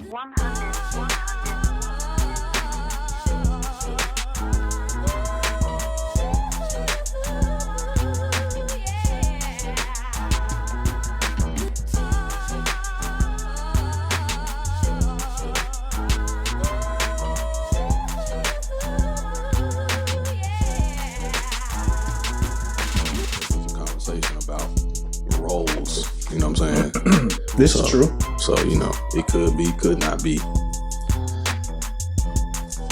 You know what I'm saying? This is true. So, you know, it could be, could not be.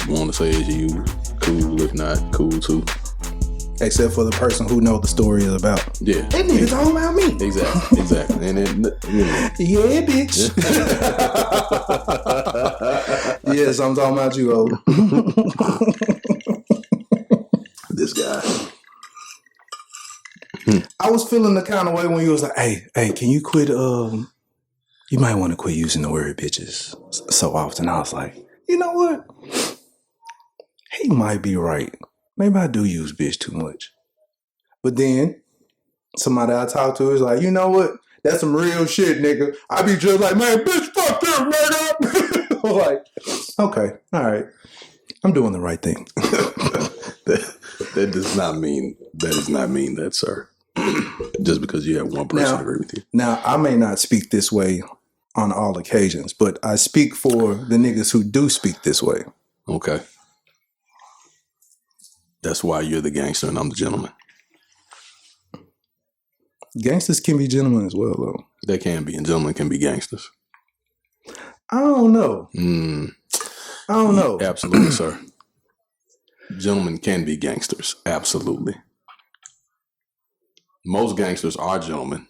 You want to say it, you cool. If not, cool too. Except for the person who know the story is about. Yeah. That nigga talking about me. Exactly. And then, you know. Yeah, bitch. Yes, I'm talking about you, old. This guy. I was feeling the kind of way when you was like, hey, can you quit, you might want to quit using the word bitches so often. I was like, you know what? He might be right. Maybe I do use bitch too much. But then somebody I talked to is like, you know what? That's some real shit, nigga. I be just like, man, bitch, fuck this, nigga. I'm like, okay, all right. I'm doing the right thing. That does not mean that, sir. Just because you have one person agree with you. Now, I may not speak this way on all occasions, but I speak for the niggas who do speak this way. Okay. That's why you're the gangster and I'm the gentleman. Gangsters can be gentlemen as well, though. They can be, and gentlemen can be gangsters. I don't know. I don't know. Absolutely, sir. Gentlemen can be gangsters. Absolutely. Most gangsters are gentlemen.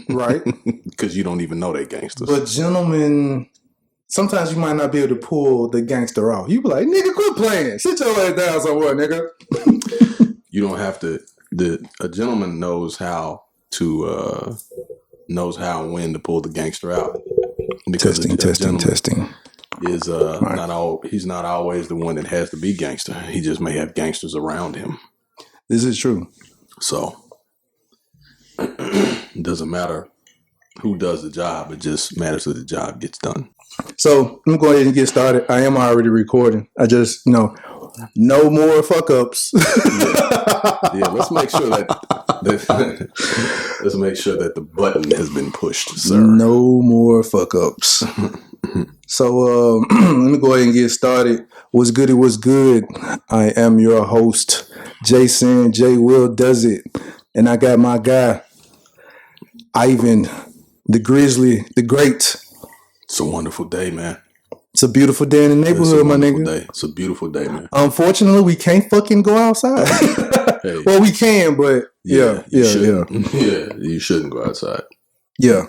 Right. Because you don't even know they're gangsters. But gentlemen, sometimes you might not be able to pull the gangster off. You be like, nigga, quit playing. Sit your ass down somewhere, nigga. You don't have to. A gentleman knows how and when to pull the gangster out. Because Testing. Is he's not always the one that has to be gangster. He just may have gangsters around him. This is true. So it doesn't matter who does the job. It just matters that the job gets done. So I'm going to get started. I am already recording. I just, no more fuck ups. Yeah, let's make sure that the button has been pushed, sir. No more fuck ups. So let me go ahead and get started. What's good? It was good. I am your host, Jason JWILLDOES, and I got my guy, Ivan, the Grizzly, the Great. It's a wonderful day, man. It's a beautiful day in the neighborhood, my nigga. Day. It's a beautiful day, man. Unfortunately, we can't fucking go outside. Hey. Well, we can, but yeah. Yeah, you shouldn't go outside. Yeah.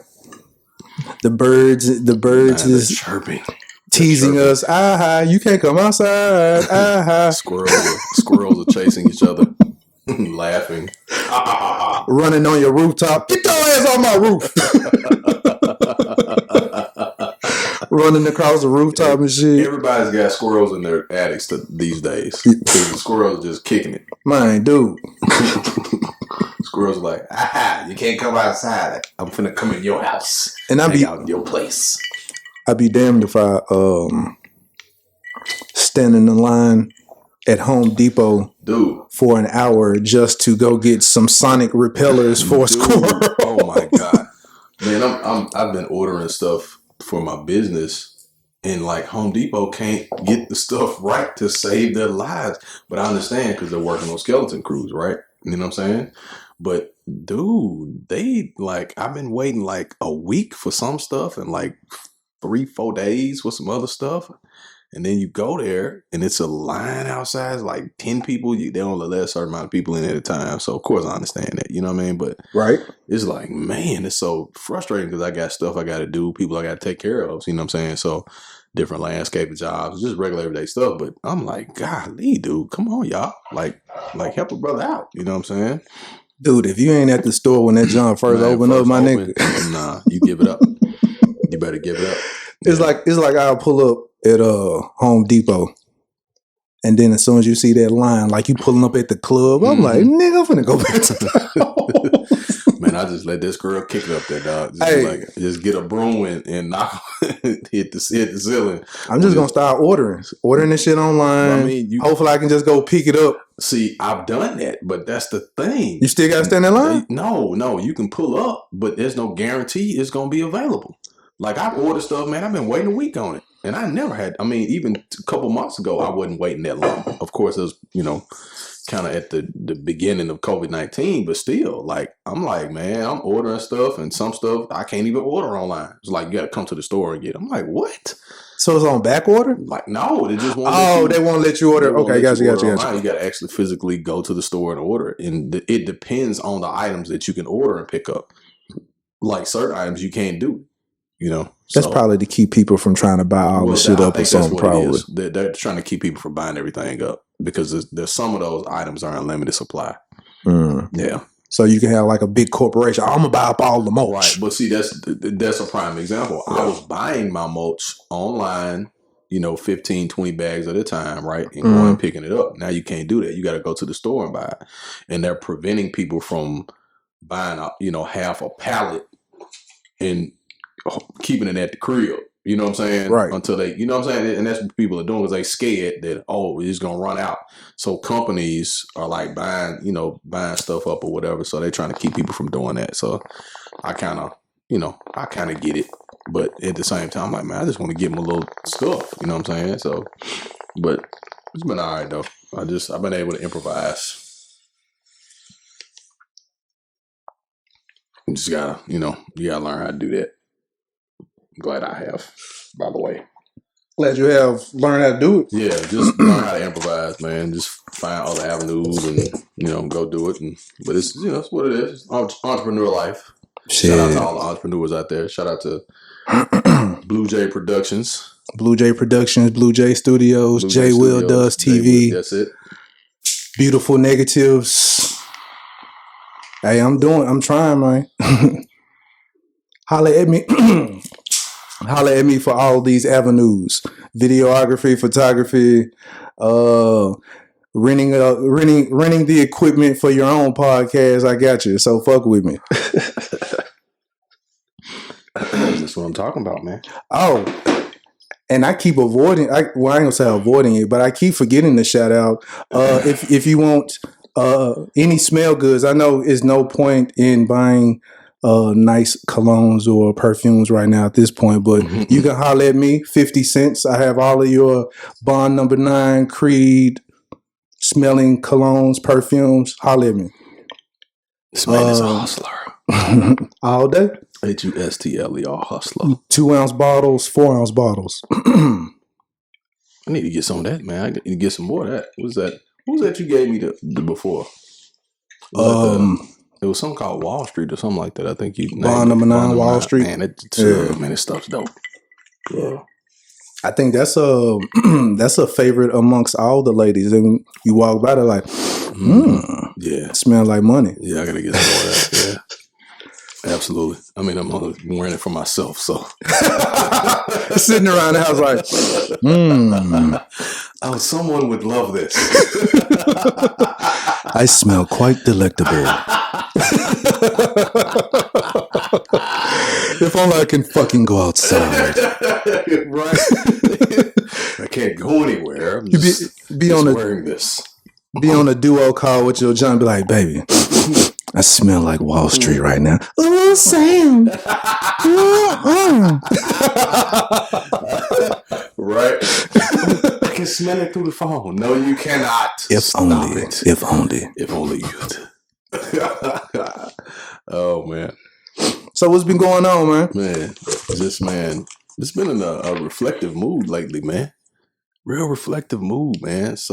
The birds is chirping, teasing us. You can't come outside. Squirrels are chasing each other, laughing, running on your rooftop. Get your ass on my roof. Running across the rooftop and shit. Everybody's got squirrels in their attics these days. The squirrels are just kicking it. Man, dude. Squirrels are like, you can't come outside. I'm finna come in your house and hang out in your place. I'd be damned if I stand in the line at Home Depot, dude, for an hour just to go get some sonic repellers for a squirrel. Oh my god, man! I've been ordering stuff for my business, and like Home Depot can't get the stuff right to save their lives. But I understand because they're working on skeleton crews, right? You know what I'm saying? But dude, I've been waiting like a week for some stuff and like 3-4 days for some other stuff. And then you go there and it's a line outside. It's like 10 people. They only let a certain amount of people in at a time. So of course I understand that. You know what I mean? But right. It's like, man, it's so frustrating because I got stuff I got to do, people I got to take care of. You know what I'm saying? So different landscaping jobs, just regular everyday stuff. But I'm like, golly, dude, come on, y'all. Like help a brother out. You know what I'm saying? Dude, if you ain't at the store when that John first opened up, my nigga. Nah, you give it up. You better give it up. It's like I'll pull up at Home Depot And then as soon as you see that line, like you pulling up at the club, I'm like, nigga, I'm finna go back to the Man, I just let this girl kick it up there, dog. Just get a broom and knock hit the ceiling. I'm just gonna start ordering this shit online. I mean, hopefully I can just go pick it up. See, I've done that, but that's the thing. You still gotta stand in line? No, you can pull up, but there's no guarantee it's gonna be available. Like I've ordered stuff, man. I've been waiting a week on it, and I never had. I mean, even a couple months ago, I wasn't waiting that long. Of course, it was kind of at the beginning of COVID-19, but still, like I'm like, man, I'm ordering stuff, and some stuff I can't even order online. It's like you got to come to the store and get it. I'm like, what? So it's on back order? Like, no, they just won't. They won't let you order. Okay, gotcha. You got to actually physically go to the store and order it, and it depends on the items that you can order and pick up. Like certain items you can't do. That's probably to keep people from trying to buy all the shit up or something. Probably they're trying to keep people from buying everything up because there's some of those items are in limited supply. Yeah, so you can have like a big corporation. I'm gonna buy up all the mulch. Right, but see, that's a prime example. I was buying my mulch online, 15, 20 bags at a time, right, and going and picking it up. Now you can't do that. You got to go to the store and buy it, and they're preventing people from buying, half a pallet and keeping it at the crib, you know what I'm saying? Right. Until they, you know what I'm saying? And that's what people are doing because they scared that, it's going to run out. So companies are like buying stuff up or whatever. So they're trying to keep people from doing that. So I kind of get it. But at the same time, I'm like, man, I just want to get my little stuff, you know what I'm saying? So, but it's been all right though. I've been able to improvise. You just gotta, you gotta learn how to do that. Glad I have, by the way. Glad you have learned how to do it. Yeah, just learn how to improvise, man. Just find other avenues and go do it. But it's it's what it is. Entrepreneur life. Shit. Shout out to all the entrepreneurs out there. Shout out to Blue Jay Productions, Blue Jay Studios, JWILLDOES TV. That's it. Beautiful Negatives. Hey, I'm trying, man. Holla at me. Holla at me for all these avenues: videography, photography, renting the equipment for your own podcast. I got you. So fuck with me. That's what I'm talking about, man. Oh, and I keep avoiding. I ain't gonna say avoiding it, but I keep forgetting to shout out. If you want any smell goods, I know it's no point in buying nice colognes or perfumes right now at this point, but you can holler at me, 50 cents. I have all of your Bond No. 9 Creed smelling colognes, perfumes. Holler at me. This man is a hustler. All day. HUSTLER, hustler. 2 ounce bottles, 4 ounce bottles. I need to get some of that, man. I need to get some more of that. What was that you gave me the before? It was something called Wall Street or something like that. I think you Bond No. 9 Wall Street. Man, this stuff's dope. Yeah. I think that's a favorite amongst all the ladies. And you walk by, they're like, yeah, smell like money. Yeah, I gotta get some more of that. Yeah, absolutely. I mean, I'm only wearing it for myself, so sitting around the house like, someone would love this. I smell quite delectable. If only I can fucking go outside. Right. I can't go anywhere. I'm just wearing this. Be on a duo call with your John, be like, baby, I smell like Wall Street right now. Oh, Sam. Right. I can smell it through the phone. No, you cannot. If only you could. Oh, man. So what's been going on, man? Man, it's been in a reflective mood lately, man. Real reflective mood, man. It's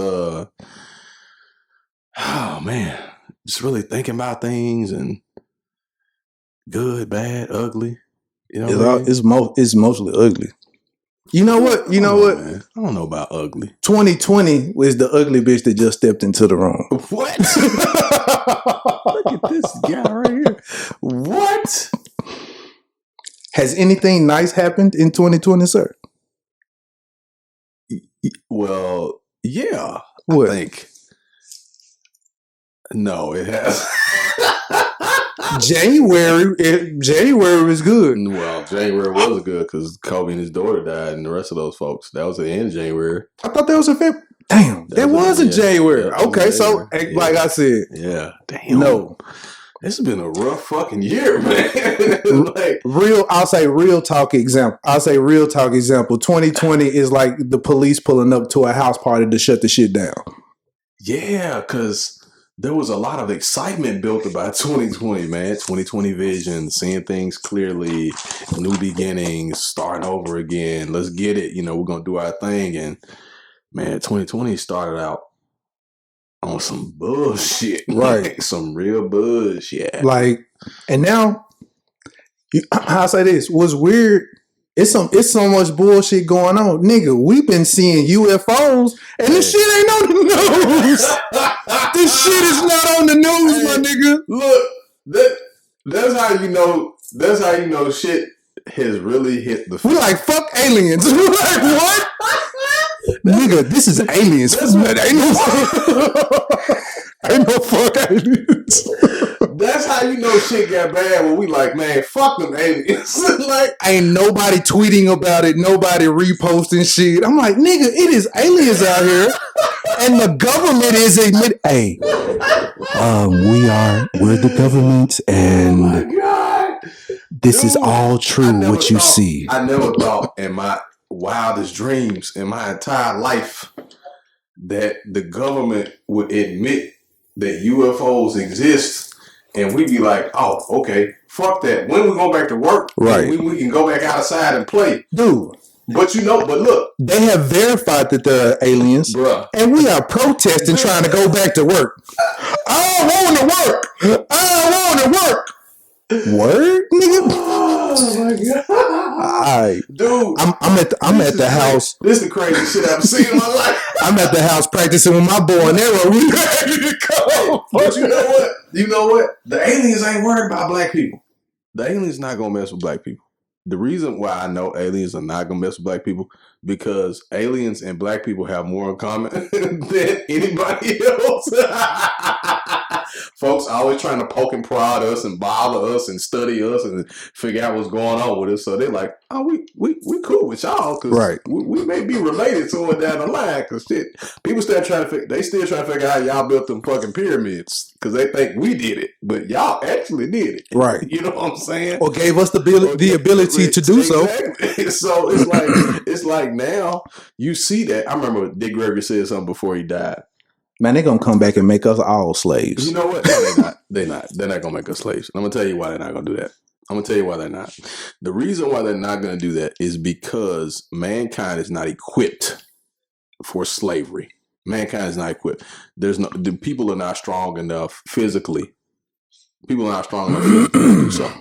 oh man, just really thinking about things and good, bad, ugly. You know, it's mostly ugly. You know what? Man. I don't know about ugly. 2020 was the ugly bitch that just stepped into the room. What? Look at this guy right here. What? Has anything nice happened in 2020, sir? Well, Yeah, What? I think. No, it has. January was good. Well, January was good because Kobe and his daughter died, and the rest of those folks. That was the end of January. I thought that was a February. Damn, that was in January. Okay, so like I said, yeah, damn. No, this has been a rough fucking year, man. Like, I'll say real talk example. 2020 is like the police pulling up to a house party to shut the shit down. Yeah, because there was a lot of excitement built about 2020, man. 2020 vision, seeing things clearly, new beginnings, starting over again. Let's get it. We're going to do our thing. And, man, 2020 started out on some bullshit. Right. Some real bullshit. Like, and now, I'll say this. What's weird, it's so much bullshit going on. Nigga, we've been seeing UFOs, and this shit ain't on the news. This shit is not on the news, my nigga. Look, that's how you know shit has really hit the. We like fuck aliens. We're like what? Nigga, this is aliens. Ain't no fuck aliens. That's how you know shit got bad when we like, man, fuck them aliens. Like, ain't nobody tweeting about it, nobody reposting shit. I'm like, nigga, it is aliens out here. And the government is admitting, hey, we're the government, and oh my God. This is all true what you see. I never thought in my wildest dreams in my entire life that the government would admit that UFOs exist, and we'd be like, oh, okay, fuck that. When we go back to work, right? We can go back outside and play. Dude. But look. They have verified that they're aliens. Bruh. And we are protesting trying to go back to work. I don't want to work. Word, nigga? Oh my God. Alright. Dude. I'm at the house. This is the craziest shit I've seen in my life. I'm at the house practicing with my bow and arrow. We ready to go. But you know what? The aliens ain't worried about black people. The aliens not gonna mess with black people. The reason why I know aliens are not gonna mess with black people, because aliens and black people have more in common than anybody else. Folks always trying to poke and prod us and bother us and study us and figure out what's going on with us. So they're like, oh, we cool with y'all because right. we may be related to it down the line. Because shit, people still trying to figure out how y'all built them fucking pyramids because they think we did it, but y'all actually did it. Right. You know what I'm saying? Or gave us the ability to do so. So it's like now you see that. I remember Dick Gregory said something before he died. Man, they're going to come back and make us all slaves. You know what? No, they're not. They're not. They're not going to make us slaves. I'm going to tell you why they're not going to do that. I'm going to tell you why they're not. The reason why they're not going to do that is because mankind is not equipped for slavery. Mankind is not equipped. The people are not strong enough physically. People are not strong enough physically to do so.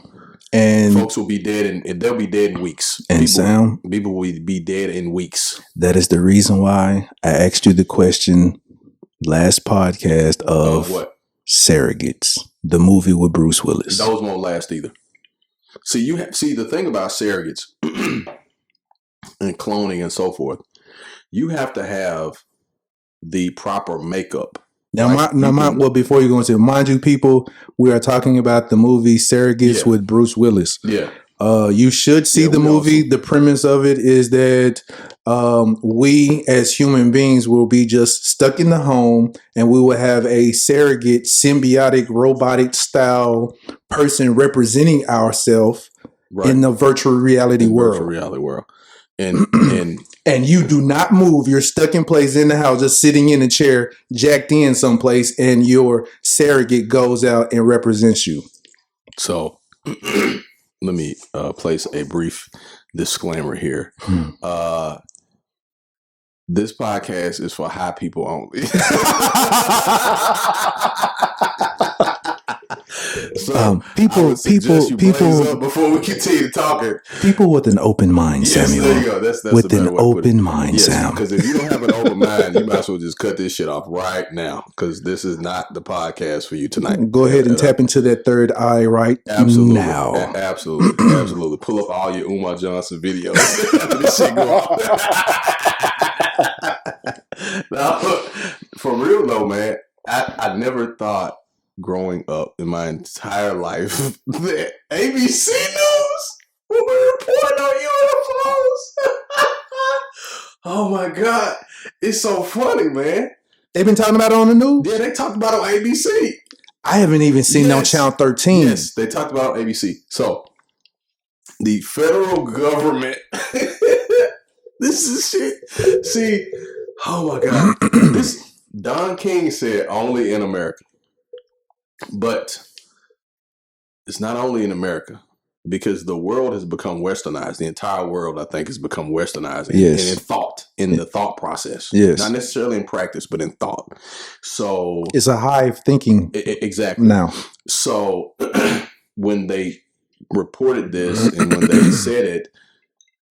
And folks will be dead, and they'll be dead in weeks. People will be dead in weeks. That is the reason why I asked you the question last podcast of what? Surrogates, the movie with Bruce Willis. Those won't last either. See, the thing about surrogates and cloning and so forth, you have to have the proper makeup. Well, before you go into it, mind you, people, we are talking about the movie Surrogates with Bruce Willis. Yeah. You should see the movie. Also. The premise of it is that we as human beings will be just stuck in the home, and we will have a surrogate, symbiotic, robotic style person representing ourselves in the virtual reality world. And you do not move. You're stuck in place in the house, just sitting in a chair, jacked in someplace, and your surrogate goes out and represents you. So let me place a brief disclaimer here. This podcast is for high people only. So people before we continue talking, people with an open mind, Samuel. There you go. That's with an open mind, Sam. Because if you don't have an open mind, you might as well just cut this shit off right now. Because this is not the podcast for you tonight. Go ahead and tap into that third eye right now. Absolutely. Pull up all your Umar Johnson videos after this shit go off. No, for real though, man. I never thought growing up in my entire life that ABC News will be reporting on UFOs. Oh my God. It's so funny, man. They've been talking about it on the news? Yeah, they talked about it on ABC. I haven't even seen no Channel 13. Yes, they talked about it on ABC. So, the federal government, this is shit. See, oh my God. This Don King said only in America. But it's not only in America. Because the world has become westernized. The entire world, I think, has become westernized. Yes. And in thought, in the thought process. Yes. Not necessarily in practice, but in thought. So it's a hive thinking. Exactly. Now. So when they reported this and when they said it,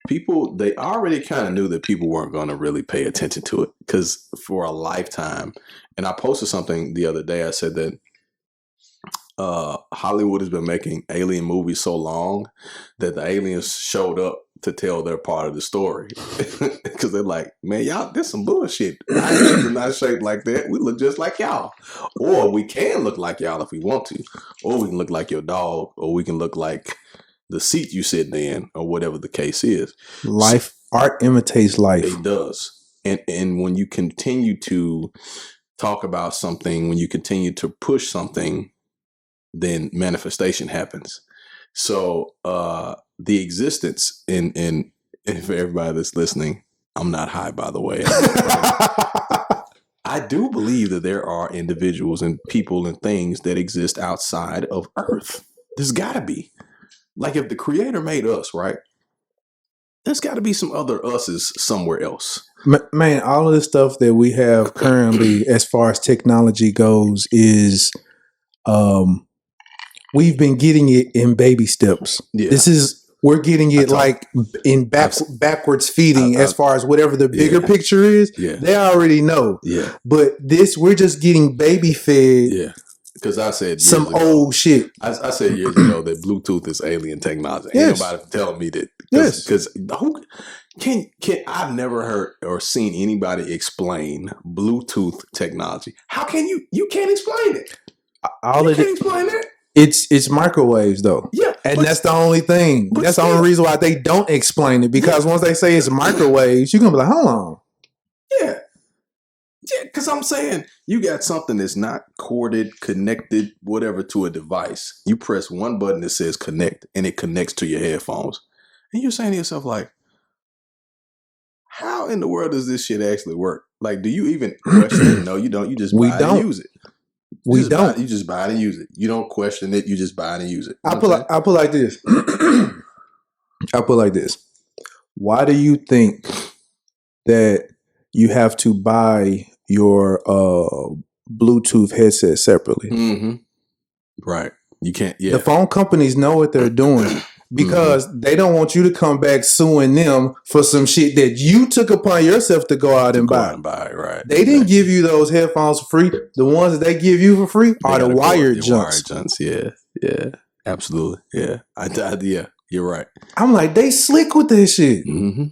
people, they already kind of knew that people weren't going to really pay attention to it. Because for a lifetime, and I posted something the other day, I said that Hollywood has been making alien movies so long that the aliens showed up to tell their part of the story. Because they're like, man, y'all, this some bullshit. Our heads are not shaped like that. We look just like y'all. Or we can look like y'all if we want to. Or we can look like your dog. Or we can look like the seat you sitting in. Or whatever the case is. Art imitates life. It does. And when you continue to talk about something, when you continue to push something, then manifestation happens. So the existence and for everybody that's listening, I'm not high, by the way. I do believe that there are individuals and people and things that exist outside of Earth. There's got to be. Like if the Creator made us, right? There's got to be some other us's somewhere else. Man, all of the stuff that we have currently as far as technology goes is we've been getting it in baby steps. Yeah. We're getting it like in backwards feeding as far as whatever the bigger picture is. Yeah. They already know. Yeah. But we're just getting baby fed. Yeah. Because I said some old shit. I said years ago that Bluetooth is alien technology. Yes. Ain't nobody telling me that. Yes. Because who can I've never heard or seen anybody explain Bluetooth technology. How can you can't explain it? You can't explain it. It's microwaves though. Yeah. And that's the only thing. That's the only reason why they don't explain it. Because once they say it's microwaves, you're gonna be like, hold on. Yeah. Yeah, because I'm saying you got something that's not corded, connected, whatever to a device. You press one button that says connect and it connects to your headphones. And you're saying to yourself, like, how in the world does this shit actually work? Like, do you even question it? No, you don't. You just buy it and use it. You just buy it and use it. You don't question it. You just buy it and use it. I put like this. I put like this. Why do you think that you have to buy your Bluetooth headset separately? Mm-hmm. Right. You can't. Yeah. The phone companies know what they're doing because they don't want you to come back suing them for some shit that you took upon yourself to go out and buy. Right. They didn't give you those headphones for free. The ones that they give you for free are the wired junks. Yeah. Absolutely. Yeah. Yeah. You're right. I'm like, they slick with this shit. Mm-hmm.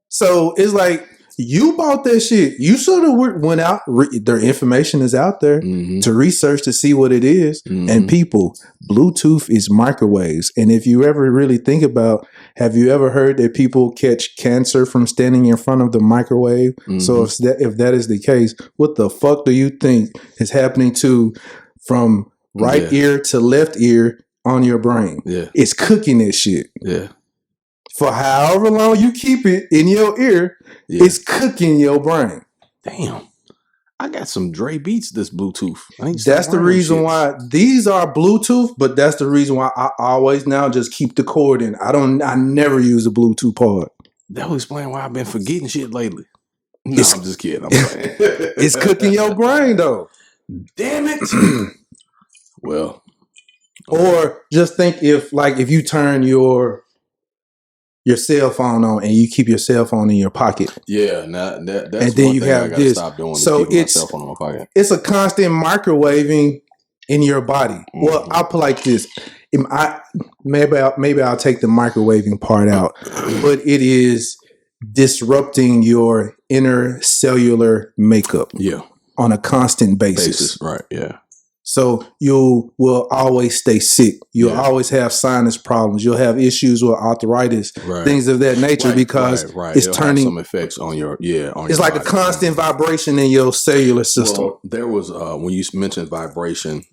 So it's like, you bought that shit. You sort of went out. Their information is out there to research to see what it is. And people, Bluetooth is microwaves. And if you ever really think about, have you ever heard that people catch cancer from standing in front of the microwave? So if that is the case, what the fuck do you think is happening from right ear to left ear on your brain? Yeah. It's cooking this shit. Yeah. For however long you keep it in your ear, it's cooking your brain. Damn. I got some Dre Beats this Bluetooth. That's the reason why these are Bluetooth, but that's the reason why I always now just keep the cord in. I never use a Bluetooth part. That will explain why I've been forgetting shit lately. No, I'm just kidding. I'm saying. It's cooking your brain though. Damn it. Well. Or just think if you turn your cell phone on and you keep your cell phone in your pocket. Yeah, that's and then you have this. Stop doing so it's my cell phone in my pocket. It's a constant microwaving in your body. Well, I'll put like this. Maybe I'll take the microwaving part out, but it is disrupting your inner cellular makeup Yeah. on a constant basis. Right. Yeah. So you will always stay sick. You'll always have sinus problems. You'll have issues with arthritis, things of that nature, because it's It'll turning have some effects on your on it's your like body. A constant vibration in your cellular system. Well, there was when you mentioned vibration,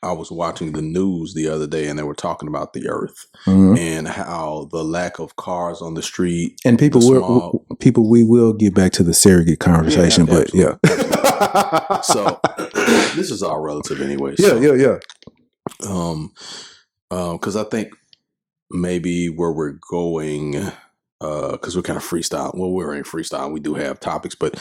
I was watching the news the other day, and they were talking about the Earth and how the lack of cars on the street and we will get back to the surrogate conversation, but yeah. So this is all relative anyway. Yeah. Because I think maybe where we're going, because we're kind of freestyle. Well, we're in freestyle. We do have topics, but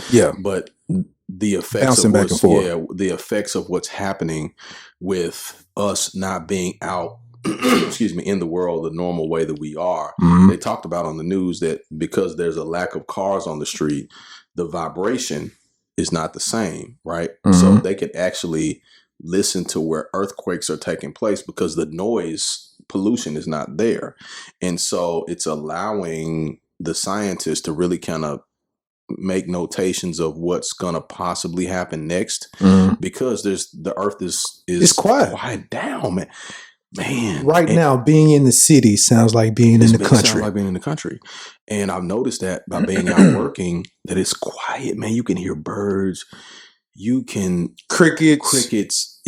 the effects bouncing back and forth. The effects of what's happening with us not being out, excuse me, in the world the normal way that we are. They talked about on the news that because there's a lack of cars on the street, the vibration is not the same, right? So they can actually listen to where earthquakes are taking place because the noise pollution is not there. And so it's allowing the scientists to really kind of make notations of what's going to possibly happen next because the earth is quiet down, man. Right now, being in the city sounds like being in the country. Sounds like being in the country. And I've noticed that by being out working, that it's quiet, man. You can hear birds. You can crickets.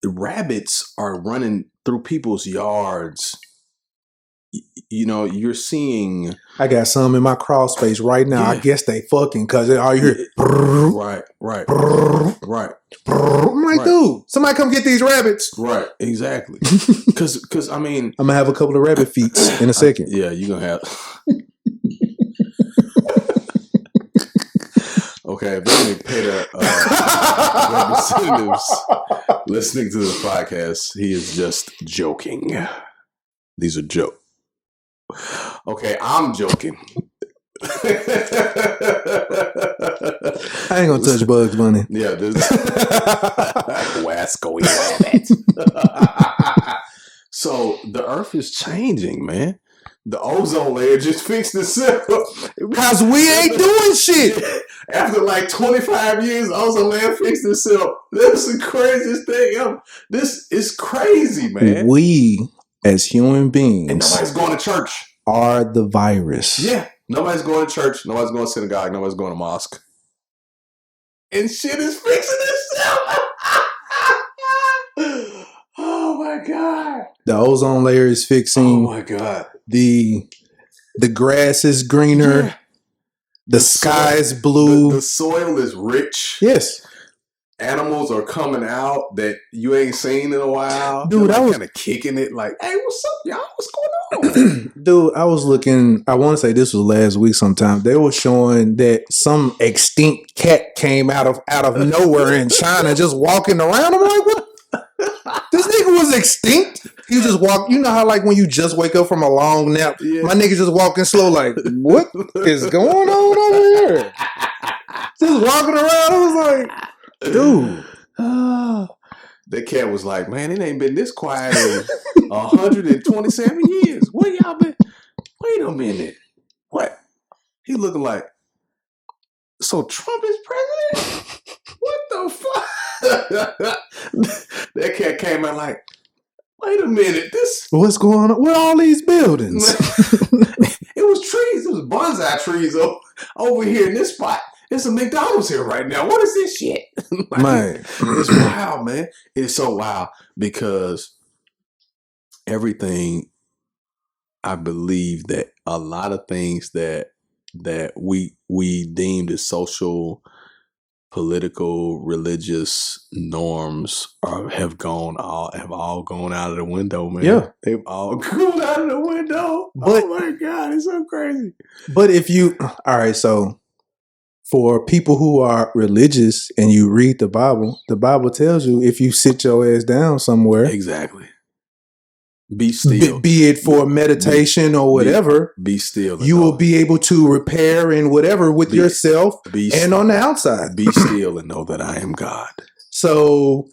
Rabbits are running through people's yards. You know, you're seeing. I got some in my crawl space right now. I guess they fucking because all you hear. Right. I'm like, dude, somebody come get these rabbits. Right, exactly. Because I mean, I'm gonna have a couple of rabbit feet in a second. Yeah, you're gonna have. Okay, if they pay the representatives listening to this podcast, he is just joking. These are jokes. Okay, I'm joking. I ain't gonna touch Bugs Bunny. Yeah, this Wasco rabbit. So the Earth is changing, man. The ozone layer just fixed itself because we ain't doing shit. After like 25 years, ozone layer fixed itself. That's the craziest thing ever. This is crazy, man. We, as human beings, and nobody's going to church, are the virus. Yeah, nobody's going to church. Nobody's going to synagogue. Nobody's going to mosque. And shit is fixing itself. Oh my God. The ozone layer is fixing. Oh my God. The grass is greener. Yeah. The sky is blue. The soil is rich. Yes. Animals are coming out that you ain't seen in a while. Dude, I was kind of kicking it like, hey, what's up, y'all? What's going on? Dude, I was looking, I want to say this was last week sometime. They were showing that some extinct cat came out of nowhere in China just walking around. I'm like, what? This nigga was extinct. He just walked. You know how like when you just wake up from a long nap, my nigga just walking slow. Like, what is going on over here? Just walking around. I was like, dude. That cat was like, man, it ain't been this quiet in 127 years. Where y'all been? Wait a minute. What? He looking like, so Trump is president? What the fuck? That cat came out like, wait a minute, what's going on with all these buildings? It was trees. It was bonsai trees over here in this spot. There's a McDonald's here right now. What is this shit? Like, man, it's wild, man. It's so wild because everything, I believe that a lot of things that we deemed as social, political, religious norms have all gone out of the window, man. Yeah, they've all gone out of the window. But, oh my God, it's so crazy. But all right, so for people who are religious and you read the Bible tells you if you sit your ass down somewhere, exactly, be still, be it for meditation or whatever, be still. You will be able to repair and whatever with yourself and on the outside. Be still and know that I am God. So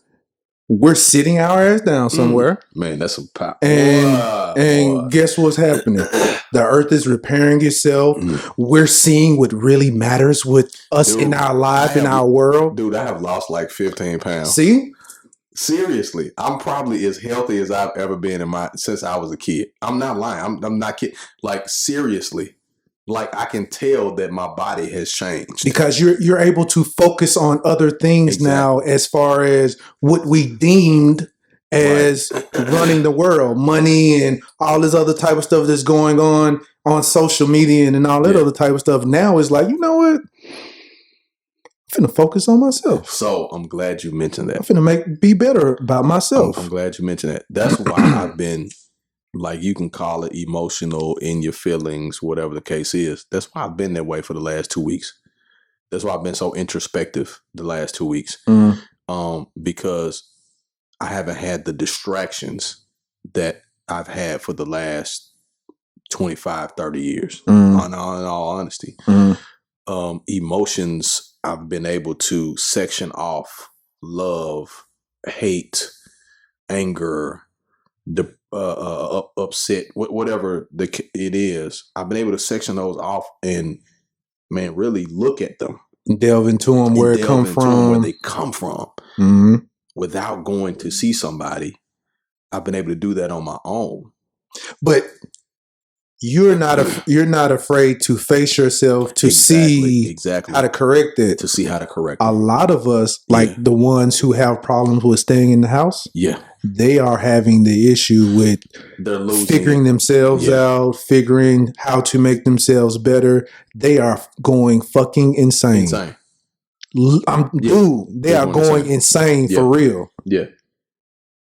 we're sitting our ass down somewhere. Man, that's a pop. And guess what's happening? The earth is repairing itself. We're seeing what really matters with us in our life, in our world. Dude, I have lost like 15 pounds. See? Seriously, I'm probably as healthy as I've ever been since I was a kid. I'm not lying. I'm not kidding. Like, seriously. Like, I can tell that my body has changed. Because you're able to focus on other things now, as far as what we deemed as running the world, money and all this other type of stuff that's going on social media and all that other type of stuff. Now it's like, you know what? I'm finna focus on myself. So I'm glad you mentioned that. I'm finna be better about myself. I'm glad you mentioned that. That's why I've been, like, you can call it emotional, in your feelings, whatever the case is. That's why I've been that way for the last 2 weeks. That's why I've been so introspective the last 2 weeks. Because I haven't had the distractions that I've had for the last 25, 30 years, in all honesty. Emotions, I've been able to section off: love, hate, anger, upset, whatever it is. I've been able to section those off and, man, really look at them, delve into them, where they come from, without going to see somebody. I've been able to do that on my own. But you're not afraid to face yourself to see how to correct it. To see how to correct it. A lot of us, like the ones who have problems with staying in the house, they are having the issue with figuring themselves out, figuring how to make themselves better. They are going fucking insane. Dude, they are going insane for real. Yeah,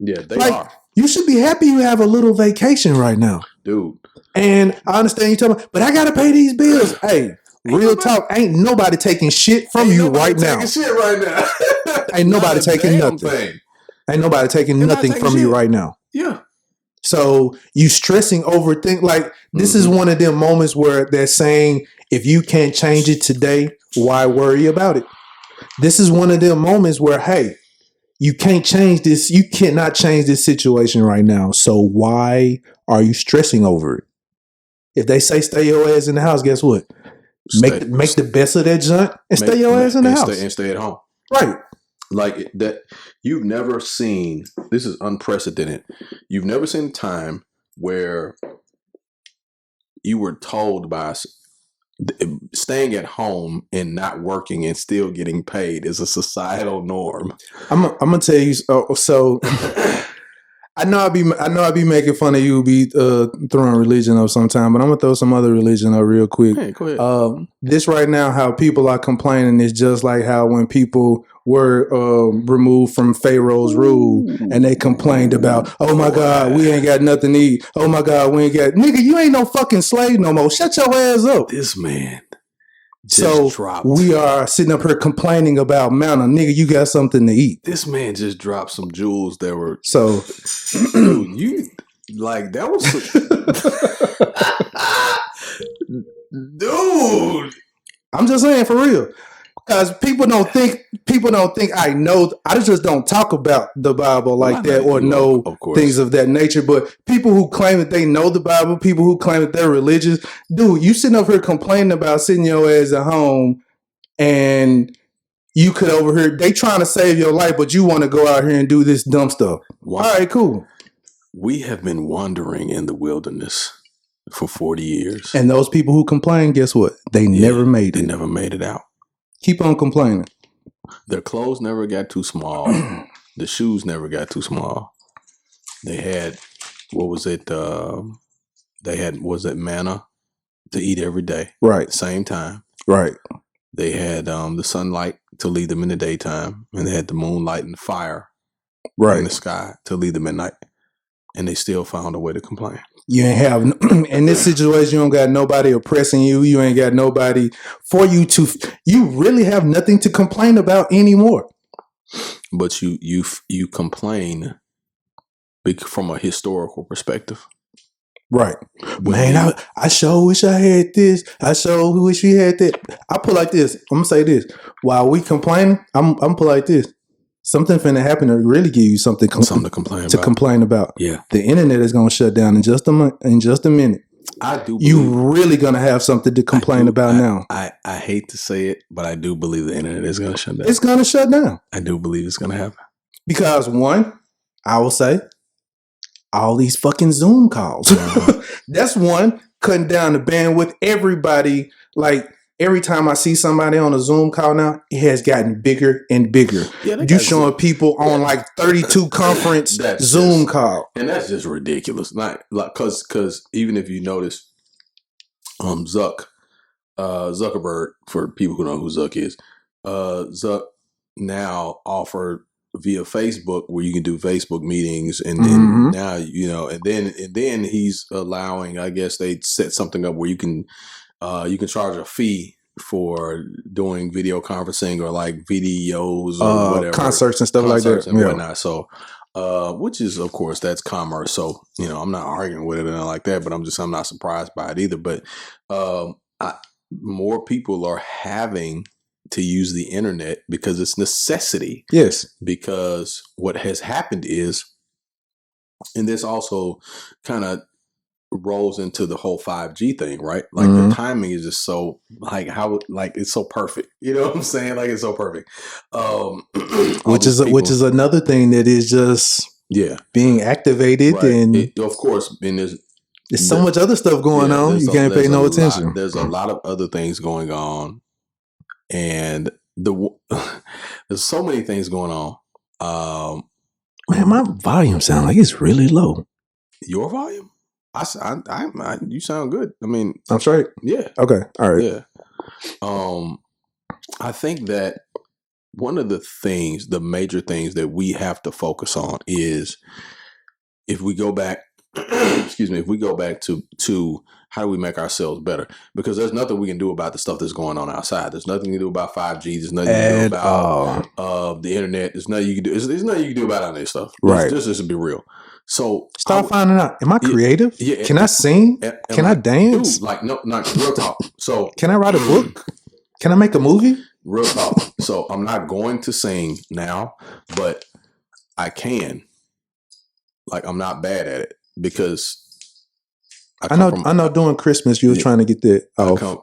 they are. You should be happy you have a little vacation right now, dude. And I understand you talking, but I gotta pay these bills. Hey, real talk, ain't nobody taking shit from you right now. Ain't nobody taking nothing. Ain't nobody taking nothing from you right now. Yeah. So you stressing over things like this is one of them moments where they're saying, if you can't change it today, why worry about it? This is one of them moments where, hey, you can't change this. You cannot change this situation right now. So why are you stressing over it? If they say stay your ass in the house, guess what? Make the best of that junk and stay your ass in the house. And stay at home. Right. Like that. You've never seen, this is unprecedented. You've never seen a time where you were told by staying at home and not working and still getting paid is a societal norm. I'm gonna tell you. So I know I be making fun of you, be throwing religion up sometime, but I'm gonna throw some other religion up real quick. Hey, go ahead. This right now, how people are complaining is just like how when people were removed from Pharaoh's rule and they complained about, oh my God, we ain't got nothing to eat. Oh my God, we ain't got, nigga, you ain't no fucking slave no more. Shut your ass up. This man just dropped. We are sitting up here complaining about manna. Nigga, you got something to eat. This man just dropped some jewels that were so dude, you like that was dude. I'm just saying, for real. Because people don't think I know. I just don't talk about the Bible like that or know things of that nature. But people who claim that they know the Bible, people who claim that they're religious, dude, you sitting up here complaining about sitting your ass at home and you could overhear they trying to save your life, but you want to go out here and do this dumb stuff. Wow. All right, cool. We have been wandering in the wilderness for 40 years. And those people who complain, guess what? They never made it. They never made it out. Keep on complaining. Their clothes never got too small. The shoes never got too small. They had, was it manna to eat every day. Right. Same time. Right. They had the sunlight to lead them in the daytime. And they had the moonlight and fire in the sky to lead them at night. And they still found a way to complain. You ain't have, in this situation, you don't got nobody oppressing you. You ain't got nobody for you to, you really have nothing to complain about anymore. But you complain from a historical perspective. Right. Man, I sure wish I had this. I sure wish we had that. I put like this. I'm going to say this. While we complaining, I'm put like this. something finna happen to really give you something to complain about. Yeah, The internet is gonna shut down in just a minute. I do. You really gonna have something to complain about now. I hate to say it, but I do believe the internet is gonna shut down. It's gonna shut down. I do believe it's gonna happen because one, I will say, all these fucking Zoom calls. That's one, cutting down the bandwidth. Everybody, like, every time I see somebody on a Zoom call now, it has gotten bigger and bigger. Yeah, you showing people on like 32 conference Zoom call. And that's just ridiculous. Not like because even if you notice, Zuckerberg, for people who know who Zuck is, Zuck now offered via Facebook where you can do Facebook meetings, and then now and then he's allowing. I guess they set something up where you can charge a fee for doing video conferencing or like videos or whatever, concerts and stuff like that, and whatnot. So, which is of course that's commerce. So I'm not arguing with it and like that, but I'm not surprised by it either. But more people are having to use the internet because it's necessity. Yes. Because what has happened is, and this also kind of rolls into the whole 5G thing, right? Like the timing is just so it's so perfect. You know what I'm saying? Like it's so perfect. Which is another thing that is just being activated, right. And of course, and there's so much other stuff going on. You can't pay no attention. There's a lot of other things going on. And there's so many things going on. Man, my volume sounds like it's really low. Your volume? You sound good. I mean, I'm straight. Yeah. Okay. All right. Yeah. I think that one of the major things that we have to focus on is if we go back. If we go back to how do we make ourselves better? Because there's nothing we can do about the stuff that's going on outside. There's nothing you can do about 5G. There's nothing you can do about the internet. There's nothing you can do. There's nothing you can do about any of this stuff. Right. Just to be real. So start finding out. Am I creative? Yeah. Can I sing? Can I dance? Dude, like no, not real talk. So can I write a book? Can I make a movie? Real talk. So I'm not going to sing now, but I can. Like I'm not bad at it. Because I know during Christmas you were trying to get that off.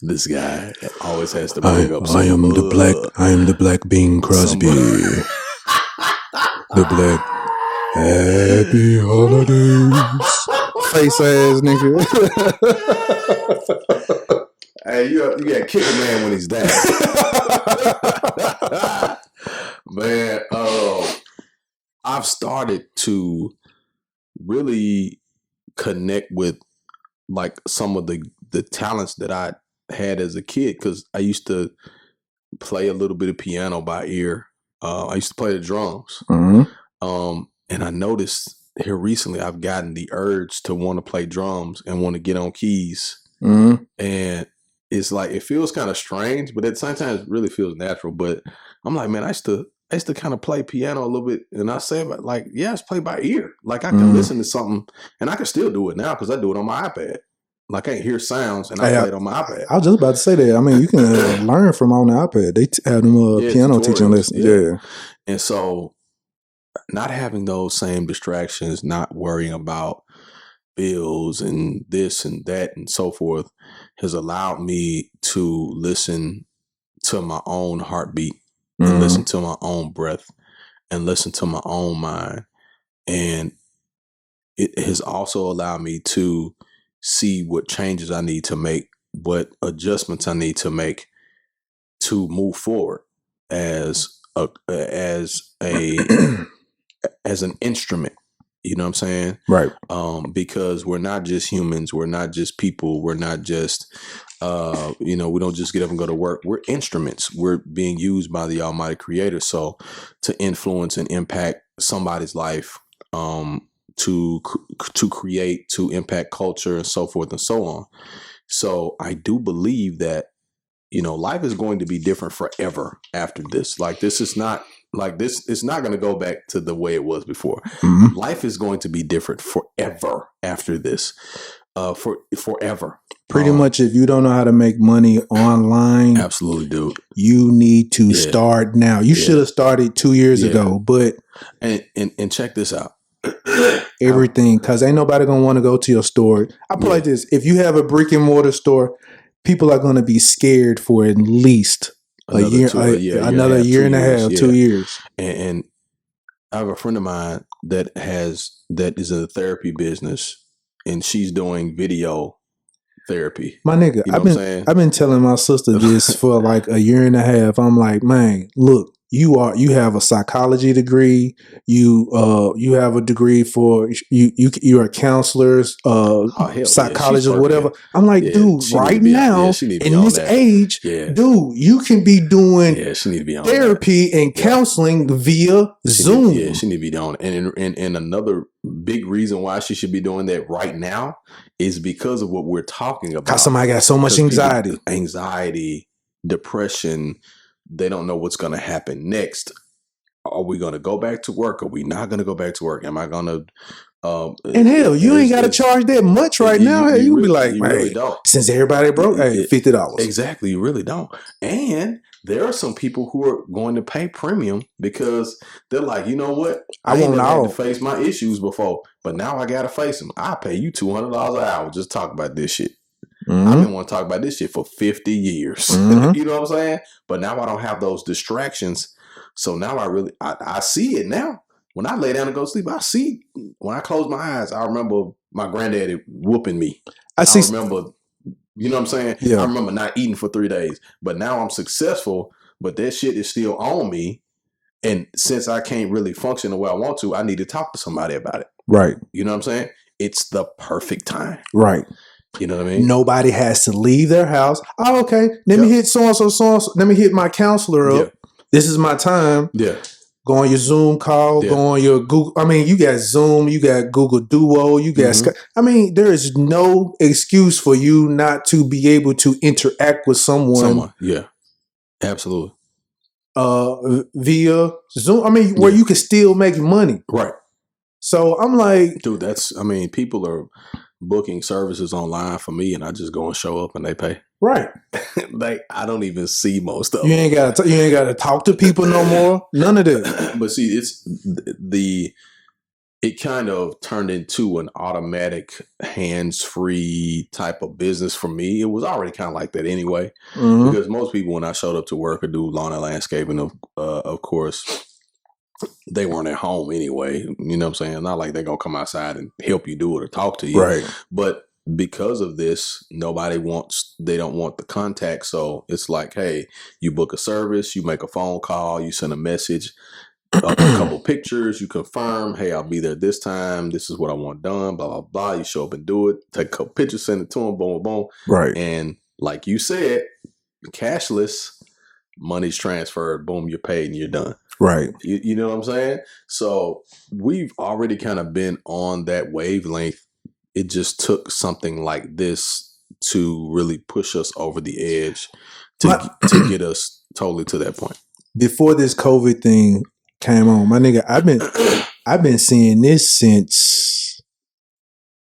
This guy always has to bring up I am the black Bing Crosby. The black happy holidays. Face ass nigga. Hey, you gotta kick a man when he's down. Man, I've started to really connect with like some of the talents that I had as a kid, because I used to play a little bit of piano by ear. I used to play the drums. And I noticed here recently I've gotten the urge to want to play drums and want to get on keys. And it's like, it feels kind of strange, but at the same time it really feels natural. But I'm like, man, I used to kind of play piano a little bit, and I say, like, it's played by ear. Like I can listen to something, and I can still do it now because I do it on my iPad. Like I can hear sounds, and I play it on my iPad. I was just about to say that. I mean, you can learn from on the iPad. They have them piano teaching lessons. Yeah. And so, not having those same distractions, not worrying about bills and this and that and so forth, has allowed me to listen to my own heartbeat. And listen to my own breath and listen to my own mind. And it has also allowed me to see what changes I need to make, what adjustments I need to make to move forward as an instrument. You know what I'm saying? Right. Because we're not just humans. We're not just people. We're not just, we don't just get up and go to work. We're instruments. We're being used by the Almighty Creator. So to influence and impact somebody's life, to create, to impact culture and so forth and so on. So I do believe that, life is going to be different forever after this. Like this is not like this. It's not going to go back to the way it was before. Life is going to be different forever after this. for forever. Pretty much, if you don't know how to make money online, absolutely, dude, you need to start now. You should have started 2 years ago, but and check this out. Everything, because ain't nobody gonna want to go to your store. I put like this: if you have a brick and mortar store, people are gonna be scared for at least another year and a half, 2 years. And I have a friend of mine that is in the therapy business, and she's doing video therapy. My nigga, you know I've been telling my sister this for like a year and a half. I'm like, man, look, you have a psychology degree. You have a degree for you are counselors, psychologists, whatever. I'm like, dude, right now in this age, dude, you can be doing she need to be on therapy and counseling via Zoom. She need to be doing it. And another big reason why she should be doing that right now is because of what we're talking about. Because somebody got so much anxiety, depression. They don't know what's going to happen next. Are we going to go back to work? Are we not going to go back to work? Am I going to? And hell, you ain't got to charge that much right now. Hell, you really, be like, really don't. Since everybody broke, $50. Exactly, you really don't. And there are some people who are going to pay premium because they're like, you know what? I ain't never had to face my issues before, but now I got to face them. I pay you $200 an hour just talk about this shit. Mm-hmm. I've been wanting to talk about this shit for 50 years. Mm-hmm. You know what I'm saying? But now I don't have those distractions. So now I see it now. When I lay down to go to sleep, I see, when I close my eyes, I remember my granddaddy whooping me. I remember, you know what I'm saying? Yeah. I remember not eating for 3 days. But now I'm successful, but that shit is still on me. And since I can't really function the way I want to, I need to talk to somebody about it. Right. You know what I'm saying? It's the perfect time. Right. You know what I mean? Nobody has to leave their house. Oh, okay. Let me hit so-and-so. Let me hit my counselor up. Yeah. This is my time. Yeah. Go on your Zoom call. Yeah. Go on your Google. I mean, you got Zoom. You got Google Duo. You got Skype. I mean, there is no excuse for you not to be able to interact with someone. Yeah. Absolutely. Via Zoom. I mean, where you can still make money. Right. So I'm like, dude, people are booking services online for me, and I just go and show up and they pay. Right. Like, I don't even see most of them. You ain't got to talk to people no more. None of that. But see, it kind of turned into an automatic hands-free type of business for me. It was already kind of like that anyway, because most people, when I showed up to work or do lawn and landscaping, of course, they weren't at home anyway. You know what I'm saying? Not like they're going to come outside and help you do it or talk to you. Right. But because of this, they don't want the contact. So it's like, hey, you book a service, you make a phone call, you send a message, a couple pictures, you confirm, hey, I'll be there this time. This is what I want done, blah, blah, blah. You show up and do it. Take a couple pictures, send it to them, boom, boom, boom. Right. And like you said, cashless, money's transferred, boom, you're paid and you're done. Right. You know what I'm saying? So we've already kind of been on that wavelength. It just took something like this to really push us over the edge to get us totally to that point. Before this COVID thing came on, my nigga, I've been seeing this since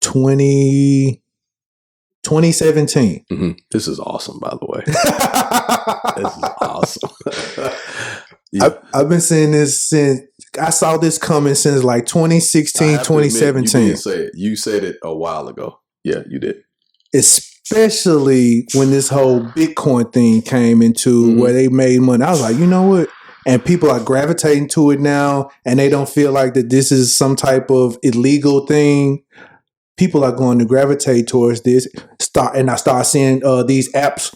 2017. Mm-hmm. This is awesome, by the way. This is awesome. Yeah. I've been seeing this since I saw this coming since like 2016, 2017. You said it a while ago. Yeah, you did. Especially when this whole Bitcoin thing came into where they made money. I was like, you know what? And people are gravitating to it now, and they don't feel like that this is some type of illegal thing. People are going to gravitate towards this. I start seeing these apps,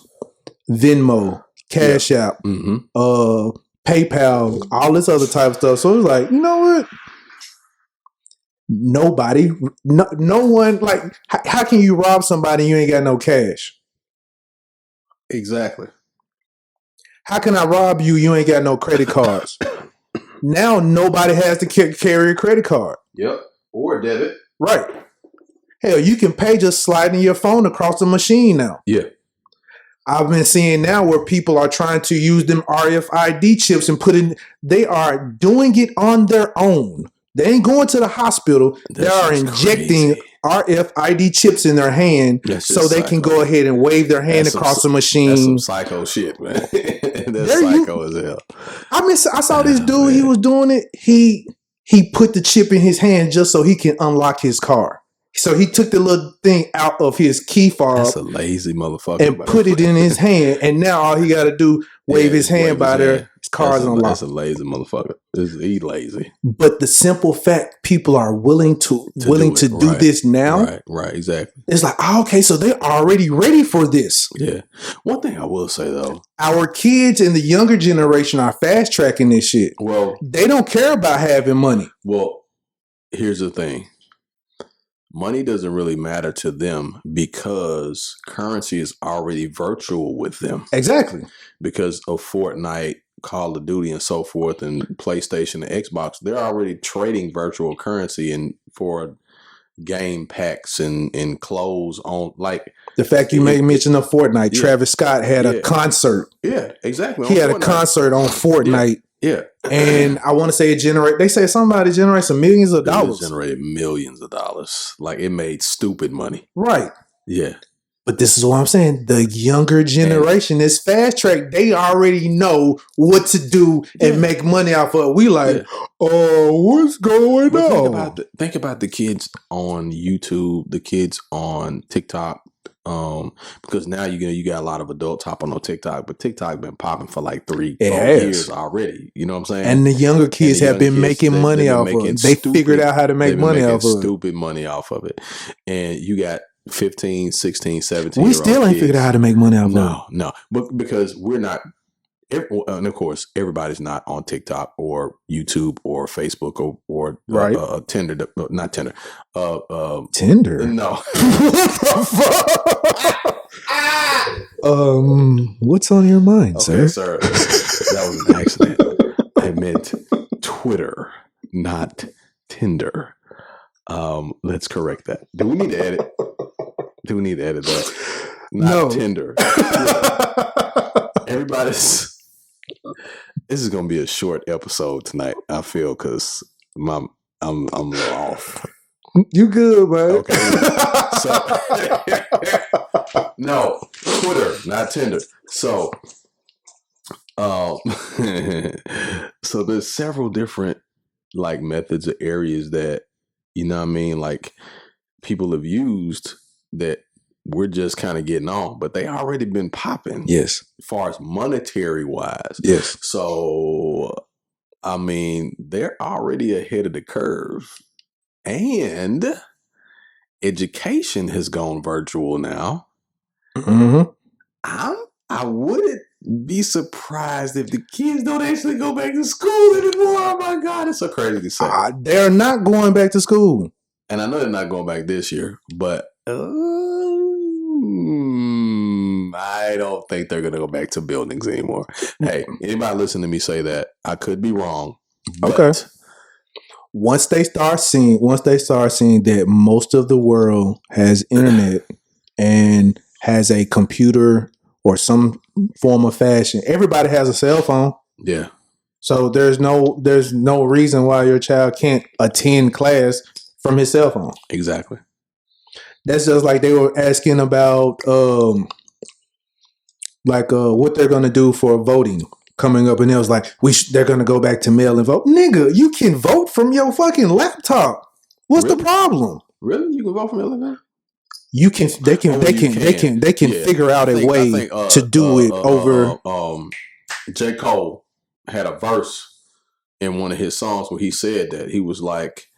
Venmo, Cash App, PayPal, all this other type of stuff. So it's like, you know what? No one, like, how can you rob somebody and you ain't got no cash? Exactly. How can I rob you? You ain't got no credit cards. Now nobody has to carry a credit card. Yep. Or debit. Right. Hell, you can pay just sliding your phone across the machine now. Yeah. I've been seeing now where people are trying to use them RFID chips and they are doing it on their own. They ain't going to the hospital. They are injecting RFID chips in their hand so they can go ahead and wave their hand across the machine. That's some psycho shit, man. That's psycho as hell. I saw this dude. Man. He was doing it. He put the chip in his hand just so he can unlock his car. So he took the little thing out of his key fob. That's a lazy motherfucker. And put it in his hand. And now all he got to do, wave his hand by there. His car's unlocked. That's a lazy motherfucker. He's lazy. But the simple fact people are willing to do this now. Right, exactly. It's like, okay, so they're already ready for this. Yeah. One thing I will say, though. Our kids and the younger generation are fast tracking this shit. Well, they don't care about having money. Well, here's the thing. Money doesn't really matter to them because currency is already virtual with them. Exactly. Because of Fortnite, Call of Duty, and so forth, and PlayStation and Xbox, they're already trading virtual currency and for game packs and clothes on, like the fact you made mention of Fortnite. Yeah. Travis Scott had a concert. Yeah, exactly. He had a concert on Fortnite. Yeah. And I want to say they say somebody generates some millions of dollars. It generated millions of dollars. Like it made stupid money. Right. Yeah. But this is what I'm saying. The younger generation is fast track. They already know what to do and make money off of it. We like, what's going on? Think about the kids on YouTube, the kids on TikTok. Because now you got a lot of adults hopping on TikTok, but TikTok been popping for like 3-4 years already. You know what I'm saying? And the younger kids have been making money off of it. They figured out how to make money off of it. Stupid money off of it. And you got 15, 16, 17. We still ain't figured out how to make money off of it. No, but because we're not. And of course, everybody's not on TikTok or YouTube or Facebook or Tinder. Not Tinder. Tinder. No. What's on your mind, sir? Sir, that was an accident. I meant Twitter, not Tinder. Let's correct that. Do we need to edit that? Not Tinder. Everybody's. This is gonna be a short episode tonight. I feel because I'm a little off. You good, man? Okay. So, no, Twitter, not Tinder. So, so there's several different like methods or areas that like people have used that we're just kind of getting on, but they already been popping. Yes. As far as monetary wise. Yes. So, they're already ahead of the curve. And education has gone virtual now. Mm-hmm. I wouldn't be surprised if the kids don't actually go back to school anymore. Oh my God, it's so crazy to say. They're not going back to school. And I know they're not going back this year, but I don't think they're going to go back to buildings anymore. Hey, anybody listen to me say that, I could be wrong. Okay. Once they start seeing that most of the world has internet and has a computer or some form of fashion, everybody has a cell phone. Yeah. So there's no reason why your child can't attend class from his cell phone. Exactly. That's just like they were asking about what they're going to do for voting coming up, and it was like they're going to go back to mail and vote. Nigga, you can vote from your fucking laptop. What's the problem? Really? You can vote from your laptop? You can. They can figure out a way to do it over. J. Cole had a verse in one of his songs where he said that he was like,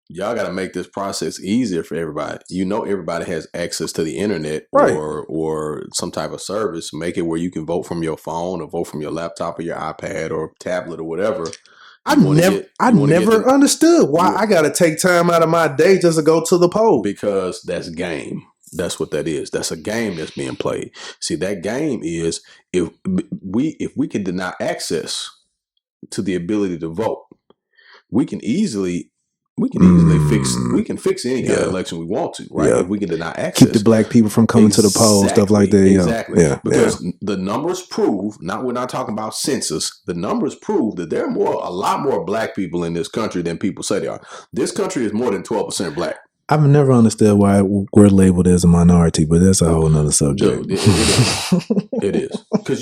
y'all got to make this process easier for everybody. Everybody has access to the internet, right, or some type of service. Make it where you can vote from your phone or vote from your laptop or your iPad or tablet or whatever. I never understood why I got to take time out of my day just to go to the poll. Because that's game. That's what that is. That's a game that's being played. See, that game is if we can deny access to the ability to vote, we can easily We can easily fix any kind of election we want to, right? Yeah. If we can deny access. Keep the black people from coming to the polls, stuff like that. Exactly. Yeah. Because the numbers prove, we're not talking about census, the numbers prove that there are a lot more black people in this country than people say they are. This country is more than 12% black. I've never understood why we're labeled as a minority, but that's a whole nother subject. Dude, it is. Because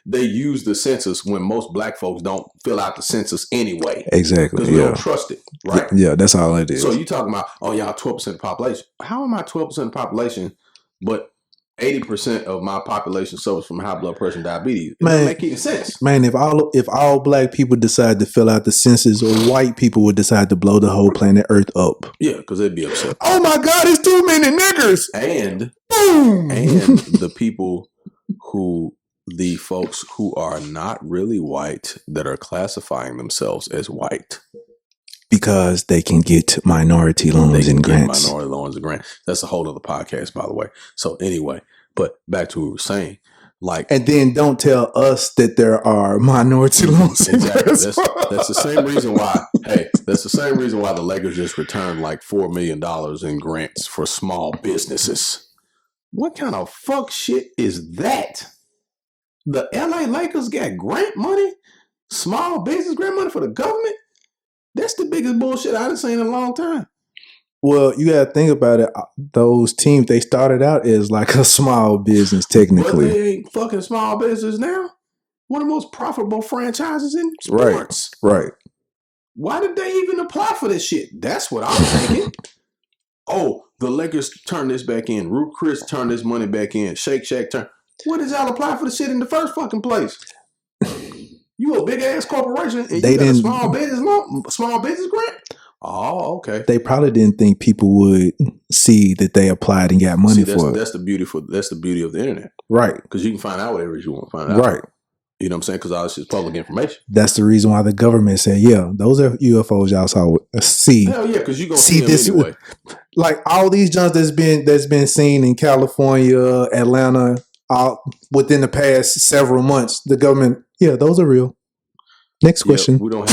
they use the census when most black folks don't fill out the census anyway. Exactly. Because we don't trust it, right? Yeah, that's all it is. So you talking about, y'all 12% of the population. How am I 12% of the population, but 80% of my population suffers from high blood pressure and diabetes? It doesn't make any sense. Man, if all black people decide to fill out the census, or white people would decide to blow the whole planet Earth up. Yeah, because they'd be upset. Oh my God, it's too many niggers. And boom. And the folks who are not really white that are classifying themselves as white. Because they can get minority loans and grants. Minority loans and grants. That's a whole other podcast, by the way. So anyway, but back to what we were saying. And then don't tell us that there are minority loans. Exactly. That's the same reason why. Hey, that's the same reason why the Lakers just returned like $4 million in grants for small businesses. What kind of fuck shit is that? The LA Lakers got grant money, small business grant money for the government. That's the biggest bullshit I've seen in a long time. Well, you got to think about it. Those teams, they started out as like a small business, technically. But they ain't fucking small business now. One of the most profitable franchises in sports. Right. Why did they even apply for this shit? That's what I'm thinking. Oh, the Lakers turn this back in. Ruth Chris turned this money back in. Shake Shack turn. What did y'all apply for the shit in the first fucking place? You a big ass corporation and you got a small business grant? Oh, okay. They probably didn't think people would see that they applied and got money for it. That's the beauty of the internet. Right. Because you can find out whatever you want to find out. Right. You know what I'm saying? Because all this is public information. That's the reason why the government said, yeah, those are UFOs y'all saw. See. Hell yeah, because you're going to see them anyway. Like all these jumps that's been seen in California, Atlanta, within the past several months, the government, yeah, those are real. Next question. We don't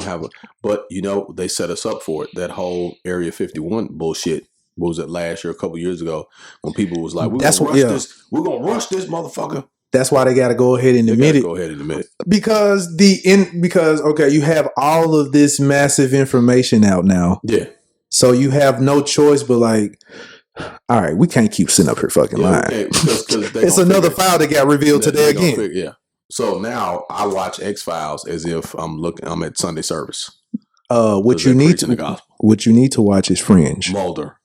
have a, but they set us up for it. That whole Area 51 bullshit. What was it last year, a couple years ago, when people was like, we're going to rush this motherfucker. That's why they got to go ahead and admit it. Because you have all of this massive information out now. Yeah. So you have no choice but like, all right, we can't keep sitting up here fucking lying. It's another file that got revealed today again. Yeah. So now I watch X-Files as if I'm at Sunday service. What you need to watch is Fringe. Mulder.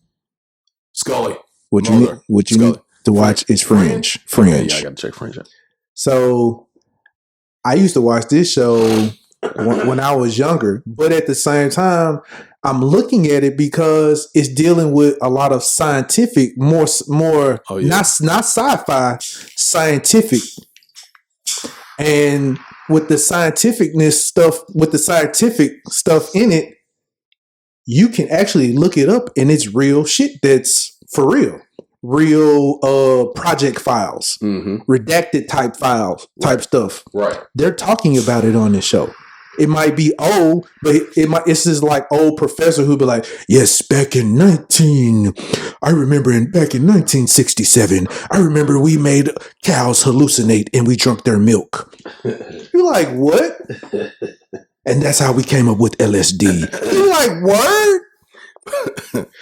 Scully. What you need to watch is Fringe. Okay, yeah, I got to check Fringe out. So I used to watch this show when I was younger, but at the same time, I'm looking at it because it's dealing with a lot of scientific, more not sci-fi, scientific. And with the scientific stuff in it, you can actually look it up and it's real shit that's for real. Real project files, redacted type files, type stuff. Right. They're talking about it on this show. It might be old, but it's this like old professor who'd be like, yes, back in 1967, I remember we made cows hallucinate and we drunk their milk. You're like, what? And that's how we came up with LSD. You're like, what?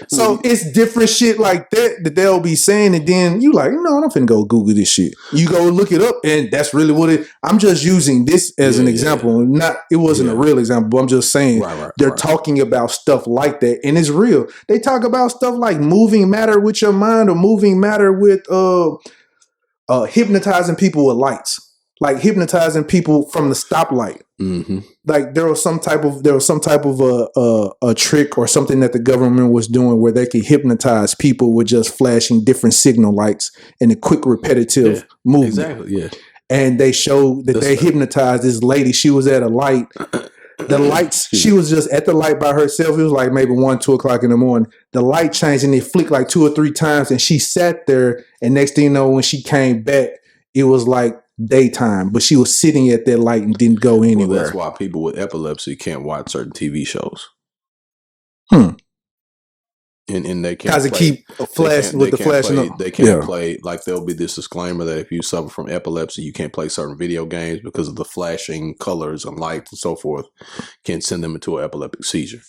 So it's different shit like that they'll be saying, and then you like, no, I'm not finna go Google this shit. You go look it up, and that's really what it. I'm just using this as an example. It wasn't a real example, but I'm just saying they're talking about stuff like that, and it's real. They talk about stuff like moving matter with your mind, or moving matter with hypnotizing people with lights. Like hypnotizing people from the stoplight. Mm-hmm. Like there was some type of a trick or something that the government was doing where they could hypnotize people with just flashing different signal lights in a quick repetitive movement. Exactly. Yeah. And they showed that they hypnotized this lady. She was at a light. The lights, she was just at the light by herself. It was like maybe 1, 2 o'clock in the morning. The light changed and it flicked like 2 or 3 times. And she sat there. And next thing you know, when she came back, it was like daytime, but she was sitting at that light and didn't go anywhere. Well, that's why people with epilepsy can't watch certain TV shows. And they can't Guys that play. keep flashing with the flashing up. They can't play, like there'll be this disclaimer that if you suffer from epilepsy, you can't play certain video games because of the flashing colors and lights and so forth can send them into an epileptic seizure.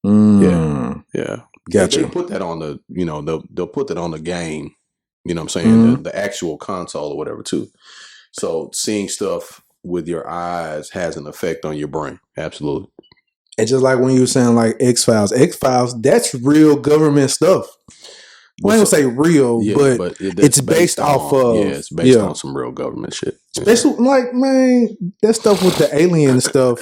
Yeah. Gotcha. They put that on the, they'll put that on the game, you know what I'm saying? The actual console or whatever too. So seeing stuff with your eyes has an effect on your brain. Absolutely. And just like when you were saying like X-Files, that's real government stuff. Well, I don't say real, but it's based off of. Yeah, it's based on some real government shit. Especially like, man, that stuff with the alien stuff.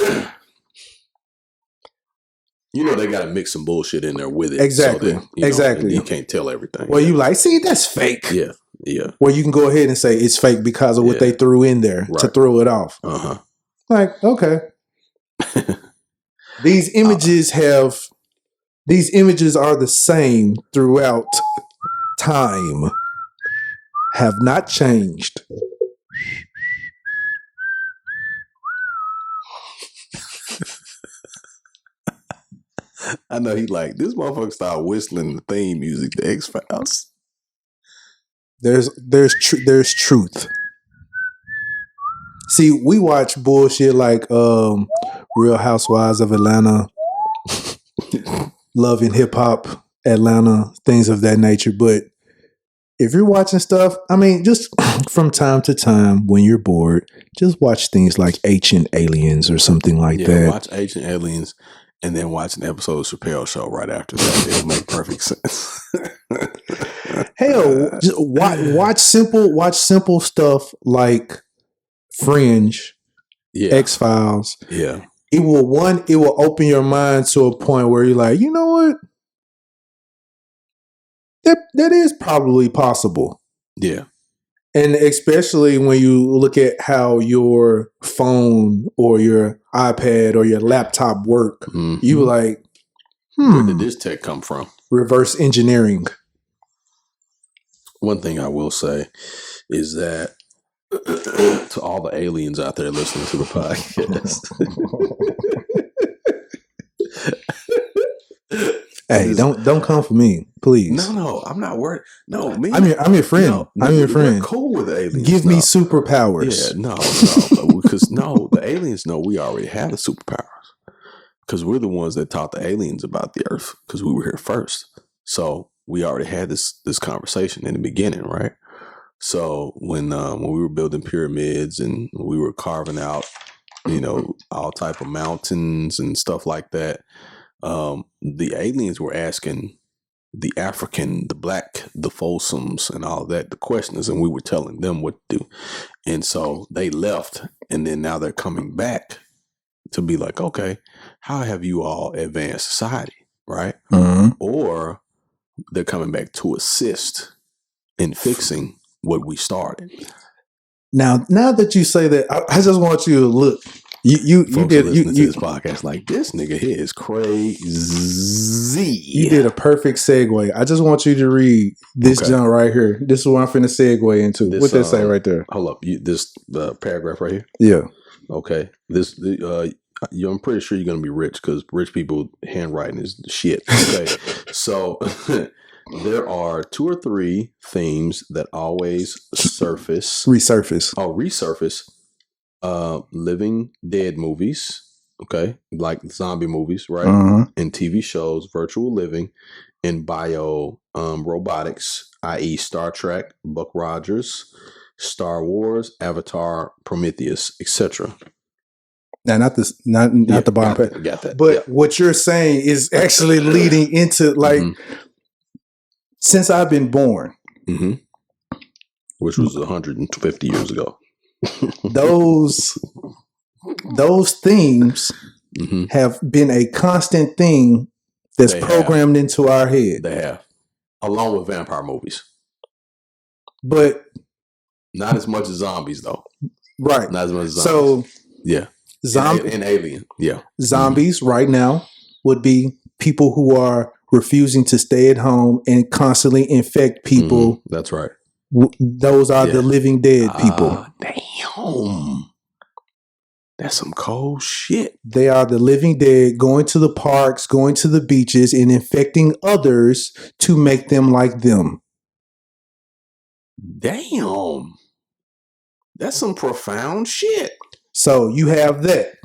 They got to mix some bullshit in there with it. Exactly. So that, exactly. You can't tell everything. Well, you like, see, that's fake. Yeah. Well, you can go ahead and say it's fake because of what they threw in there to throw it off. Like, okay. These images are the same throughout time, have not changed. I know he like, this motherfucker started whistling the theme music to X-Files. There's truth. See, we watch bullshit like Real Housewives of Atlanta, Love and Hip Hop Atlanta, things of that nature. But if you're watching stuff, I mean, just from time to time when you're bored, just watch things like Ancient Aliens or something like that. Watch Ancient Aliens and then watch an episode of Chappelle Show right after that. It'll make perfect sense. Hell, just watch simple stuff like Fringe, X-Files. Yeah. It will open your mind to a point where you're like, you know what? That is probably possible. Yeah. And especially when you look at how your phone or your iPad or your laptop work, you were like, where did this tech come from? Reverse engineering. One thing I will say is that to all the aliens out there listening to the podcast. Hey, don't come for me, please. No, I'm not worried. No, me. I'm your friend. No, I'm your friend. We're cool with the aliens. Give me superpowers. Yeah, because the aliens know we already have the superpowers. Because we're the ones that taught the aliens about the Earth. Because we were here first, so we already had this conversation in the beginning, right? So when we were building pyramids and we were carving out, all type of mountains and stuff like that. The aliens were asking the African, the black, the Folsoms and all that, the questions, and we were telling them what to do. And so they left, and then now they're coming back to be like, okay, how have you all advanced society, right? Or they're coming back to assist in fixing what we started. Now that you say that, I just want you to look. You did to this podcast like, this nigga here is crazy. You did a perfect segue. I just want you to read this junk right here. This is what I'm finna segue into. What they say right there? Hold up, this paragraph right here. Yeah. Okay. I'm pretty sure you're gonna be rich because rich people handwriting is shit. Okay. So there are 2 or 3 themes that always resurface. Living dead movies, okay, like zombie movies, right? And TV shows, virtual living, and bio robotics, i.e. Star Trek, Buck Rogers, Star Wars, Avatar, Prometheus, etc. Now, not the bottom. Got that. But what you're saying is actually leading into like, since I've been born, which was 150 years ago. those themes have been a constant thing that's programmed into our head. They have, along with vampire movies, but not as much as zombies, though. Right, not as much as zombies. So, and Alien, zombies right now would be people who are refusing to stay at home and constantly infect people. That's right. Those are the living dead people. Damn. That's some cold shit. They are the living dead going to the parks, going to the beaches, and infecting others to make them like them. Damn. That's some profound shit. So you have that.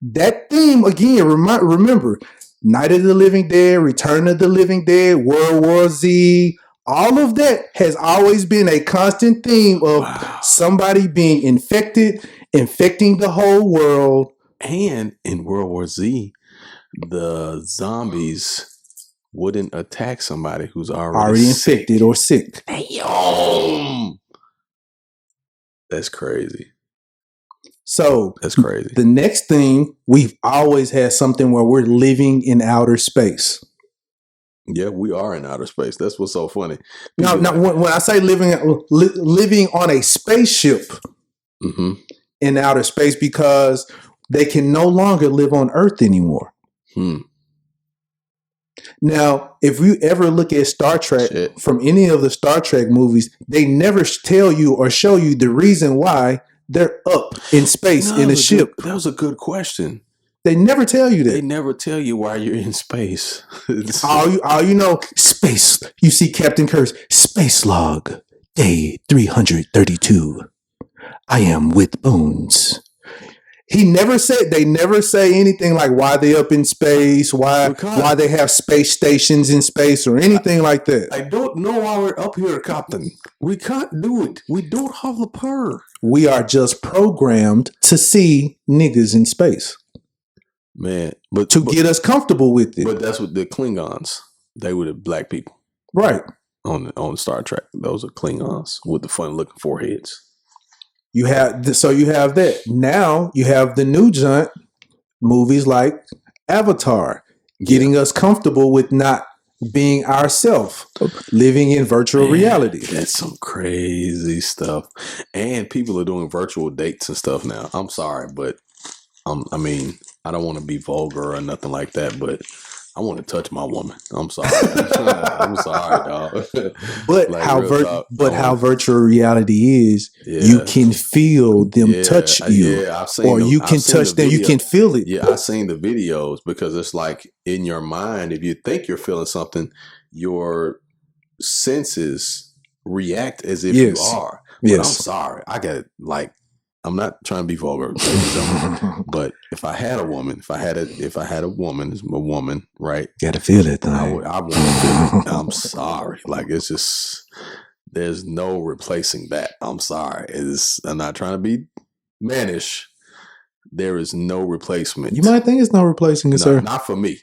That theme, again, remember, Night of the Living Dead, Return of the Living Dead, World War Z, all of that has always been a constant theme of somebody being infected, infecting the whole world. And in World War Z, the zombies wouldn't attack somebody who's already infected or sick. Damn. That's crazy. So that's crazy. The next thing, we've always had something where we're living in outer space. Yeah, we are in outer space. That's what's so funny. Now, when I say living on a spaceship in outer space, because they can no longer live on Earth anymore. Now, if you ever look at Star Trek from any of the Star Trek movies, they never tell you or show you the reason why they're up in space in a ship. That was a good question. They never tell you that. They never tell you why you're in space. all you know, space. You see Captain Kirk's space log, day 332. I am with Bones. They never say anything like why they up in space, why they have space stations in space or anything like that. I don't know why we're up here, Captain. We can't do it. We don't have the power. We are just programmed to see niggas in space. Man, but get us comfortable with it. But that's what the Klingons, they were the black people. Right. On Star Trek. Those are Klingons with the fun looking foreheads. You have that. Now you have the new giant movies like Avatar, getting us comfortable with not being ourselves, living in virtual reality. That's some crazy stuff. And people are doing virtual dates and stuff now. I'm sorry, but I mean, I don't want to be vulgar or nothing like that, but I want to touch my woman. I'm sorry. I'm sorry, dog. But like, how virtual reality is, you can feel them touch you. Yeah, I've seen you can touch them. You can feel it. Yeah, I've seen the videos because it's like in your mind, if you think you're feeling something, your senses react as if you are. But I'm sorry. I got like, I'm not trying to be vulgar, but if I had a woman, if I had a woman, right? You gotta feel it, though. I want to feel it. I'm sorry. Like, it's just, there's no replacing that. I'm sorry. I'm not trying to be mannish. There is no replacement. You might think it's no replacing it, sir. Not for me.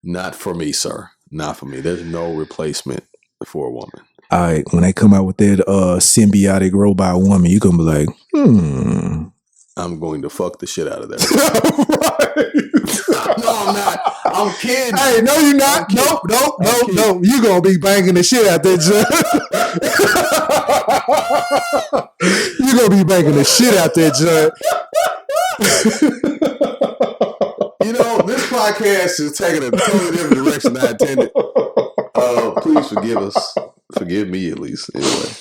Not for me, sir. Not for me. There's no replacement for a woman. All right, when they come out with that symbiotic robot woman, you gonna be like, I'm going to fuck the shit out of that. No, I'm not. I'm kidding. Hey, no, you're not. No. You gonna be banging the shit out that joint. You gonna be banging the shit out that joint. You know, this podcast is taking a totally different direction than I intended. Please forgive us. Forgive me, at least. Anyway.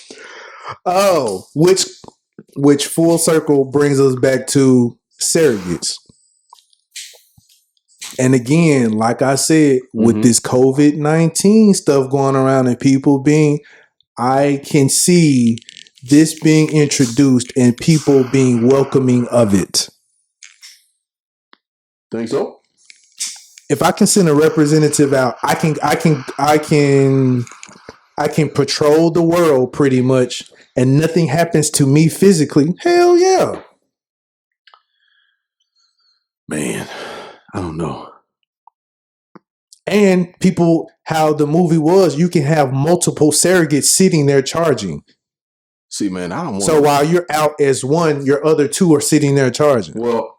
Oh, which full circle brings us back to surrogates. And again, like I said, with this COVID-19 stuff going around and people I can see this being introduced and people being welcoming of it. Think so? If I can send a representative out, I can patrol the world pretty much and nothing happens to me physically. Hell yeah. Man, I don't know. And people, how the movie was, you can have multiple surrogates sitting there charging. See, man, I don't want. So while you're out as one, your other two are sitting there charging. Well,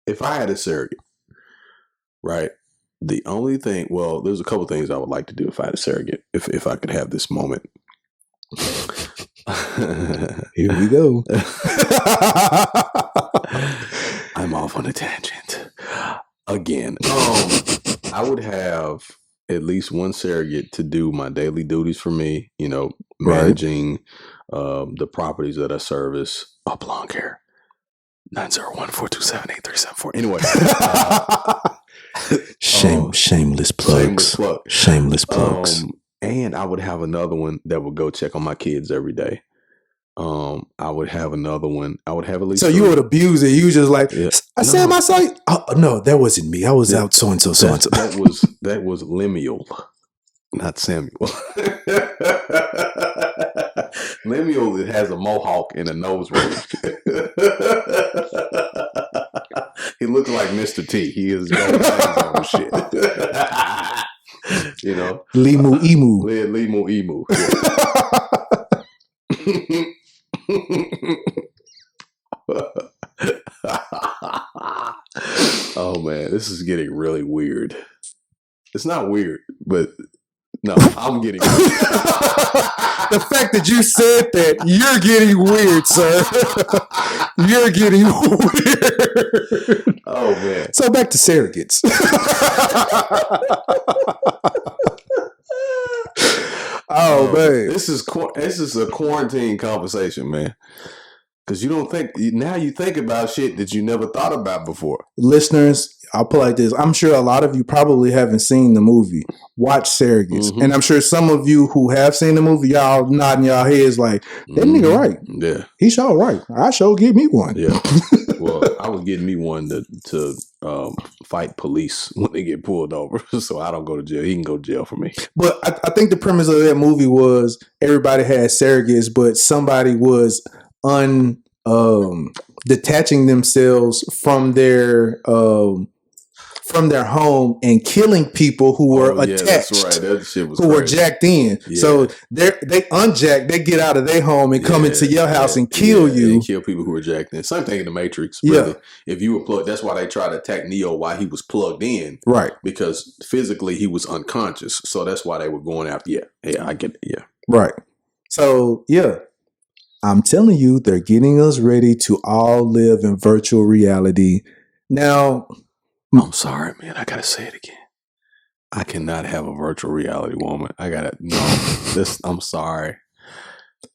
if I had a surrogate, right? The only thing, well, there's a couple things I would like to do if I had a surrogate, if I could have this moment. Here we go. I'm off on a tangent again. I would have at least one surrogate to do my daily duties for me. You know, managing the properties that I service. Oh, blonde hair. 901-427-8374. Anyway. Shameless plugs. Shameless plugs. And I would have another one that would go check on my kids every day. I would have another one. I would have at least. So you would abuse it. You just like, I said my site. Oh, no, that wasn't me. I was out so and so. That was Lemuel, not Samuel. Lemuel has a mohawk and a nose ring. He looks like Mr. T. He is on shit. You know, Limu Emu. Limu Emu. Oh man, this is getting really weird. It's not weird, but no, I'm getting weird. The fact that you said that, you're getting weird, sir. You're getting weird. Oh man. So back to surrogates. Oh man, this is a quarantine conversation, man. Because you don't think now you think about shit that you never thought about before. Listeners, I'll put it like this. I'm sure a lot of you probably haven't seen the movie. Watch Surrogates. And I'm sure some of you who have seen the movie, y'all nodding y'all heads like, that nigga right. Yeah. He sure right. I sure give me one. Yeah. Well, I was getting me one to fight police when they get pulled over. So I don't go to jail. He can go to jail for me. But I think the premise of that movie was everybody had surrogates, but somebody was detaching themselves from their home and killing people who were attached. That's right. That shit was were jacked in. Yeah. So they unjacked, they get out of their home and come into your house and kill you. And kill people who were jacked in. Same thing in the Matrix. Really. Yeah. If you were plugged, that's why they tried to attack Neo while he was plugged in. Right. Because physically he was unconscious. So that's why they were going after. Yeah, I get it. Yeah. Right. So yeah. I'm telling you, they're getting us ready to all live in virtual reality. Now, I'm sorry, man. I gotta say it again. I cannot have a virtual reality woman. I'm sorry.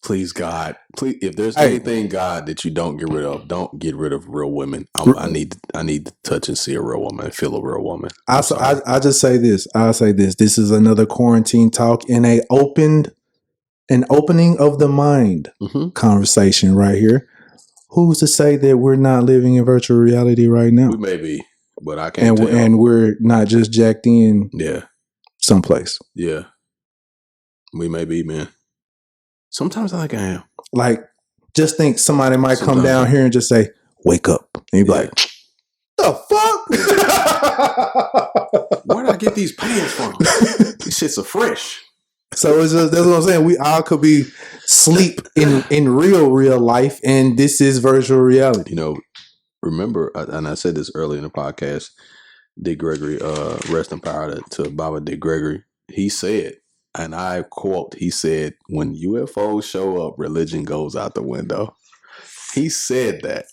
Please, God. Please, if there's anything, God, that you don't get rid of, don't get rid of real women. I need to touch and see a real woman and feel a real woman. I just say this. I'll say this. This is another quarantine talk in an opening of the mind conversation right here. Who's to say that we're not living in virtual reality right now? We may be, but I can't tell. And we're not just jacked in someplace. Yeah. We may be, man. Sometimes I think I am. Like, just think somebody might come down here and just say, wake up. And you'd be like, the fuck? Where did I get these pants from? These shits are fresh. So that's what I'm saying. We all could be sleep in real life, and this is virtual reality. You know, remember, and I said this earlier in the podcast, Dick Gregory, rest in power to Baba Dick Gregory. He said, and I quote, he said, when UFOs show up, religion goes out the window. He said that.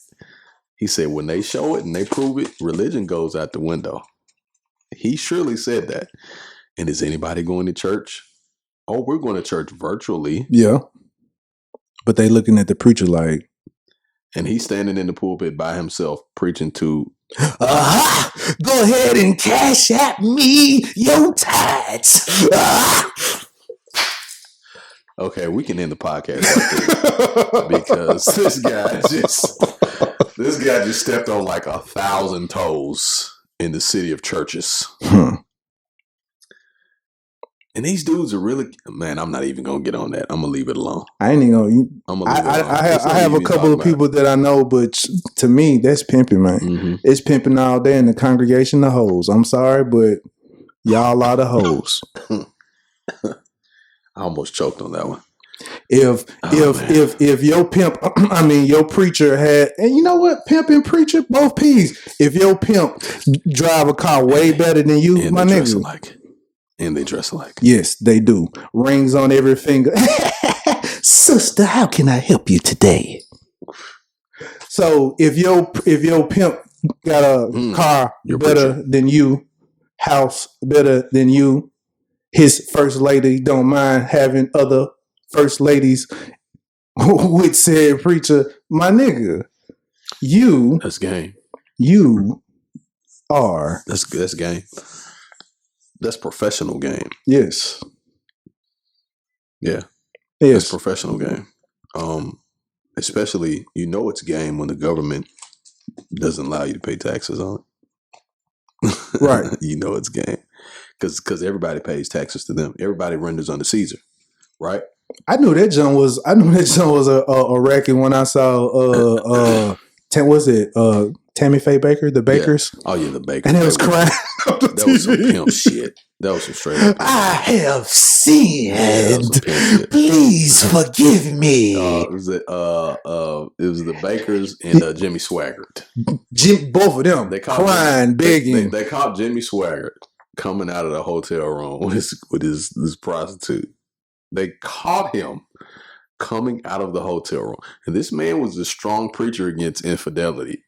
He said, when they show it and they prove it, religion goes out the window. He surely said that. And is anybody going to church? Oh, we're going to church virtually. Yeah. But they looking at the preacher like. And he's standing in the pulpit by himself preaching to. Go ahead and cash at me your tithes. Okay, we can end the podcast right there because this guy just stepped on like 1,000 toes in the city of churches. And these dudes are really, man, I'm not even going to get on that. I'm going to leave it alone. I ain't even going to. I have a couple of people that I know, but to me, that's pimping, man. Mm-hmm. It's pimping all day in the congregation of hoes. I'm sorry, but y'all are the hoes. I almost choked on that one. If your pimp, your preacher had, and you know what, pimp and preacher, both P's. If your pimp drive a car way better than you, my nigga. And they dress alike. Yes, they do. Rings on every finger. Sister, how can I help you today? So if your pimp got a car better than you, house better than you, his first lady don't mind having other first ladies with said preacher, my nigga, That's game. You are. That's game. That's professional game. Yes. Yeah. Yes. That's professional game. Especially, it's game when the government doesn't allow you to pay taxes on it. Right. It's game. Because everybody pays taxes to them. Everybody renders under Caesar. Right? I knew that John was a racket when I saw Tammy Faye Baker, the Bakers. Yeah. Oh yeah, the Bakers. And it was crying. That was some pimp shit. That was some straight up. I have sinned. Please forgive me. It was the Bakers and Jimmy Swaggart. Both of them. They crying, begging. They caught Jimmy Swaggart coming out of the hotel room with his prostitute. They caught him coming out of the hotel room, and this man was a strong preacher against infidelity.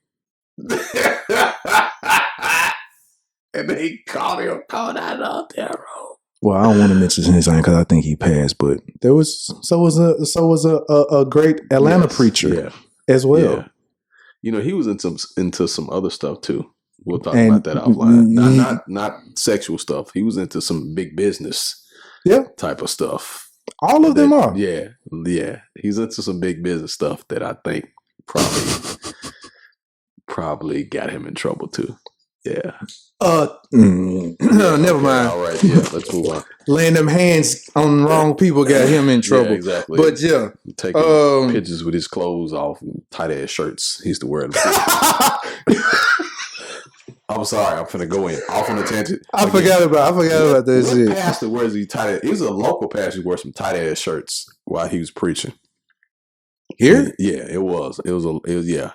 And they caught him coming out of the hotel room. Well, I don't want to mention his name because I think he passed, but there was a great Atlanta preacher as well. Yeah. He was into some other stuff too. We'll talk about that offline. Not sexual stuff. He was into some big business type of stuff. All of them are. Yeah. He's into some big business stuff that I think probably got him in trouble too. Yeah. Never mind. All right. Yeah. Let's move on. Laying them hands on the wrong people got him in trouble. Yeah, exactly. But taking pictures with his clothes off and tight ass shirts. He used to wear them. I'm sorry. I'm finna go in off on a tangent. I forgot about that shit. What pastor wears these tight ass? He was a local pastor who wore some tight ass shirts while he was preaching. Here? Yeah, it was. Yeah.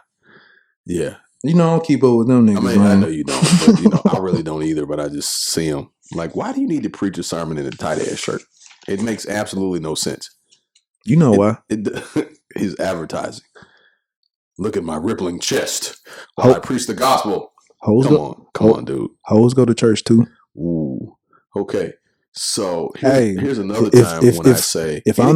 I don't keep up with them niggas. I mean, I know you don't, but I really don't either. But I just see them. Like, why do you need to preach a sermon in a tight ass shirt? It makes absolutely no sense. You know why? His advertising. Look at my rippling chest while I preach the gospel. Come on, dude. Hoes go to church too. Ooh. Okay. So here's another time when I say, if I'm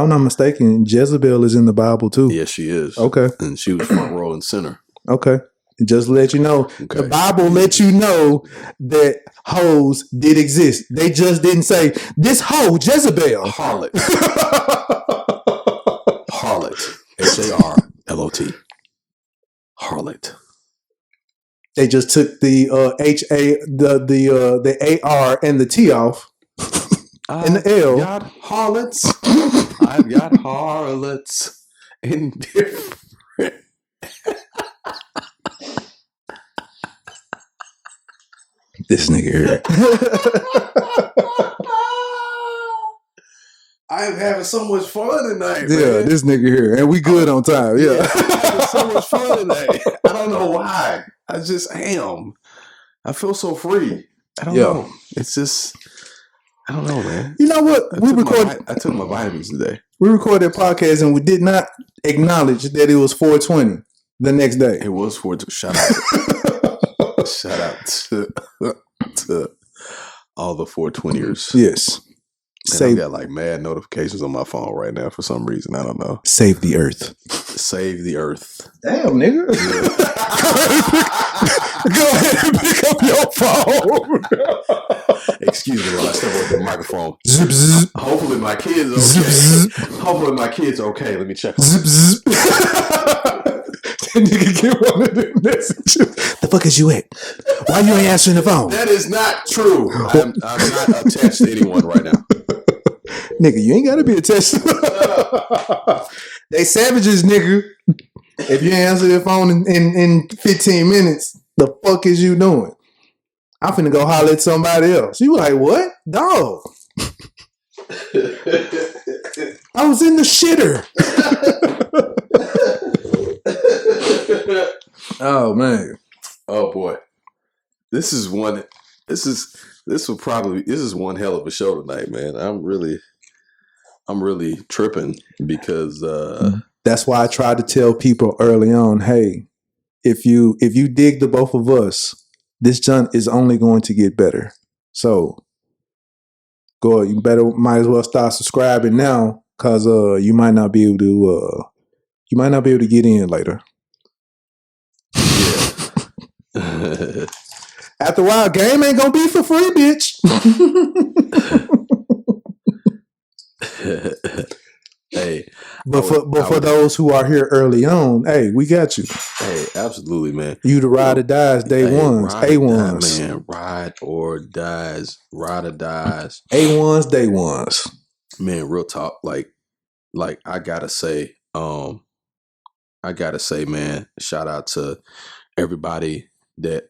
not mistaken, Jezebel is in the Bible too. Yes, she is. Okay. And she was front row and center. Okay. Just let you know, the Bible let you know that hoes did exist. They just didn't say this hoe Jezebel. Harlot. Harlot. HARLOT. Harlot. They just took the the AR and the T off. And the L. I've got harlots. I've got harlots in different. This nigga here. I'm having so much fun tonight. Yeah, man. This nigga here, and we good on time. Yeah, having so much fun tonight. I don't know why. I just am. I feel so free. I don't know. It's just, I don't know, man. You know what? I took my vitamins today. We recorded a podcast and we did not acknowledge that it was 420 the next day. It was 420. Shout out to all the 420ers. Yes. I got like mad notifications on my phone right now for some reason. I don't know. Save the earth. Save the earth. Damn, nigga. Yeah. Go ahead and pick up your phone. Excuse me while I step over the microphone. Zip, zip. Hopefully my kids are okay. Zip, zip. Hopefully my kids are okay. Let me check. Zip, zip. That nigga get one of them messages. The fuck is you at? Why you ain't answering the phone? That is not true. I'm not attached to anyone right now. Nigga, you ain't gotta be attached. They savages, nigga. If you answer your phone in 15 minutes, the fuck is you doing? I'm finna go holler at somebody else. You like, what? Dog. I was in the shitter. Oh man. Oh boy. This is one hell of a show tonight, man. I'm really tripping because that's why I tried to tell people early on, hey, if you dig the both of us, this junk is only going to get better. So go, might as well start subscribing now, cause you might not be able to get in later. After a while, game ain't gonna be for free, bitch. Hey, but for those who are here early on, hey, we got you. Hey, absolutely, man. You the ride or dies, day ones, A1s, man. Ride or dies, A1s, day ones. Man, real talk. Like I gotta say, man, shout out to everybody that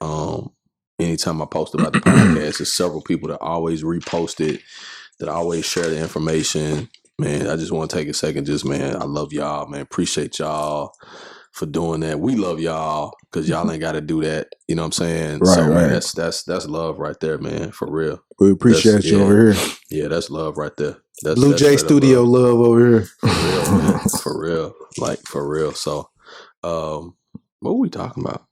anytime I post about the podcast, there's several people that always repost it, that always share the information. Man, I just want to take a second, man, I love y'all, man. Appreciate y'all for doing that. We love y'all because y'all ain't got to do that. You know what I'm saying? Right, so, man, right. that's love right there, man. For real. We appreciate you over here. Yeah, that's love right there. That's Blue Jay Studio love over here. For real, man. For real. Like, for real. So, what were we talking about?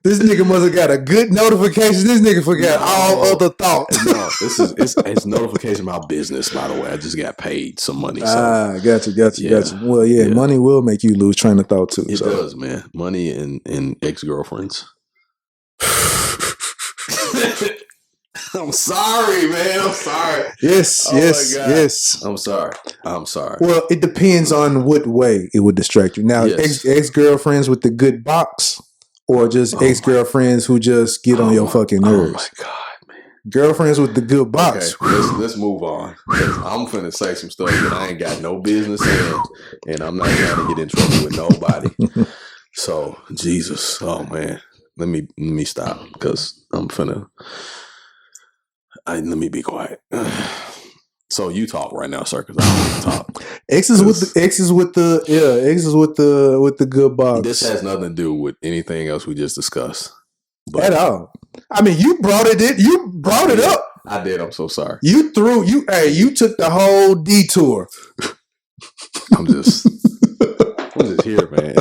This nigga must have got a good notification. This nigga forgot all other thoughts. No, it's notification about business, by the way. I just got paid some money. So. Gotcha. Well, yeah, money will make you lose train of thought too. It does, man. Money and ex-girlfriends. I'm sorry, man. I'm sorry. Yes. I'm sorry. Well, it depends on what way it would distract you. Now, ex-girlfriends with the good box, or just ex-girlfriends who just get on your fucking nerves. Oh my God, man. Girlfriends with the good box. Okay, let's move on. I'm finna say some stuff that I ain't got no business in, and I'm not trying to get in trouble with nobody. So, Jesus, oh man, let me stop because I'm finna. Let me be quiet. So you talk right now, sir, because I don't want to talk. Exes with the good box. This has nothing to do with anything else we just discussed. At all. I mean, you brought it up. I did. I'm so sorry. You took the whole detour. I'm just here, man.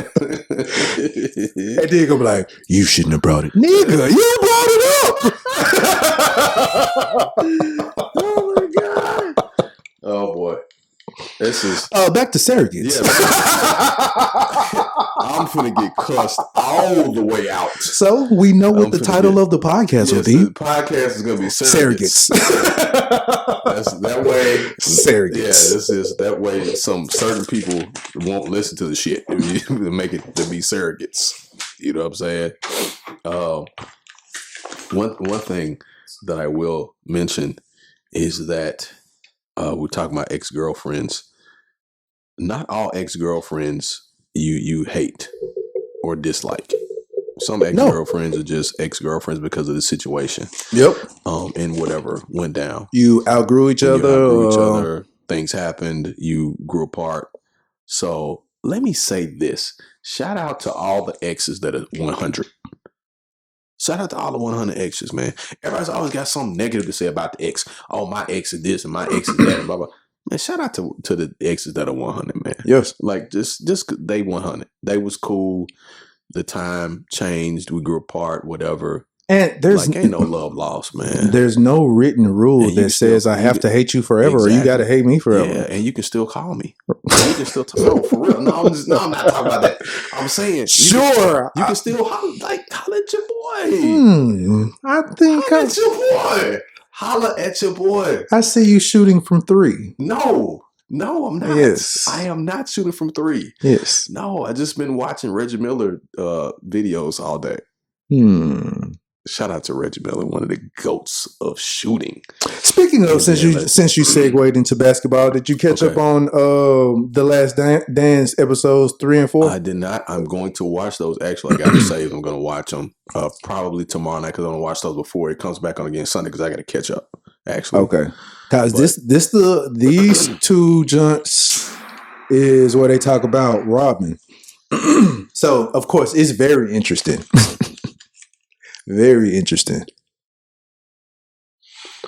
And then go be like, you shouldn't have brought it. Nigga, you brought it up. Oh my God. Oh boy. This is back to surrogates. Yeah, I'm finna get cussed all the way out. So we know what the title of the podcast will be. The podcast is gonna be Surrogates. That's that way. Surrogates. Yeah, that way. Some certain people won't listen to the shit. Make it to be surrogates. You know what I'm saying? One thing that I will mention is that we're talking about ex-girlfriends. Not all ex-girlfriends you hate or dislike. Some ex-girlfriends are just ex-girlfriends because of the situation. Yep. And whatever went down. You outgrew each other. Things happened. You grew apart. So let me say this. Shout out to all the exes that are 100. Shout out to all the 100 exes, man. Everybody's always got something negative to say about the ex. Oh, my ex is this and my ex is that and blah, blah. Man, shout out to the exes that are 100, man. Yes. Like, just they 100. They was cool. The time changed. We grew apart, whatever. And there's ain't no love lost, man. There's no written rule that says I have to hate you forever or you got to hate me forever. Yeah, and you can still call me. You can still talk. No, for real. No, I'm not talking about that. I'm saying, sure, you can still holler at your boy. I think holler at your boy. Holler at your boy. I see you shooting from 3. No, I'm not. Yes, I am not shooting from 3. Yes. No, I just been watching Reggie Miller videos all day. Shout out to Reggie Miller, one of the goats of shooting. Speaking of, since you segued into basketball, did you catch up on The Last Dance episodes 3 and 4? I did not. I'm going to watch those. Actually, I got to save. I'm going to watch them probably tomorrow night because I'm going to watch those before it comes back on again Sunday because I got to catch up. Actually, okay. Because these two junts is where they talk about robbing. So of course it's very interesting. Very interesting.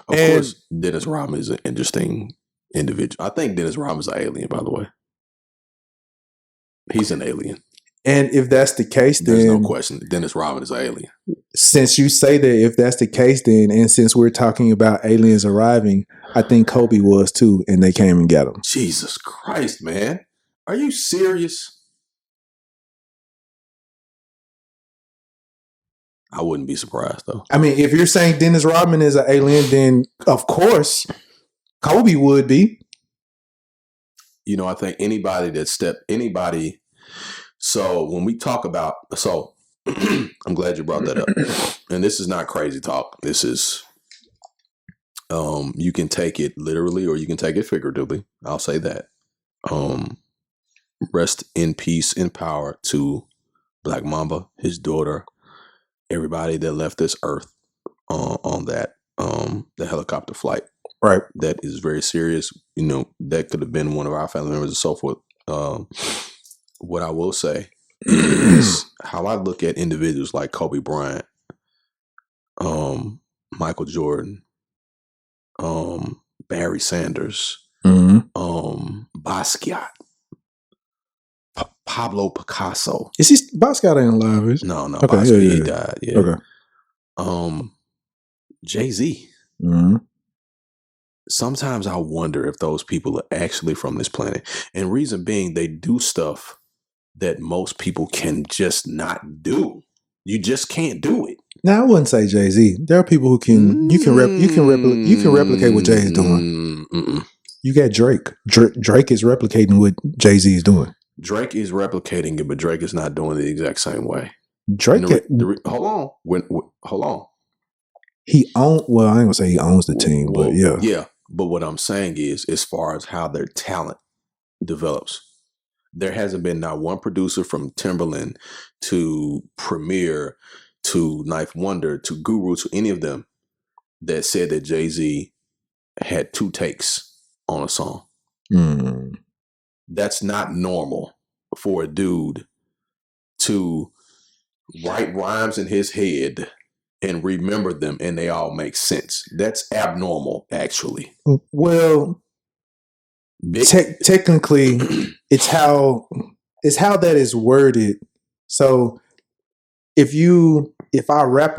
Of course, Dennis Rodman is an interesting individual. I think Dennis Rodman is an alien, by the way. He's an alien. And if that's the case, there's then no question. Dennis Rodman is an alien. Since you say that, if that's the case, then, and since we're talking about aliens arriving, I think Kobe was too, and they came and got him. Jesus Christ, man. Are you serious? I wouldn't be surprised though. I mean, if you're saying Dennis Rodman is an alien, then of course Kobe would be. You know, I think anybody. So when we talk about, I'm glad you brought that up. And this is not crazy talk. This is, you can take it literally or you can take it figuratively. I'll say that. Rest in peace and power to Black Mamba, his daughter, everybody that left this earth on that the helicopter flight. Right. That is very serious. You know, that could have been one of our family members and so forth. What I will say is how I look at individuals like Kobe Bryant, Michael Jordan, Barry Sanders, Basquiat, Pablo Picasso. Is he Basquiat ain't alive? Is he? No, Okay, Basquiat, yeah. he died. Yeah. Okay. Jay-Z. Sometimes I wonder if those people are actually from this planet. And reason being, they do stuff that most people can just not do. You just can't do it. Now I wouldn't say Jay-Z. There are people who can you can replicate what Jay's doing. You got Drake. Drake is replicating what Jay-Z is doing. Drake is replicating it, but Drake is not doing it the exact same way. Drake. Hold on. He owns. Well, I ain't gonna say he owns the team, but yeah. Yeah. But what I'm saying is, as far as how their talent develops, there hasn't been not one producer from Timberland to Premier to Knife Wonder to Guru to any of them that said that Jay-Z had 2 takes on a song. That's not normal for a dude to write rhymes in his head and remember them and they all make sense. That's abnormal, actually. Well, technically, it's how that is worded. So if I rap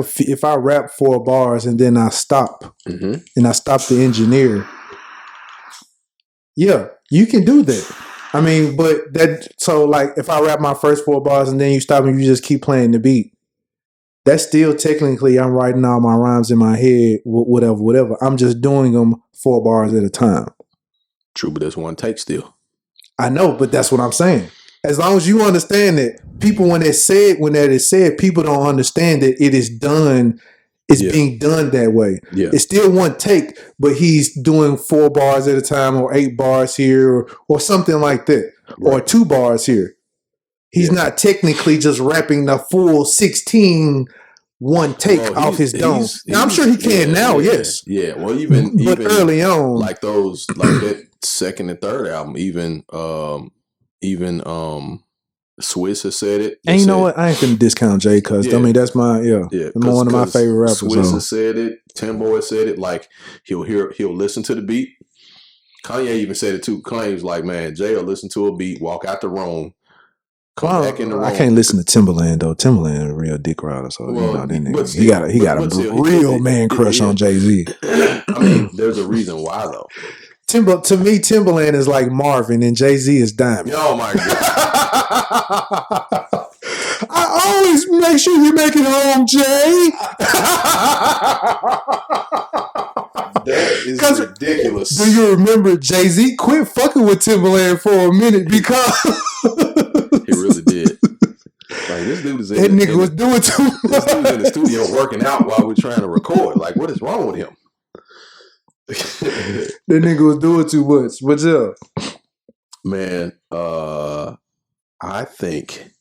4 bars and then I stop and I stop the engineer, yeah, you can do that. I mean, but like if I rap my first 4 bars and then you stop and you just keep playing the beat, that's still technically I'm writing all my rhymes in my head, whatever. I'm just doing them 4 bars at a time. True, but there's 1 take still. I know, but that's what I'm saying. As long as you understand that people, when that is said, people don't understand that it is done. It's being done that way. Yeah. It's still 1 take, but he's doing 4 bars at a time or 8 bars here or something like that. Right. Or 2 bars here. He's not technically just rapping the full 16 1 take off his dome. Now, I'm sure he can now, yes. Yeah, well, even early on. Like that 2nd and 3rd album, even Swiss has said it. And you know what? I ain't gonna discount Jay because I mean that's my one of my favorite rappers. Swiss has said it. Timbo has said it. Like he'll listen to the beat. Kanye even said it too. Kanye was like, "Man, Jay will listen to a beat, walk out the room, come back in the room." I can't listen to Timberland though. Timberland is a real dick rider, so he got a real man crush on Jay-Z. I mean, there's a reason why though. To me, Timberland is like Marvin and Jay-Z is Diamond. Oh my God. I always make sure you make it home, Jay. That is ridiculous. Do you remember Jay-Z quit fucking with Timberland for a minute because he really did. Like this dude is that nigga was doing too much. This dude's in the studio working out while we're trying to record. Like, what is wrong with him? That nigga was doing too much. What's up? Man, I think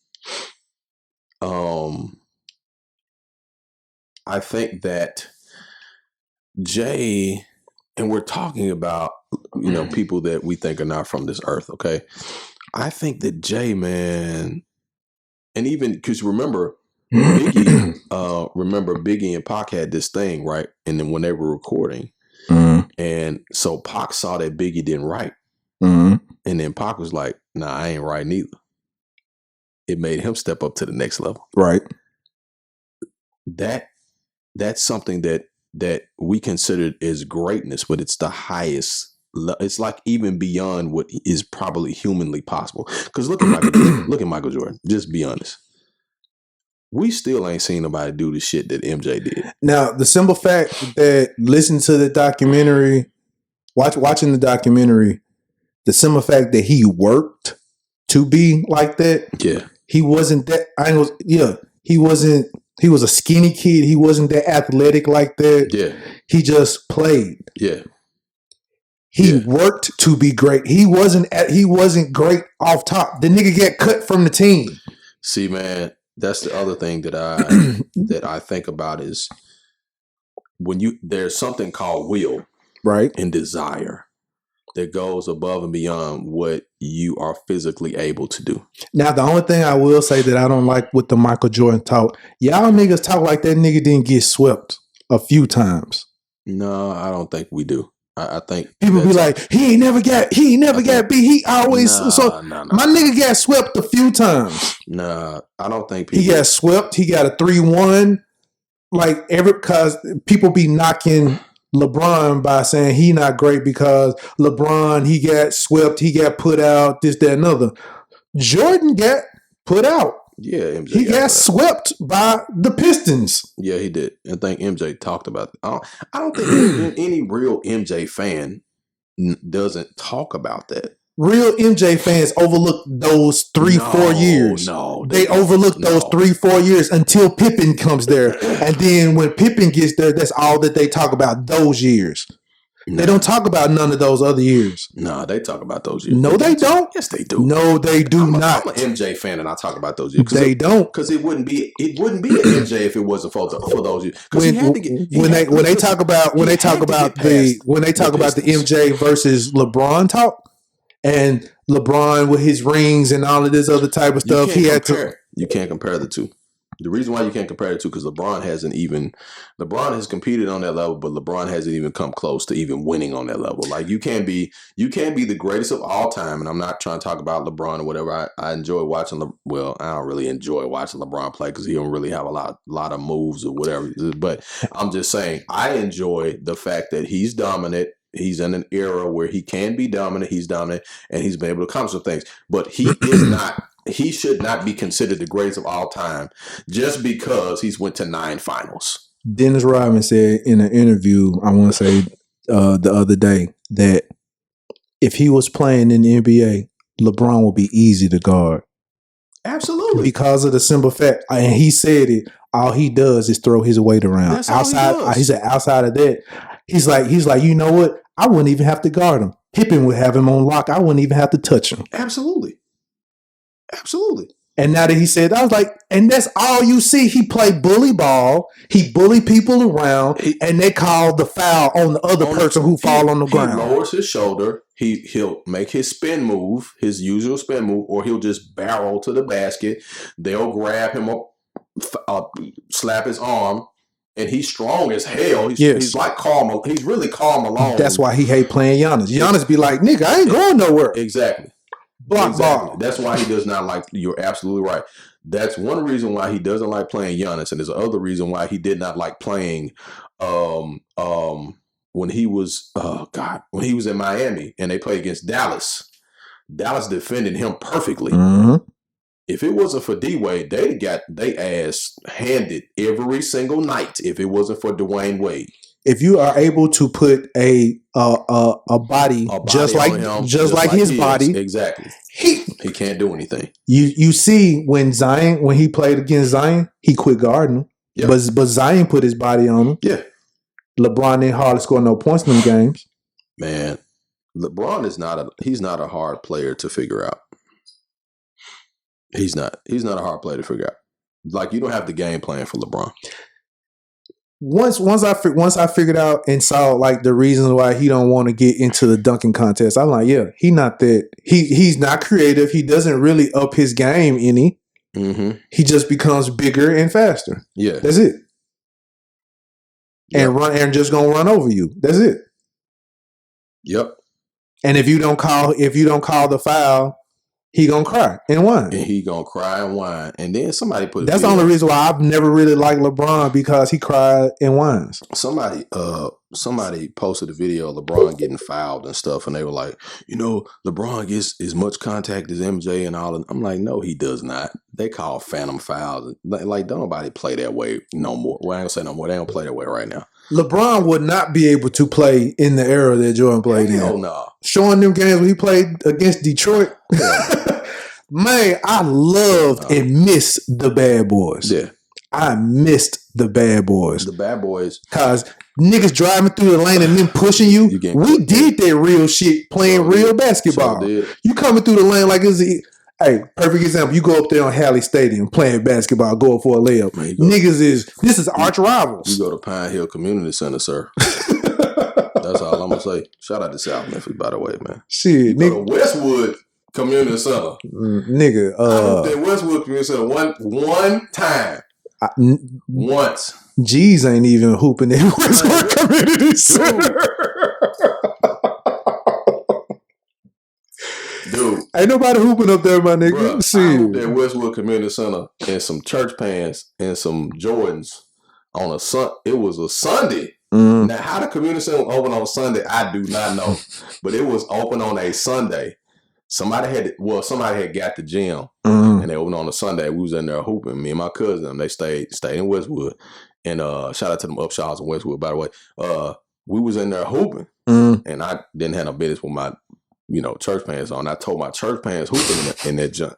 that Jay, and we're talking about, people that we think are not from this earth, okay? I think that Jay, man, and even because remember Biggie and Pac had this thing, right? And then when they were recording, and so Pac saw that Biggie didn't write. And then Pac was like, "Nah, I ain't writing either." It made him step up to the next level. Right. That's something that we considered as greatness, but it's the highest it's like even beyond what is probably humanly possible. Because look at Michael Jordan. Look at Michael Jordan. Just be honest. We still ain't seen nobody do the shit that MJ did. Now, the simple fact that listening to the documentary, watching the documentary, the simple fact that he worked to be like that. Yeah. He wasn't that. He wasn't. He was a skinny kid. He wasn't that athletic like that. Yeah. He just played. Yeah. He worked to be great. He wasn't great off top. The nigga get cut from the team. See, man, that's the other thing that I think about is when there's something called will, right, and desire that goes above and beyond what you are physically able to do. Now, the only thing I will say that I don't like with the Michael Jordan talk, y'all niggas talk like that nigga didn't get swept a few times. No, I don't think we do. I think people be like, he ain't never got beat. He always my nigga got swept a few times. Nah, I don't think people. He got swept. He got a 3-1. Like because people be knocking LeBron by saying he not great because LeBron, he got swept, he got put out, this, that, and other. Jordan got put out. Yeah, MJ he got swept by the Pistons. Yeah, he did. I think MJ talked about it. I don't think any real MJ fan doesn't talk about that. Real MJ fans overlook those 4 years. No, they overlook those 4 years until Pippen comes there, and then when Pippen gets there, that's all that they talk about. Those years. They don't talk about none of those other years. No, they talk about those years. No, they don't. Yes, they do. No, they do not. I'm an MJ fan, and I talk about those years. They don't, because it wouldn't be an MJ if it wasn't for those years. When they talk about the MJ versus LeBron talk, and LeBron with his rings and all of this other type of stuff, You can't compare the two. The reason why you can't compare the two because LeBron has competed on that level, but LeBron hasn't even come close to even winning on that level. Like you can't be the greatest of all time. And I'm not trying to talk about LeBron or whatever. I enjoy watching. I don't really enjoy watching LeBron play because he don't really have a lot of moves or whatever. But I'm just saying I enjoy the fact that he's dominant. He's in an era where he can be dominant. He's dominant, and he's been able to accomplish some things. But he is not. He should not be considered the greatest of all time just because he's went to 9 finals. Dennis Rodman said in an interview, I want to say the other day, that if he was playing in the NBA, LeBron would be easy to guard. Absolutely. Because of the simple fact, and he said it, all he does is throw his weight around. That's outside, he said outside of that, he's like, you know what? I wouldn't even have to guard him. Pippen would have him on lock. I wouldn't even have to touch him. Absolutely. And now that he said, I was like, and that's all you see. He play bully ball. He bully people around, and they call the foul on the other person who fall on the ground. He lowers his shoulder. He'll make his spin move, his usual spin move, or he'll just barrel to the basket. They'll grab him up, slap his arm, and he's strong as hell. He's like calm. He's really calm alone. That's why he hate playing Giannis. Giannis be like, nigga, I ain't going nowhere. Exactly. Ball. That's why he does not like. You're absolutely right. That's one reason why he doesn't like playing Giannis, and there's another reason why he did not like playing when he was in Miami and they played against Dallas. Dallas defended him perfectly. Mm-hmm. If it wasn't for D-Wade, they got they ass handed every single night. If it wasn't for Dwayne Wade. If you are able to put a body just like his body, exactly, he can't do anything. You see when he played against Zion, he quit guarding, but Zion put his body on him. Yeah, LeBron didn't hardly score no points in them games. Man, LeBron is not a hard player to figure out. He's not a hard player to figure out. Like you don't have the game plan for LeBron. Once I figured out and saw like the reasons why he don't want to get into the dunking contest, I'm like, yeah, he's not creative. He doesn't really up his game any. Mm-hmm. He just becomes bigger and faster. Yeah, that's it. Yep. And just gonna run over you. That's it. Yep. And if you don't call the foul, he gonna cry and whine. And then somebody put that's the only reason why I've never really liked LeBron, because he cried and whines. Somebody somebody posted a video of LeBron getting fouled and stuff, and they were like, LeBron gets as much contact as MJ and all. I'm like, no, he does not. They call phantom fouls. Like, don't nobody play that way no more. Well, I ain't gonna say no more. They don't play that way right now. LeBron would not be able to play in the era that Jordan played in. Oh no, showing them games when he played against Detroit. Man, I loved and missed the Bad Boys. Yeah. I missed the Bad Boys. The Bad Boys. Cause niggas driving through the lane and then pushing you. We did that real shit playing real basketball. You coming through the lane like it's hey, perfect example. You go up there on Halley Stadium playing basketball, go up for a layup. Man, this is arch rivals. You go to Pine Hill Community Center, sir. That's all I'm gonna say. Shout out to South Memphis, by the way, man. Shit, nigga. Go to Westwood Community Center. Nigga. I looked at Westwood Community Center one time. Once. G's ain't even hooping in Westwood Community Center. Dude. Ain't nobody hooping up there, my nigga. Bruh, I hooped at Westwood Community Center in some church pants and some Jordans on it was a Sunday. Now, how the community center was open on Sunday, I do not know. But it was open on a Sunday. Somebody had got the gym and they opened on a Sunday. We was in there hooping. Me and my cousin, they stayed in Westwood. And shout out to them Upshaws in Westwood, by the way. We was in there hooping. And I didn't have no business with my, church pants on. I told my church pants hooping in that junk.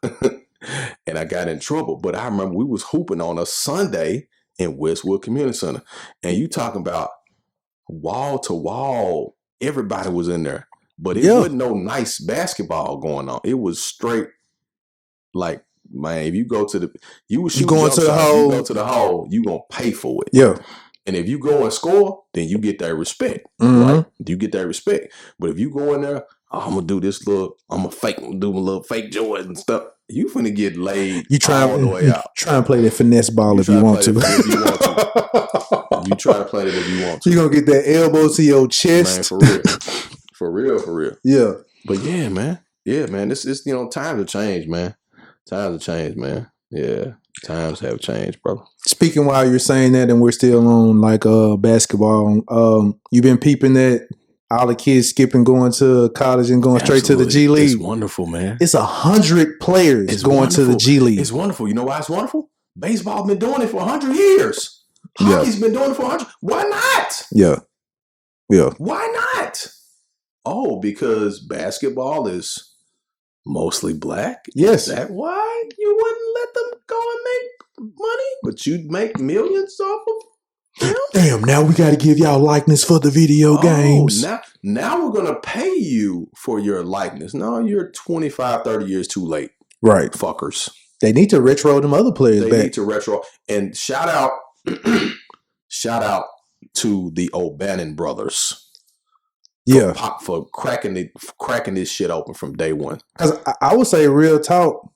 And I got in trouble. But I remember we was hooping on a Sunday in Westwood Community Center. And you talking about wall to wall, everybody was in there. But it wasn't no nice basketball going on. It was straight, like, man, if you go to the, you go to the hole, you gonna pay for it. Yeah. And if you go and score, then you get that respect. Right? You get that respect. But if you go in there, I'm gonna do this do my little fake Jordan and stuff. You finna get laid all the way out. Try and play that finesse ball if you want to. You try to play it if you want to. You gonna get that elbow to your chest. Man, for real. Yeah. But yeah, man. This is times have changed, man. Times have changed, man. Yeah. Times have changed, brother. Speaking while you're saying that, and we're still on like basketball. You've been peeping that all the kids skipping going to college and going straight to the G League. It's wonderful, man. It's 100 players going to the G League. It's wonderful. You know why it's wonderful? Baseball's been doing it for 100 years. Hockey's been doing it for 100. Why not? Yeah. Why not? Oh, because basketball is mostly black? Yes. Is that why you wouldn't let them go and make money? But you'd make millions off of them? Damn, now we got to give y'all likeness for the video games. Now we're going to pay you for your likeness. No, you're 25, 30 years too late. Right. Fuckers. They need to retro them other players back. They need to retro. And shout out to the O'Bannon brothers. For cracking this shit open from day one. Because I would say, real talk,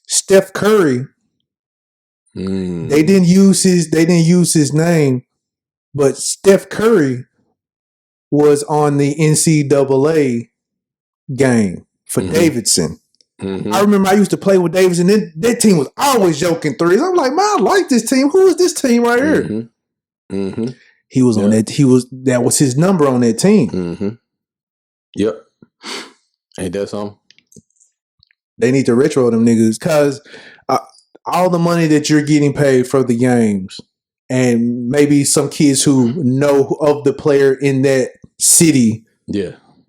Steph Curry, they didn't use his name, but Steph Curry was on the NCAA game for Davidson. I remember I used to play with Davidson, and that team was always joking threes. I'm like, man, I like this team. Who is this team right here? He was on that. That was his number on that team. Yep. Ain't that something? They need to retro them niggas because all the money that you're getting paid for the games, and maybe some kids who know of the player in that city,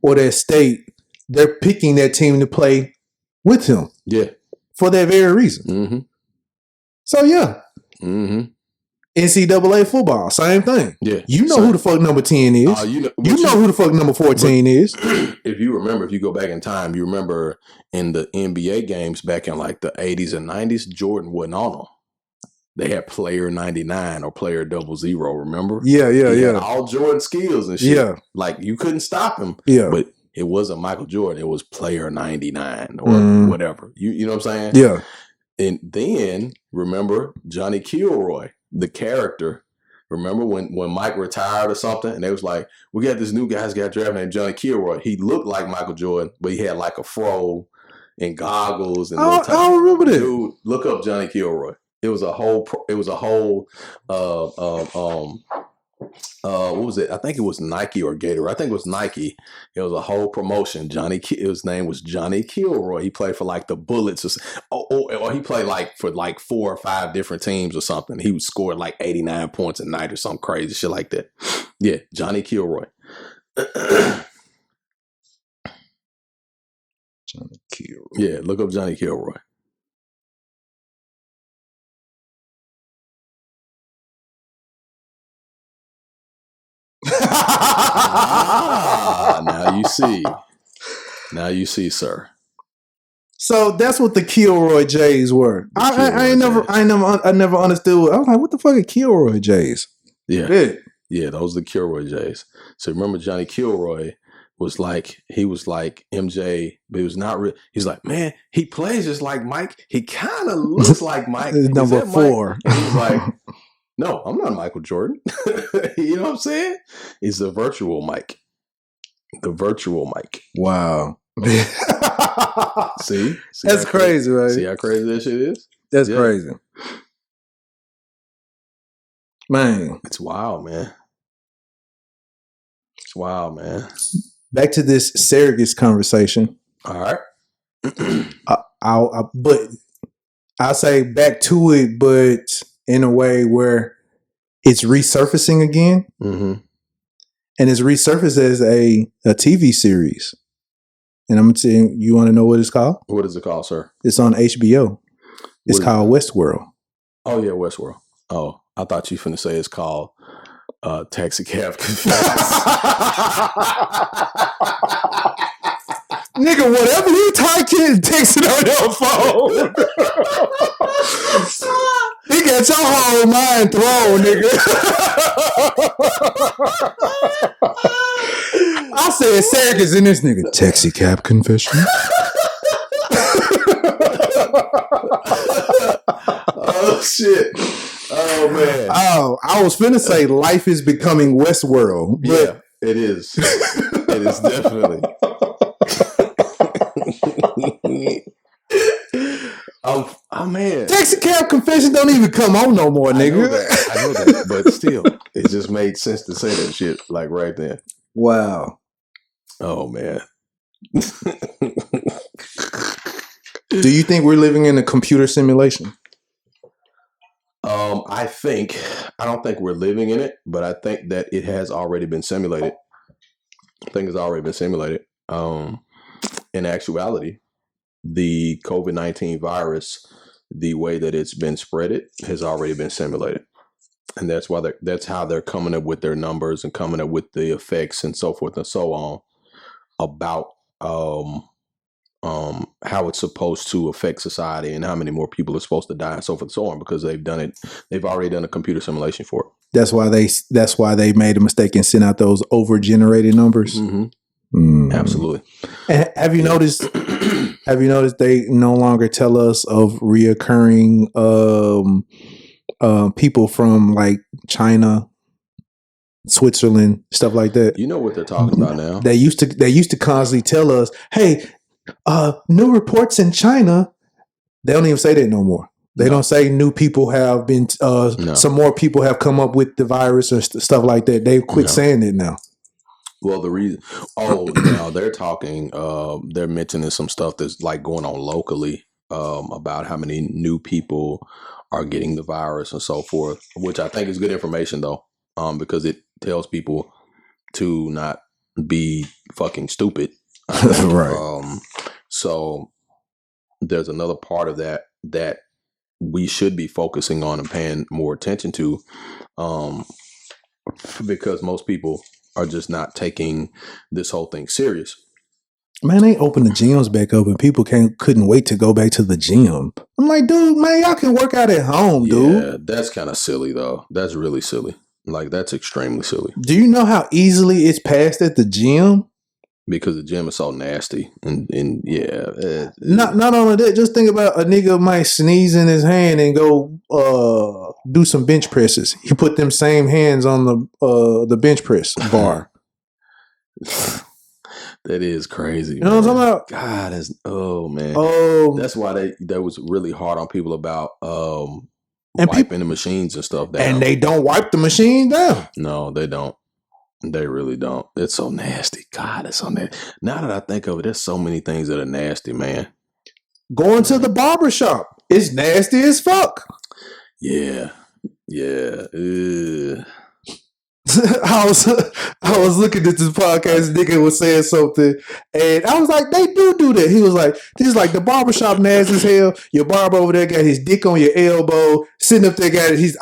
or that state, they're picking that team to play with him, for that very reason. So NCAA football, same thing. Yeah. You know who the fuck number 10 is. You know who the fuck number 14 is. If you go back in time, you remember in the NBA games back in like the 80s and 90s, Jordan wasn't on them. They had player 99 or player 00, remember? Yeah. Had all Jordan skills and shit. Yeah. Like you couldn't stop him. Yeah. But it wasn't Michael Jordan. It was player 99 or whatever. You know what I'm saying? Yeah. And then remember Johnny Killroy, the character. Remember when Mike retired or something, and they was like, we got this new guy got drafted named Johnny Killroy. He looked like Michael Jordan, but he had like a fro and goggles. And I don't remember that. Dude, look up Johnny Killroy. It was a whole. What was it? I think it was Nike or Gator. I think it was Nike. It was a whole promotion. His name was Johnny Killroy. He played for like the Bullets, or he played like for like 4 or 5 different teams or something. He would score like 89 points a night or some crazy shit like that. Yeah, Johnny Killroy. Johnny Killroy. Yeah, look up Johnny Killroy. Now you see. Now you see, sir. So that's what the Killroy Jays were. I never understood. I was like, what the fuck are Killroy Jays? Yeah, those are the Killroy Jays. So remember, Johnny Killroy was like MJ, but he was not real. He's like, man, he plays just like Mike. He kind of looks like Mike. Number 4. And he's like, no, I'm not Michael Jordan. You know what I'm saying? He's the virtual Mike. The virtual Mike. Wow. See that's crazy, right? See how crazy that shit is? That's crazy. Man. It's wild, man. It's wild, man. Back to this surrogates conversation. All right. But I'll say back to it, but in a way where it's resurfacing again. Mm-hmm. And it's resurfaced as a TV series. And I'm saying, you want to know what it's called? What is it called, sir? It's on HBO. It's called Westworld. Oh, yeah, Westworld. Oh, I thought you finna say it's called Taxi Cab. Nigga, whatever you typing, text it on your phone. He got your whole mind thrown, nigga. I said surrogates in this nigga. Taxi cab confession. Oh shit. Oh man. Oh, I was finna say life is becoming Westworld. But yeah, it is. It is definitely. Oh man. Taxi cab confession don't even come on no more, nigga. I know that, but still, it just made sense to say that shit like right then. Wow. Oh man. Do you think we're living in a computer simulation? I don't think we're living in it, but I think that it has already been simulated. I think it's already been simulated. In actuality, the COVID-19 virus, the way that it's been spreaded, has already been simulated. And that's why that's how they're coming up with their numbers and coming up with the effects and so forth and so on about how it's supposed to affect society and how many more people are supposed to die and so forth and so on, because they've already done a computer simulation for it. That's why they made a mistake and sent out those over-generated numbers. Mm-hmm. Mm. Absolutely. And have you noticed? Have you noticed they no longer tell us of reoccurring people from like China, Switzerland, stuff like that? You know what they're talking about now. They used to constantly tell us, "Hey, new reports in China." They don't even say that no more. They don't say new people have been. Some more people have come up with the virus or stuff like that. They quit saying it now. Well, the reason, now they're talking, they're mentioning some stuff that's like going on locally about how many new people are getting the virus and so forth, which I think is good information though, because it tells people to not be fucking stupid. Right. So there's another part of that we should be focusing on and paying more attention to, because most people are just not taking this whole thing serious. Man, they opened the gyms back up and people couldn't wait to go back to the gym. I'm like, dude, man, y'all can work out at home, dude. Yeah, that's kind of silly though. That's really silly. Like, that's extremely silly. Do you know how easily it's passed at the gym? Because the gym is so nasty, and yeah. Not only that, just think about a nigga might sneeze in his hand and go do some bench presses. He put them same hands on the bench press bar. That is crazy. You know what I'm talking about? God, man. That's why that was really hard on people about And wiping the machines and stuff down. And they don't wipe the machine down. No, they don't. They really don't. It's so nasty. God, it's so nasty. Now that I think of it, there's so many things that are nasty, man. Going to the barber shop, it's nasty as fuck. Yeah. Yeah. I was looking at this podcast, nigga was saying something, and I was like, they do that. He was like, this is like the barbershop nasty as hell. Your barber over there got his dick on your elbow, sitting up there, got his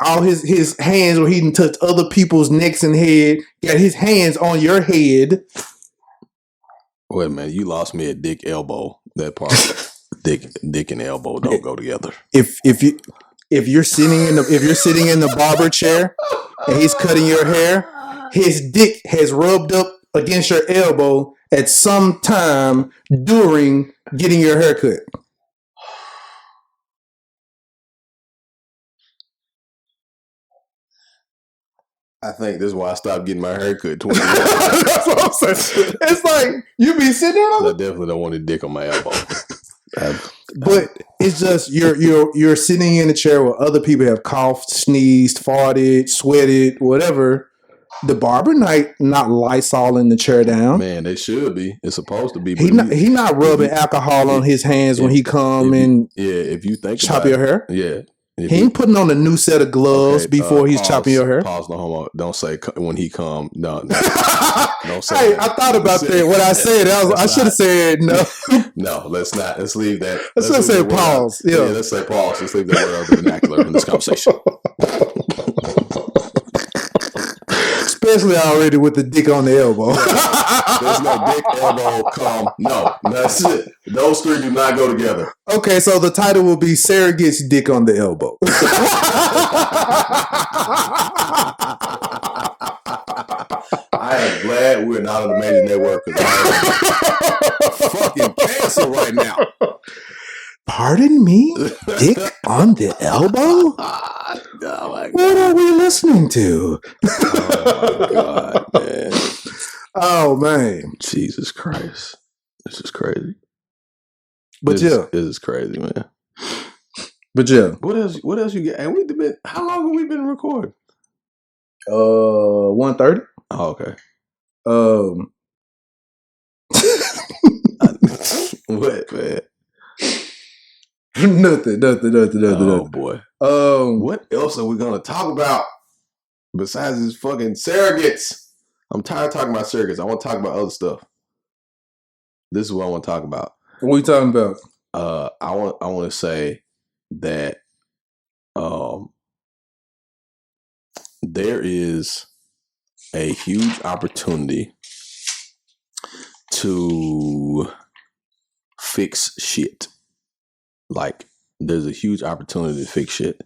hands where he can touch other people's necks and head, got his hands on your head. Wait a minute, you lost me at dick elbow. That part. dick and elbow don't go together. If you're sitting in the barber chair and he's cutting your hair, his dick has rubbed up against your elbow at some time during getting your hair cut. I think this is why I stopped getting my hair cut 20 years ago. That's what I'm saying. It's like you be sitting there. I definitely don't want a dick on my elbow. But it's just you're sitting in a chair where other people have coughed, sneezed, farted, sweated, whatever. The barber not Lysoling the chair down. Man, they should be. It's supposed to be. He not rubbing alcohol on his hands when he come and if you think chop your hair. Yeah. He ain't putting on a new set of gloves before he's chopping your hair. Pause, no homo. Don't say when he come. No. Don't say hey, I thought about that. When I said it, I should have said no. No, let's not. Let's leave that. Let's say pause. Yeah, let's say pause. Let's leave that word out of the vernacular in this conversation. Especially already with the dick on the elbow. There's no dick, elbow, come. No, that's it. Those three do not go together. Okay, so the title will be Sarah Gets Dick on the Elbow. I am glad we're not on the major network because I am fucking canceled right now. Pardon me? Dick on the elbow? Oh my God. What are we listening to? Oh my God, man. Oh man. Jesus Christ. This is crazy. But this is crazy, man. But yeah. What else you get? And we've been how long have we been recording? 1:30. Oh, okay. What, man? Nothing. Oh boy. What else are we gonna talk about besides these fucking surrogates? I'm tired of talking about surrogates. I want to talk about other stuff. This is what I want to talk about. What are you talking about? I want to say that there is a huge opportunity to fix shit. Like, there's a huge opportunity to fix shit.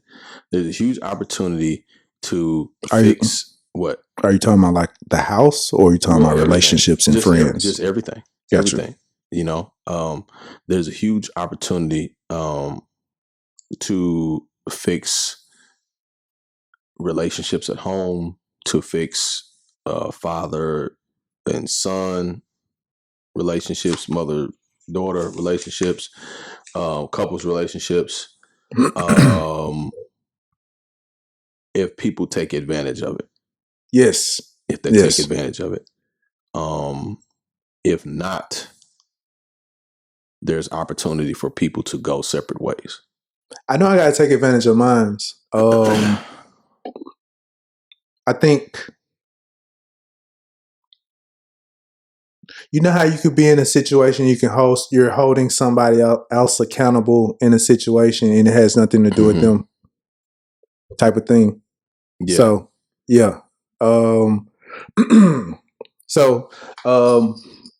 There's a huge opportunity to fix what? Are you talking about like the house, or are you talking about relationships and friends? Just everything. Gotcha. Everything. You know, there's a huge opportunity to fix relationships at home, to fix father and son relationships, mother-daughter relationships, couples relationships, if people take advantage of it. Yes. If they take advantage of it. If not, there's opportunity for people to go separate ways. I know I got to take advantage of mine. I think, you know how you could be in a situation, you're holding somebody else accountable in a situation and it has nothing to do with them, type of thing. Yeah. So, yeah.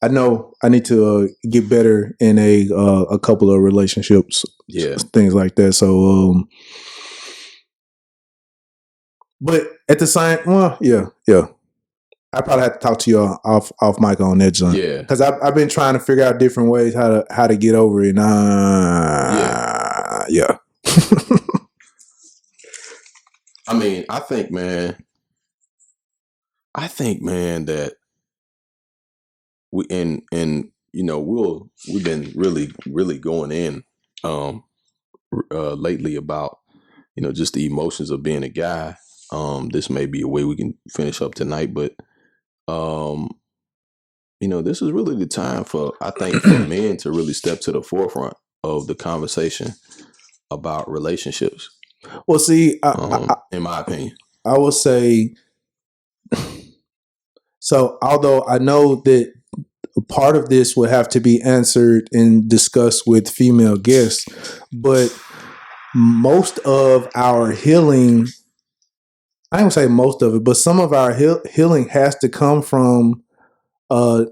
I know I need to get better in a couple of relationships, things like that. So, but at the same, I probably have to talk to you off mic on that, John. Yeah, because I've been trying to figure out different ways how to get over it. Yeah. I mean, I think, man, that we've been really going in lately about, just the emotions of being a guy. This may be a way we can finish up tonight, but this is really the time I think for men to really step to the forefront of the conversation about relationships. Well, see, in my opinion, I will say, so although I know that part of this would have to be answered and discussed with female guests, but most of our healing, I don't say most of it, but some of our healing has to come from at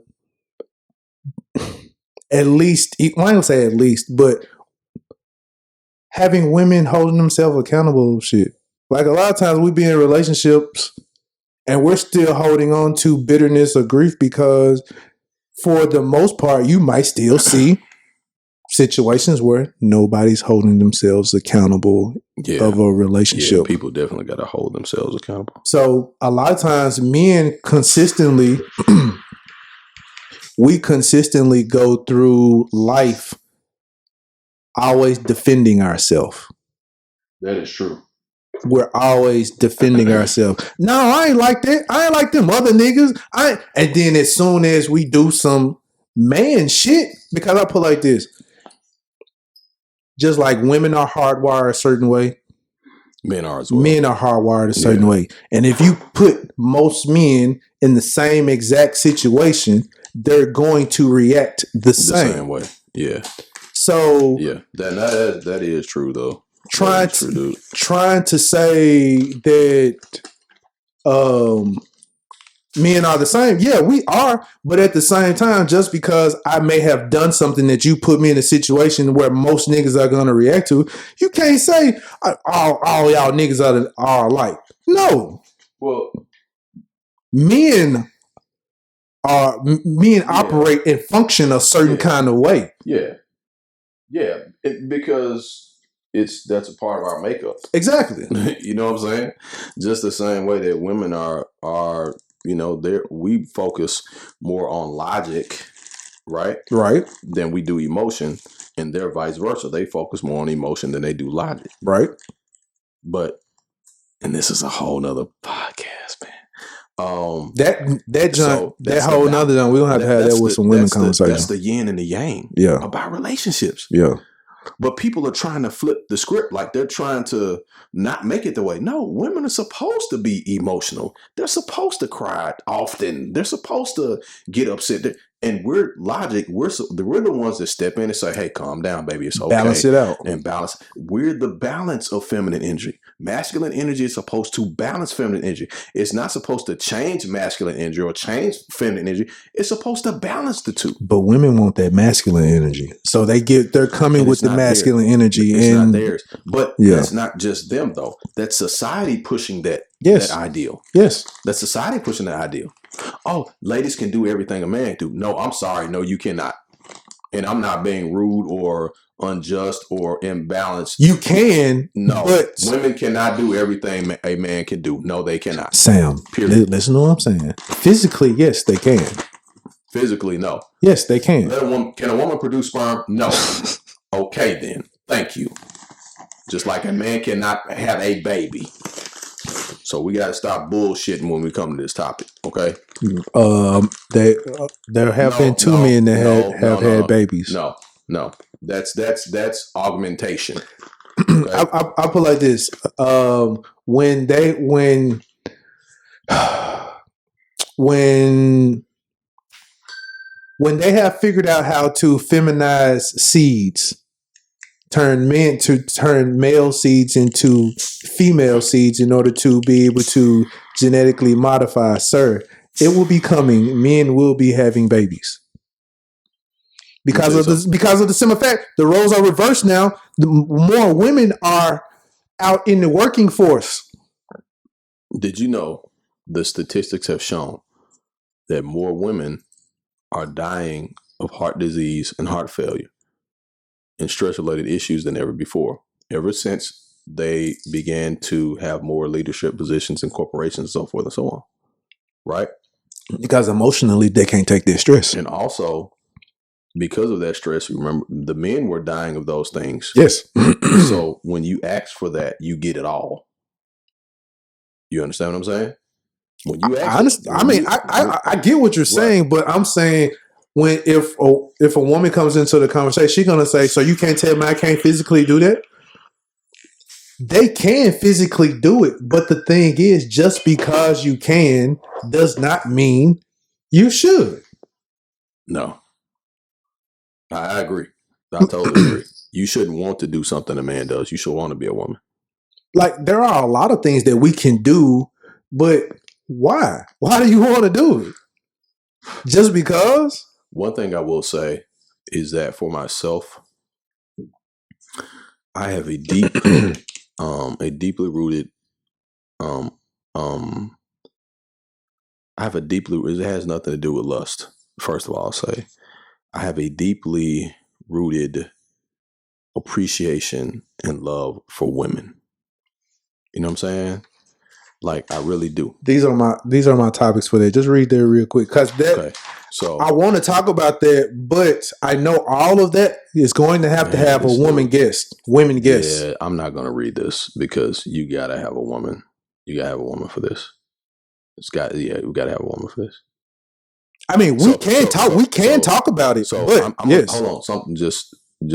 least, I ain't gonna say at least, but having women holding themselves accountable. Shit. Like a lot of times we be in relationships and we're still holding on to bitterness or grief because for the most part, you might still see situations where nobody's holding themselves accountable of a relationship. Yeah, people definitely got to hold themselves accountable. So a lot of times men consistently, we consistently go through life always defending ourselves. That is true. We're always defending ourselves. No, I ain't like that. I ain't like them other niggas. And then as soon as we do some man shit, because I put like this, just like women are hardwired a certain way, men are as well. Men are hardwired a certain way. And if you put most men in the same exact situation, they're going to react the same way. Yeah. So yeah, that is true though. Trying to say that men are the same. Yeah, we are. But at the same time, just because I may have done something that you put me in a situation where most niggas are going to react to, you can't say all y'all niggas are alike. No. Well, men operate and function a certain kind of way. Yeah. Yeah, because that's a part of our makeup. Exactly. You know what I'm saying? Just the same way that women are we focus more on logic, right? Right. Than we do emotion, and they're vice versa. They focus more on emotion than they do logic. Right. But, and this is a whole nother podcast, man. That whole nother John, we don't have to have that with some women conversation. That's the yin and the yang. Yeah. About relationships. Yeah. But people are trying to flip the script, like they're trying to not make it the way. No, women are supposed to be emotional. They're supposed to cry often. They're supposed to get upset. And we're logic. We're the ones that step in and say, "Hey, calm down, baby. It's okay." Balance it out and balance. We're the balance of feminine energy. Masculine energy is supposed to balance feminine energy. It's not supposed to change masculine energy or change feminine energy. It's supposed to balance the two. But women want that masculine energy, so they're coming with the masculine energy. It's not theirs. But it's not just them though. That's society pushing that. Yes. That ideal. Yes. That's society pushing that ideal. Oh, ladies can do everything a man can do. No, I'm sorry. No, you cannot. And I'm not being rude or unjust or imbalanced. You can. No, but women cannot do everything a man can do. No, they cannot. Sam, listen to what I'm saying. Physically, yes, they can. Physically, no. Yes, they can. Can a woman produce sperm? No. Okay, then. Thank you. Just like a man cannot have a baby. So we got to stop bullshitting when we come to this topic, okay? There have been two men that have had babies. No. That's augmentation. Okay? I put like this: when they have figured out how to feminize seeds, turn male seeds into female seeds in order to be able to genetically modify, sir, it will be coming. Men will be having babies. Because of the simple fact, the roles are reversed now. The more women are out in the working force. Did you know the statistics have shown that more women are dying of heart disease and heart failure and stress-related issues than ever before, ever since they began to have more leadership positions in corporations and so forth and so on, right? Because emotionally, they can't take their stress. And also, because of that stress, remember, the men were dying of those things. Yes. So when you ask for that, you get it all. You understand what I'm saying? When you ask, I get what you're saying, but I'm saying if a woman comes into the conversation, she's gonna say, "So you can't tell me I can't physically do that?" They can physically do it, but the thing is, just because you can does not mean you should. No, I agree. I totally agree. You shouldn't want to do something a man does. You should want to be a woman. Like, there are a lot of things that we can do, but why? Why do you want to do it? Just because? One thing I will say is that for myself, I have a deep, a deeply rooted, I have a deeply, it has nothing to do with lust. First of all, I'll say I have a deeply rooted appreciation and love for women. You know what I'm saying? Like, I really do. These are my topics for that. Just read there real quick, because Okay. So I want to talk about that, but I know all of that is going to have a women guest. Yeah, I'm not going to read this because you got to have a woman. You got to have a woman for this. We got to have a woman for this. I mean, we can talk about it. So but hold on, something just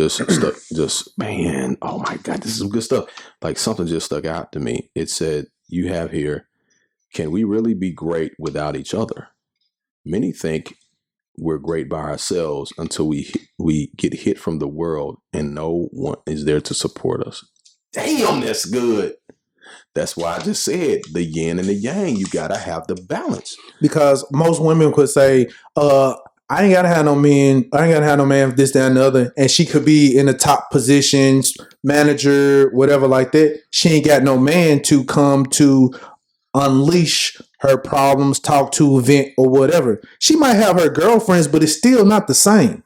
stuck. Just, man, oh my God, this is some good stuff. Like, something just stuck out to me. It said, you have here, can we really be great without each other? Many think we're great by ourselves until we get hit from the world and no one is there to support us. Damn, that's good. That's why I just said the yin and the yang. You gotta have the balance. Because most women could say, I ain't gotta have no men, I ain't gotta have no man, this, that, and the other. And she could be in the top positions, manager, whatever like that. She ain't got no man to come to unleash her problems, talk to, vent, or whatever. She might have her girlfriends, but it's still not the same.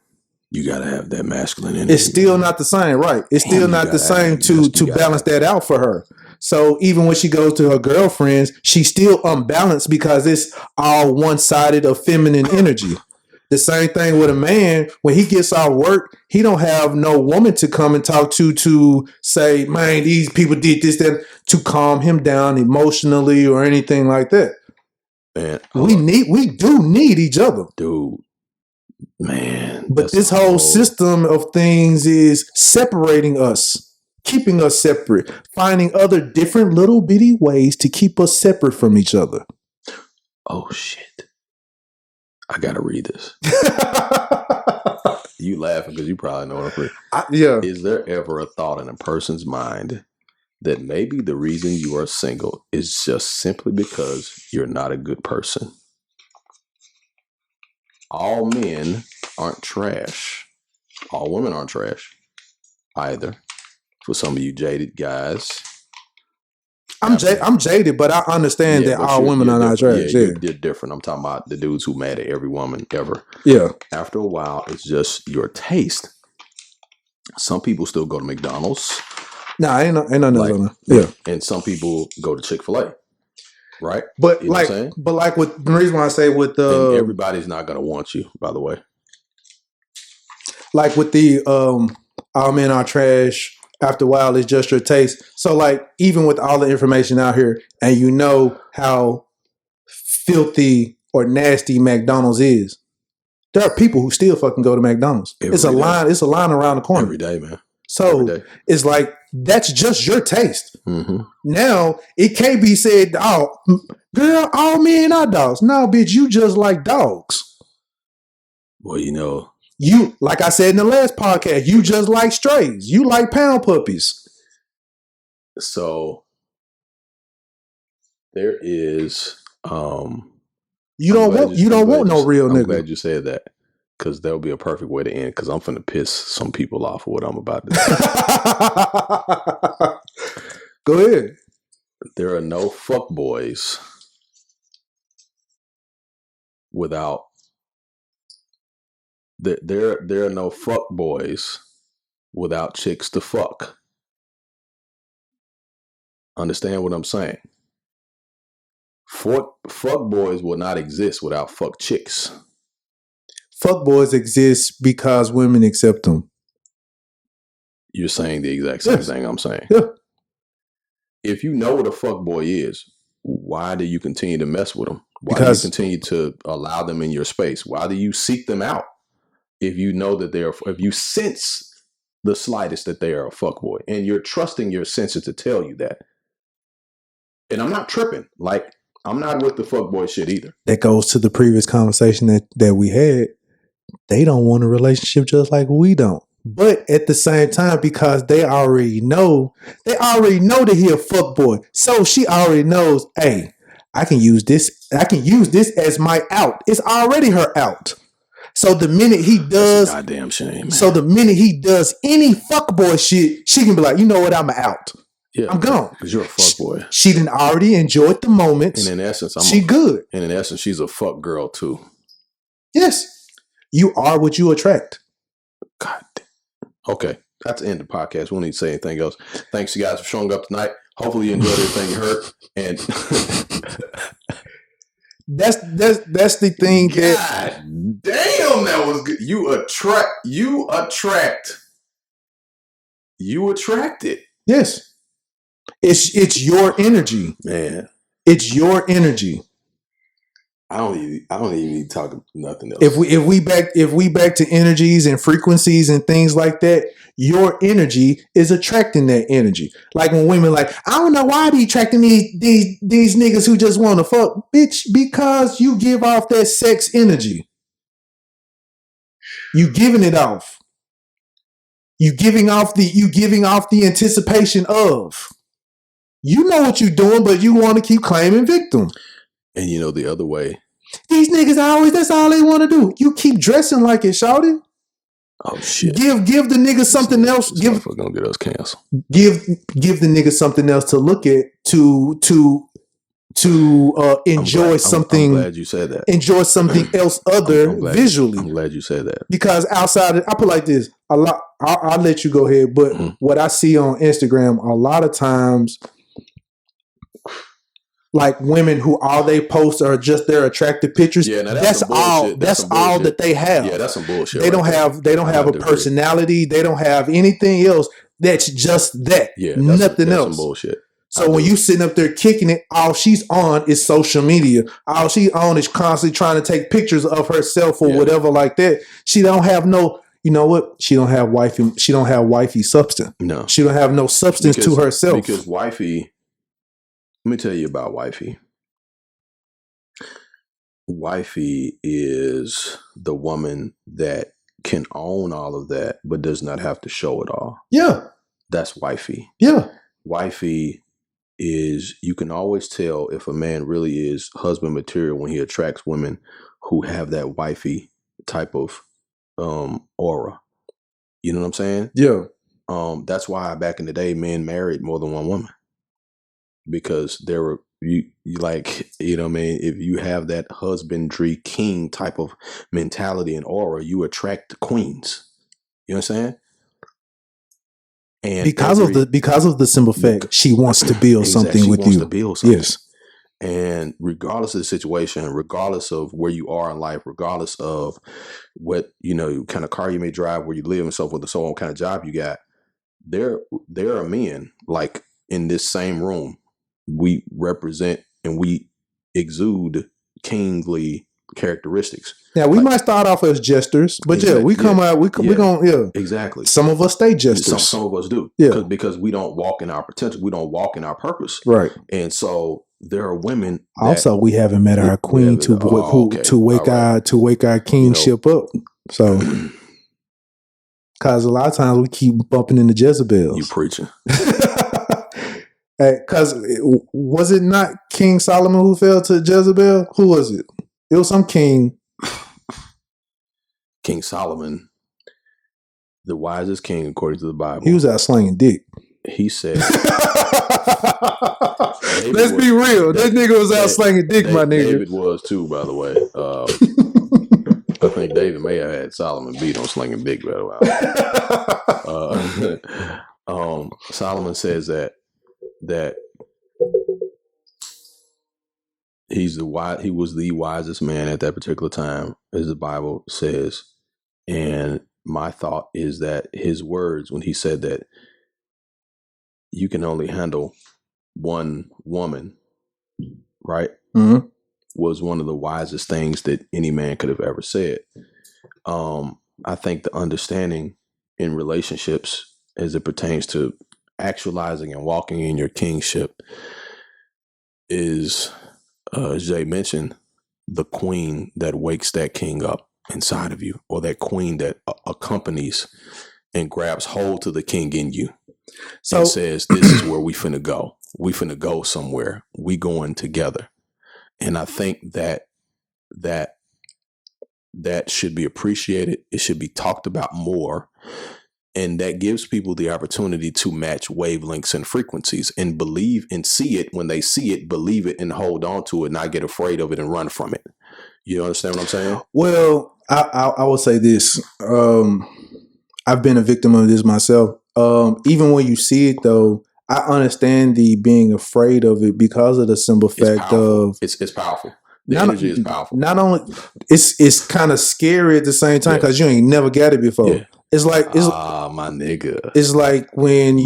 You gotta have that masculine energy. It's still not the same, right? It's still not the same to balance that out for her. So even when she goes to her girlfriends, she's still unbalanced because it's all one-sided of feminine energy. The same thing with a man. When he gets off work, he don't have no woman to come and talk to say, man, these people did this, that, to calm him down emotionally or anything like that. Man, we do need each other. Dude, man. But this whole system of things is separating us, keeping us separate, finding other different little bitty ways to keep us separate from each other. Oh, shit. I gotta read this. You laughing because you probably know what I'm reading. Yeah. Is there ever a thought in a person's mind that maybe the reason you are single is just simply because you're not a good person? All men aren't trash. All women aren't trash either. For some of you jaded guys. I'm jaded, but I understand that all women are not trash. Yeah, you're different. I'm talking about the dudes who mad at every woman ever. Yeah. After a while, it's just your taste. Some people still go to McDonald's. Nah, ain't no. Yeah. And some people go to Chick-fil-A. Right? But you like with the reason why I say with the and everybody's not gonna want you, by the way. Like with the all men are trash. After a while, it's just your taste. So, like, even with all the information out here, and you know how filthy or nasty McDonald's is, there are people who still fucking go to McDonald's. It's a line around the corner every day, man. So it's like, that's just your taste. Mm-hmm. Now it can't be said, oh, girl, all men are dogs. No, bitch, you just like dogs. Well, you know. You, like I said in the last podcast, you just like strays. You like pound puppies. So there is you don't want no real nigga. I'm glad you said that, because that'll be a perfect way to end, because I'm finna piss some people off of what I'm about to do. Go ahead. There are no fuckboys without there are no fuckboys without chicks to fuck. Understand what I'm saying? Fuck boys will not exist without fuck chicks. Fuckboys exist because women accept them. You're saying the exact same thing I'm saying. Yeah. If you know what a fuckboy is, why do you continue to mess with them? Why Because- do you continue to allow them in your space? Why do you seek them out? If you know that if you sense the slightest that they are a fuckboy, and you're trusting your senses to tell you that. And I'm not tripping. Like, I'm not with the fuckboy shit either. That goes to the previous conversation that we had. They don't want a relationship just like we don't. But at the same time, because they already know that he a fuckboy. So she already knows, hey, I can use this as my out. It's already her out. So the minute he does, that's a goddamn shame, man. So the minute he does any fuckboy shit, she can be like, you know what, I'm out. Yeah, I'm gone. Because you're a fuckboy. She done already enjoyed the moments. And in essence, good. And in essence, she's a fuck girl too. Yes. You are what you attract. God damn. Okay. That's the end of the podcast. We don't need to say anything else. Thanks, you guys, for showing up tonight. Hopefully you enjoyed everything you heard. And that's the thing. God damn, that was good. You attract it. Yes. It's your energy. Man. It's your energy. I don't even need to talk nothing else. If we back to energies and frequencies and things like that, your energy is attracting that energy. Like when women like, I don't know why I be attracting these niggas who just want to fuck, bitch, because you give off that sex energy. You giving it off. You giving off the anticipation of. You know what you're doing, but you want to keep claiming victim. And you know the other way. These niggas that's all they want to do. You keep dressing like it, shawty. Oh shit. Give the nigga something else. This gonna get us canceled. Give the nigga something else to look at to enjoy something. I'm glad you said that. Enjoy something else other visually. I'm glad you said that. Because outside, I put like this a lot. I'll let you go ahead, but what I see on Instagram a lot of times, like women who all they post are just their attractive pictures. Yeah, that's all. That's all that they have. Yeah, that's some bullshit. They don't have a personality. They don't have anything else. That's just that. Yeah, nothing else. Some bullshit. So when you sitting up there kicking it, all she's on is social media. All she's on is constantly trying to take pictures of herself or whatever like that. She don't have no. You know what? She don't have wifey. She don't have wifey substance. No, she don't have no substance to herself. Because wifey. Let me tell you about wifey. Wifey is the woman that can own all of that, but does not have to show it all. Yeah. That's wifey. Yeah. Wifey is, you can always tell if a man really is husband material when he attracts women who have that wifey type of aura. You know what I'm saying? Yeah. That's why back in the day, men married more than one woman. Because there were you like, you know what I mean, if you have that husbandry king type of mentality and aura, you attract queens. You know what I'm saying? And because of the simple fact she wants to build something with you. She wants to build something. Yes. And regardless of the situation, regardless of where you are in life, regardless of what, kind of car you may drive, where you live and so forth and so on, what kind of job you got, there are men like in this same room. We represent and we exude kingly characteristics. Now we might start off as jesters, but we come out. We gonna exactly. Some of us stay jesters. Some of us do. Yeah, because we don't walk in our potential. We don't walk in our purpose. Right. And so there are women. Also, we haven't met our queen to wake our kingship up. So, because a lot of times we keep bumping into Jezebels. You preaching. Because was it not King Solomon who fell to Jezebel? Who was it? It was some king. King Solomon, the wisest king according to the Bible. He was out slinging dick. He said, "Let's be real. That nigga was out slinging dick, my nigga." David was too, by the way. I think David may have had Solomon beat on slinging dick, by the way. Solomon says that He was the wisest man at that particular time, as the Bible says. And my thought is that his words, when he said that you can only handle one woman, right, Mm-hmm. was one of the wisest things that any man could have ever said. I think the understanding in relationships as it pertains to actualizing and walking in your kingship is, as Jay mentioned, the queen that wakes that king up inside of you, or that queen that accompanies and grabs hold to the king in you and says, this is where we finna go. We finna go somewhere. We going together. And I think that should be appreciated. It should be talked about more. And that gives people the opportunity to match wavelengths and frequencies and believe and see it. When they see it, believe it and hold on to it, not get afraid of it and run from it. You understand what I'm saying? Well, I will say this. I've been a victim of this myself. Even when you see it, though, I understand the being afraid of it because of the simple fact of it's powerful. The energy is powerful. Not only it's kind of scary at the same time because you ain't never got it before. Yeah. It's like my nigga. It's like when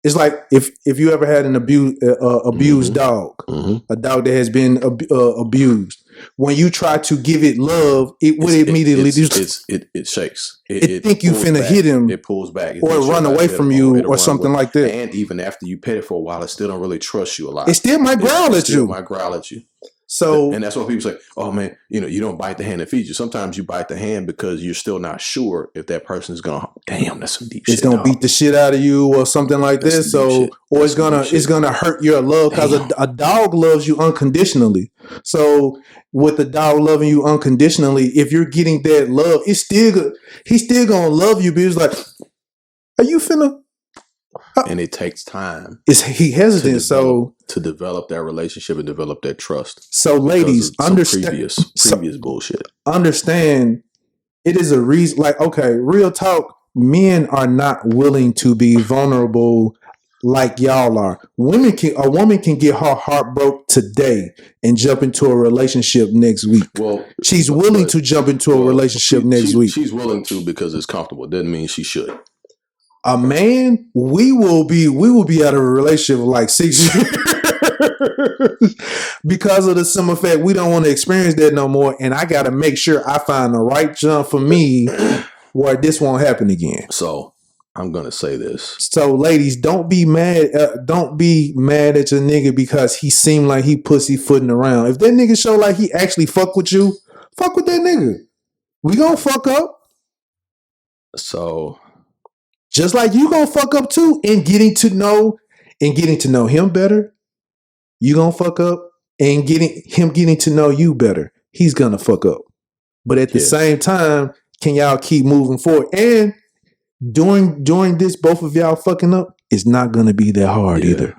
it's like if you ever had an abused mm-hmm. dog, mm-hmm. a dog that has been abused. When you try to give it love, it would immediately it shakes. It think you finna hit him. It pulls back, or run away from you, or something like that. And even after you pet it for a while, it still don't really trust you a lot. It still might growl at you. Might growl at you. So, and that's what people say. Oh man, you don't bite the hand that feeds you. Sometimes you bite the hand because you're still not sure if that person is gonna. Damn, that's some deep shit. It's gonna beat the shit out of you or something like this. So, or it's gonna hurt your love because a dog loves you unconditionally. So, with the dog loving you unconditionally, if you're getting that love, he's still gonna love you. But it's like, are you finna? And it takes time. He hesitant to develop that relationship and develop that trust. So, ladies, understand previous bullshit. Understand, it is a reason. Like, okay, real talk. Men are not willing to be vulnerable like y'all are. A woman can get her heart broke today and jump into a relationship next week. Well, she's willing to jump into a relationship next week. She's willing to because it's comfortable. It doesn't mean she should. A man, we will be out of a relationship for like 6 years because of the simple fact we don't want to experience that no more. And I got to make sure I find the right jump for me where this won't happen again. So I'm gonna say this. So, ladies, don't be mad. Don't be mad at your nigga because he seemed like he pussyfooting around. If that nigga show like he actually fuck with you, fuck with that nigga. We gonna fuck up. So. Just like you gonna fuck up too in getting to know him better, you gonna fuck up and getting to know you better. He's gonna fuck up. But at the same time, can y'all keep moving forward? And during this, both of y'all fucking up, it's not gonna be that hard either.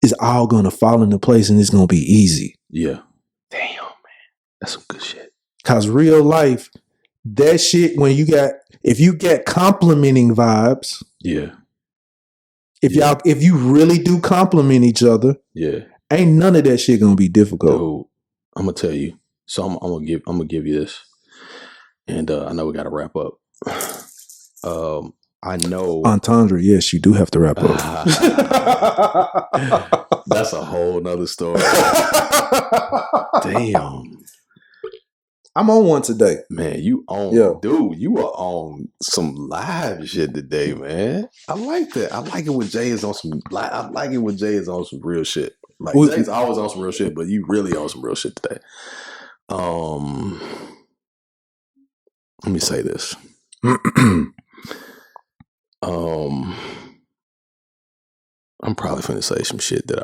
It's all gonna fall into place and it's gonna be easy. Yeah. Damn, man. That's some good shit. Cause real life, that shit if you get complimenting vibes, if you really do compliment each other, ain't none of that shit gonna be difficult. Dude, I'm gonna tell you. So I'm gonna give you this, and I know we gotta wrap up. I know entendre. Yes, you do have to wrap up. That's a whole nother story. Damn. I'm on one today. Man, you are on some live shit today, man. I like that. I like it when Jay is on some real shit. Like Jay's always on some real shit, but you really on some real shit today. Let me say this. I'm probably finna say some shit that I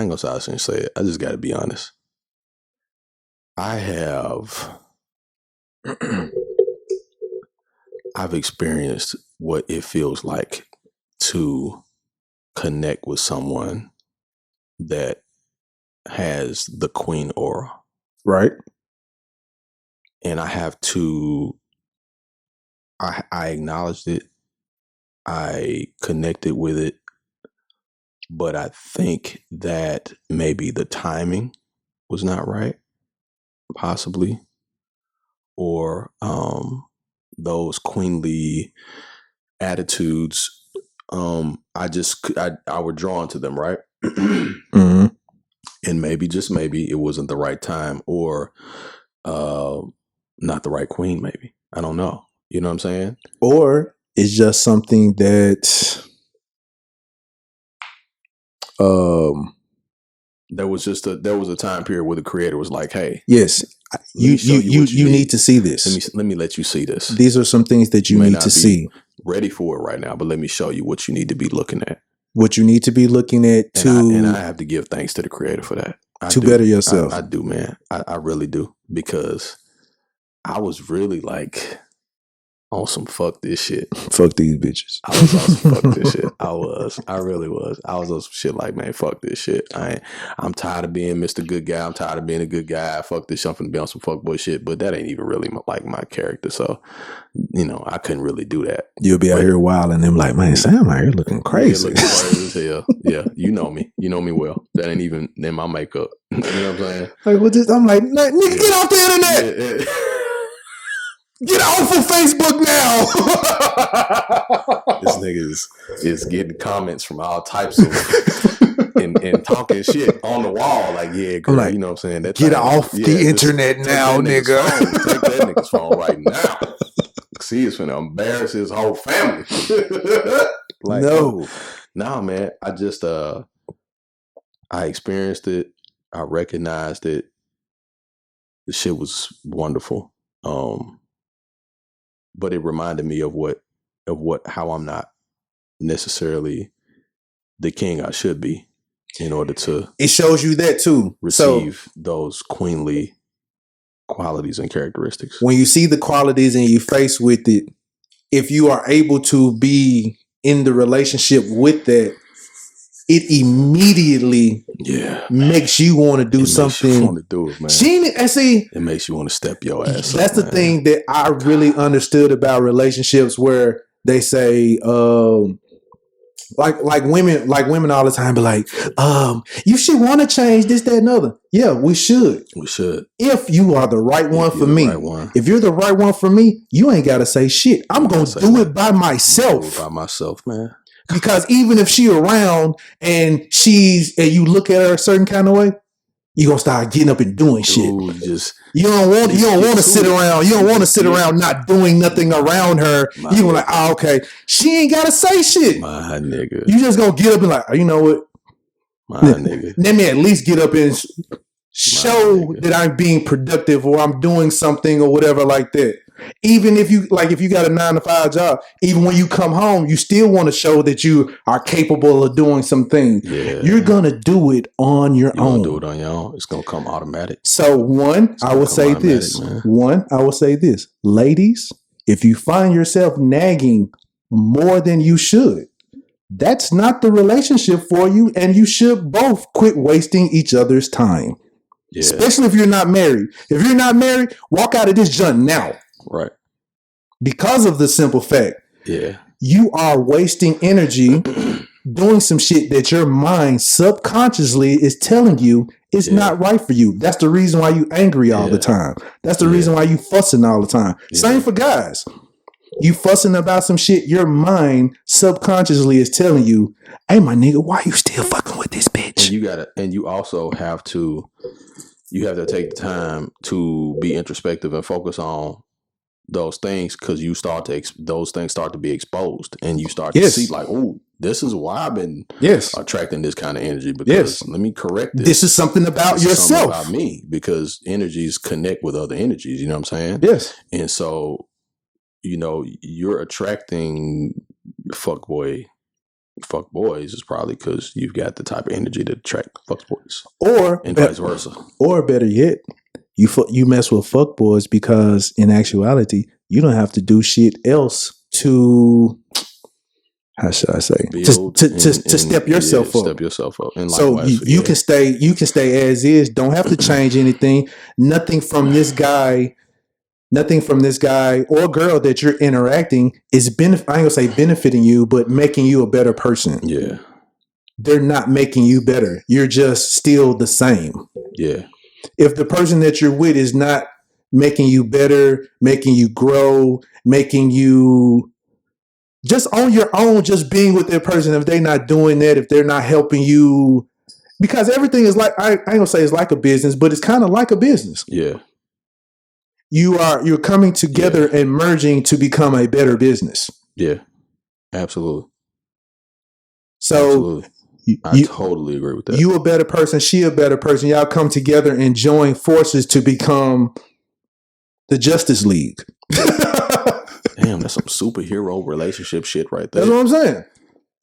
ain't gonna say I shouldn't say it. I just gotta be honest. I've experienced what it feels like to connect with someone that has the queen aura. Right. And I acknowledged it. I connected with it. but I think that maybe the timing was not right, possibly, or those queenly attitudes. I were drawn to them, right? Mm-hmm. And maybe, just maybe, it wasn't the right time, or not the right queen. Maybe, I don't know. You know what I'm saying? Or it's just something that there was a time period where the creator was like, "Hey, yes, you need to see this. Let me let you see this. These are some things that you may need not to be see. Ready for it right now, but let me show you what you need to be looking at. What you need to be looking at and I have to give thanks to the creator for that. Better yourself. I do, man. I really do, because I was really like on some fuck this shit. Fuck these bitches. I was on some fuck this shit. I really was. I was on some shit like, man, fuck this shit. I'm tired of being Mr. Good Guy. I'm tired of being a good guy. Fuck this shit. I'm finna be on some fuck boy shit. But that ain't even really like my character. So, I couldn't really do that. You'll be out here wild and them like, man, Sam out here looking crazy. Looking crazy as hell. Yeah, you know me. You know me well. That ain't even in my makeup. You know what I'm saying? Like, what this? I'm like, nigga, get off the internet. Yeah. Get off of Facebook now. This nigga is getting comments from all types of and talking shit on the wall. Like, yeah, girl, like, you know what I'm saying? Get off the internet now, nigga. Take that nigga's phone right now. See, it's finna embarrass his whole family. Like, no, man. I just I experienced it. I recognized it. The shit was wonderful. But it reminded me of how I'm not necessarily the king I should be in order to. It shows you that too. Receive those queenly qualities and characteristics. When you see the qualities and you're faced with it, if you are able to be in the relationship with that, it immediately makes you want to do something. Makes you want to do it, man. It makes you want to step your ass. That's the thing that I really understood about relationships, where they say, like women all the time be like, you should want to change this, that, and other. Yeah, we should. We should. If you are the right one for me. If you're the right one for me, you ain't got to say shit. I'm going to do it by myself. By myself, man. Because even if she around and you look at her a certain kind of way, you gonna start getting up and doing shit. You don't want to sit around. You don't want to sit around not doing nothing around her. You gonna like, oh, okay, she ain't gotta say shit. My nigga. You just gonna get up and like, oh, you know what? My nigga. Let me at least get up and show that I'm being productive or I'm doing something or whatever like that. Even if you got a 9-to-5 job, even when you come home, you still want to show that you are capable of doing some things. Yeah. You're going to do it on your own. Do it on your own. It's going to come automatic. So I will say this. Ladies, if you find yourself nagging more than you should, that's not the relationship for you. And you should both quit wasting each other's time. Yeah. Especially if you're not married. If you're not married, walk out of this junk now. Right. Because of the simple fact. Yeah. You are wasting energy doing some shit that your mind subconsciously is telling you is not right for you. That's the reason why you angry all the time. That's the reason why you fussing all the time. Yeah. Same for guys. You fussing about some shit your mind subconsciously is telling you, hey, my nigga, why you still fucking with this bitch? And you also have to take the time to be introspective and focus on those things, because those things start to be exposed, and you start to see like, oh, this is why I've been attracting this kind of energy, because let me correct this. This is something about yourself. Something about me, because energies connect with other energies. You know what I'm saying? Yes. And so, you're attracting fuckboys is probably because you've got the type of energy to attract fuckboys, and vice versa. Or better yet, you mess with fuckboys because in actuality, you don't have to do shit else to, how should I say, to step yourself up. Step yourself up. And so you can stay as is. Don't have to change anything. Nothing from this guy or girl that you're interacting is I ain't gonna say benefiting you, but making you a better person. Yeah. they're not making you better. You're just still the same. Yeah. If the person that you're with is not making you better, making you grow, making you just on your own, just being with that person, if they're not doing that, if they're not helping you, because everything is like, I ain't gonna say it's like a business, but it's kind of like a business. Yeah. You're coming together and merging to become a better business. Yeah. Absolutely. So I totally agree with that. You a better person, she a better person. Y'all come together and join forces to become the Justice League. Damn, that's some superhero relationship shit right there. That's what I'm saying.